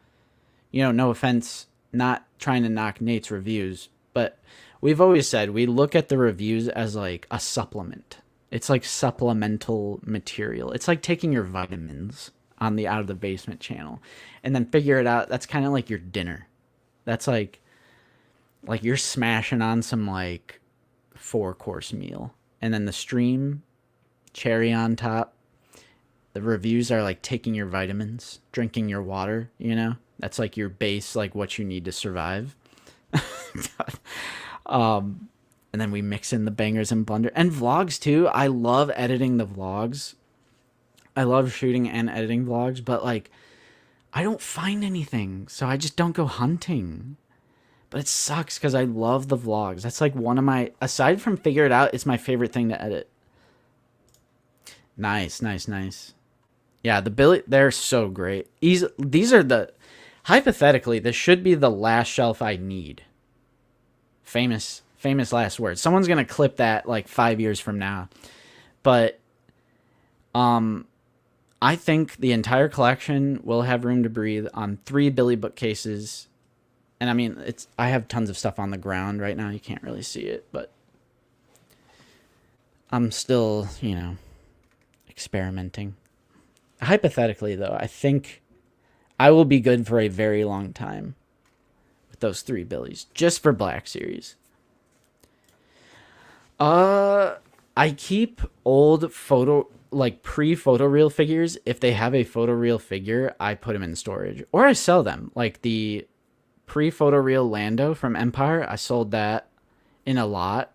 no offense, not trying to knock Nate's reviews, but we've always said we look at the reviews as like a supplement. It's like supplemental material. It's like taking your vitamins on the Out of the Basement channel and then Figure It Out. That's kind of like your dinner. That's like you're smashing on some like 4-course meal. And then the stream, cherry on top. The reviews are like taking your vitamins, drinking your water, That's like your base, like what you need to survive. And then we mix in the bangers and blunder and vlogs too. I love editing the vlogs. I love shooting and editing vlogs, but like I don't find anything, so I just don't go hunting. But it sucks because I love the vlogs. That's like one of my, aside from Figure It Out, it's my favorite thing to edit. Nice. Yeah, the Billy, they're so great. These are the, hypothetically, this should be the last shelf I need. Famous last words. Someone's going to clip that like 5 years from now. But I think the entire collection will have room to breathe on 3 Billy bookcases And I mean, I have tons of stuff on the ground right now. You can't really see it, but I'm still, experimenting. Hypothetically, though, I think I will be good for a very long time with those 3 Billies, just for Black Series. I keep old pre-photoreal figures. If they have a photoreal figure, I put them in storage, or I sell them. Like the pre-photoreal Lando from Empire, I sold that in a lot.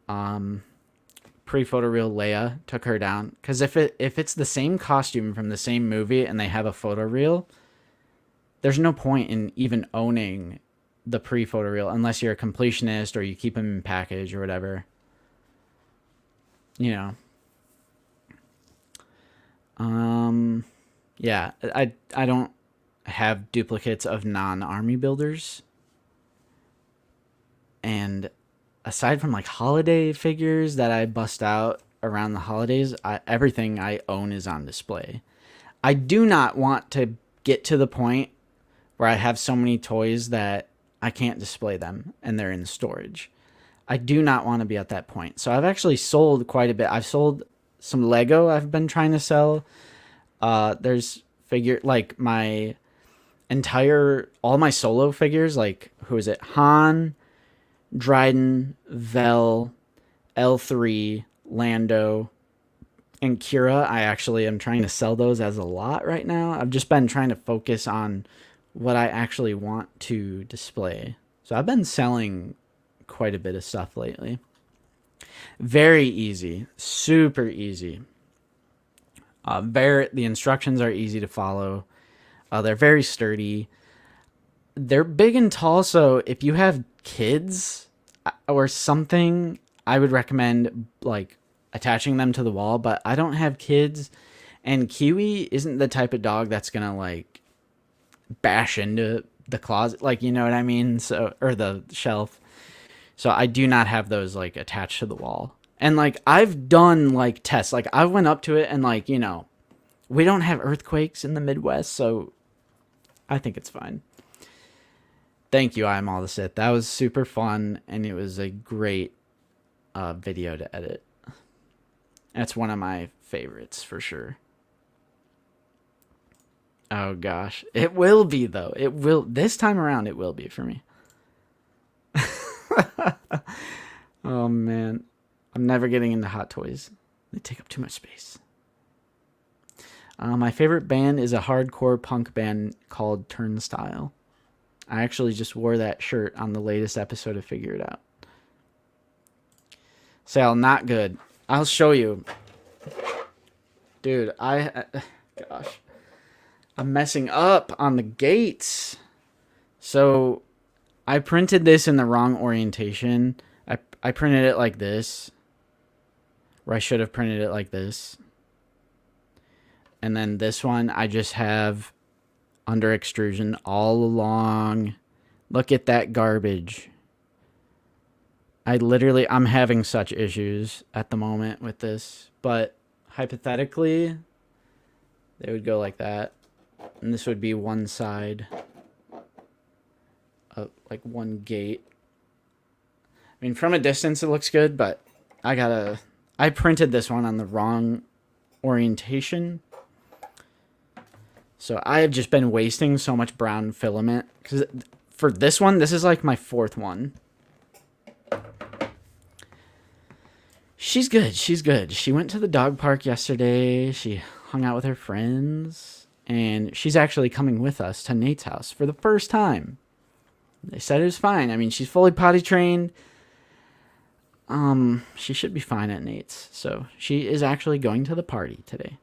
Pre-photoreal Leia, took her down, because if it's the same costume from the same movie and they have a photoreal, there's no point in even owning the pre-photoreal unless you're a completionist or you keep them in package or whatever. Yeah, I don't have duplicates of non-army builders. And aside from like holiday figures that I bust out around the holidays, everything I own is on display. I do not want to get to the point where I have so many toys that I can't display them and they're in storage. I do not want to be at that point. So I've actually sold quite a bit. I've sold some Lego I've been trying to sell. There's like all my solo figures, like, who is it? Han, Dryden, Vel, L3, Lando, and Kira. I actually am trying to sell those as a lot right now. I've just been trying to focus on what I actually want to display. So I've been selling quite a bit of stuff lately. Very easy, super easy. The instructions are easy to follow. They're very sturdy. They're big and tall, so if you have kids or something, I would recommend like attaching them to the wall. But I don't have kids, and Kiwi isn't the type of dog that's gonna like bash into the closet, like, you know what I mean? So, or the shelf. So I do not have those like attached to the wall. And like I've done like tests, like I went up to it and like, we don't have earthquakes in the Midwest, so I think it's fine. Thank you, I am all the Sith. That was super fun, and it was a great video to edit. That's one of my favorites for sure. Oh gosh, it will be though. It will, this time around. It will be for me. Oh man, I'm never getting into Hot Toys. They take up too much space. My favorite band is a hardcore punk band called Turnstile. I actually just wore that shirt on the latest episode of Figure It Out. Sal, not good. I'll show you. Dude, gosh. I'm messing up on the gates. So, I printed this in the wrong orientation. I printed it like this. Or I should have printed it like this. And then this one, I just have under extrusion all along. Look at that garbage. I'm having such issues at the moment with this. But hypothetically, they would go like that. And this would be one side. Like one gate. I mean, from a distance it looks good, but I printed this one on the wrong orientation. So I have just been wasting so much brown filament. Because for this one, this is like my 4th one. She's good. She's good. She went to the dog park yesterday. She hung out with her friends. And she's actually coming with us to Nate's house for the first time. They said it was fine. I mean, she's fully potty trained. She should be fine at Nate's. So she is actually going to the party today.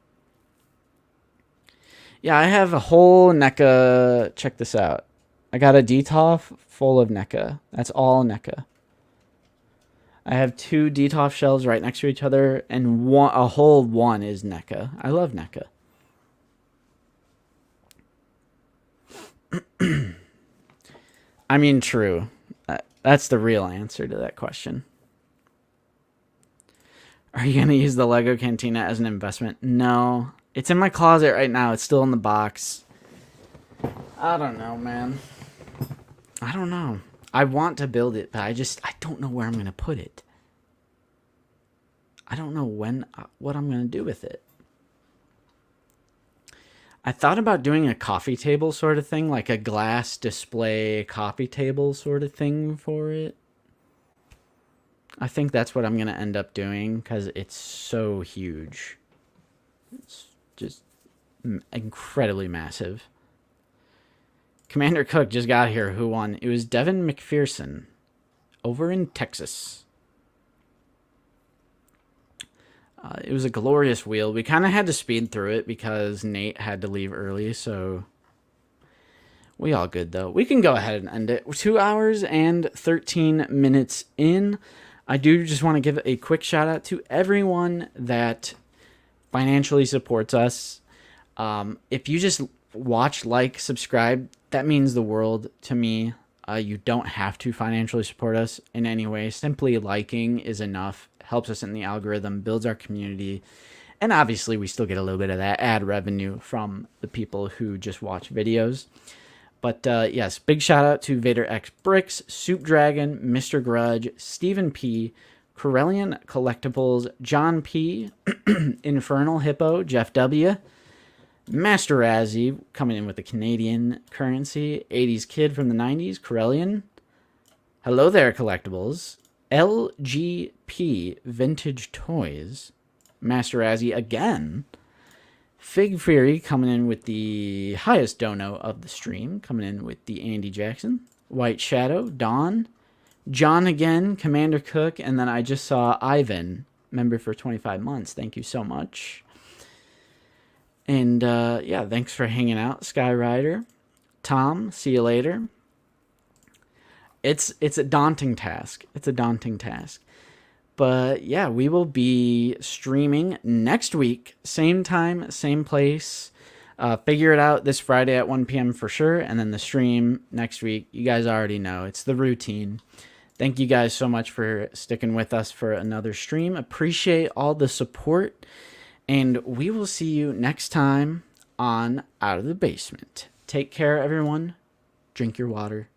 Yeah, I have a whole NECA. Check this out. I got a DTOF full of NECA. That's all NECA. I have 2 DTOF shelves right next to each other, and a whole one is NECA. I love NECA. I mean, true. That's the real answer to that question. Are you going to use the Lego Cantina as an investment? No. It's in my closet right now. It's still in the box. I don't know, man. I don't know. I want to build it, but I don't know where I'm going to put it. I don't know what I'm going to do with it. I thought about doing a coffee table sort of thing, like a glass display coffee table sort of thing for it. I think that's what I'm going to end up doing because it's so huge. It's just incredibly massive. Commander Cook just got here. Who won? It was Devin McPherson over in Texas. It was a glorious wheel. We kind of had to speed through it because Nate had to leave early, so we all good, though. We can go ahead and end it. 2 hours and 13 minutes in. I do just want to give a quick shout out to everyone that financially supports us. If you just watch, like, subscribe, that means the world to me. You don't have to financially support us in any way. Simply liking is enough. Helps us in the algorithm, builds our community, and obviously we still get a little bit of that ad revenue from the people who just watch videos. But yes, big shout out to Vader X Bricks, Soup Dragon, Mr. Grudge, Stephen P, Krrsantan Collectibles, John P, Infernal Hippo, Jeff W, Master Razzie coming in with the Canadian currency, 80s Kid from the 90s, Krrsantan. Hello there, Collectibles. LGP Vintage Toys, Master Razzie again. Fig Fury coming in with the highest dono of the stream, coming in with the Andy Jackson. White Shadow, Dawn. John again, Commander Cook, and then I just saw Ivan, member for 25 months. Thank you so much. And yeah, thanks for hanging out, Skyrider. Tom, see you later. It's a daunting task. It's a daunting task. But yeah, we will be streaming next week. Same time, same place. Figure it out this Friday at 1 p.m. for sure. And then the stream next week. You guys already know. It's the routine. Thank you guys so much for sticking with us for another stream. Appreciate all the support. And we will see you next time on Out of the Basement. Take care, everyone. Drink your water.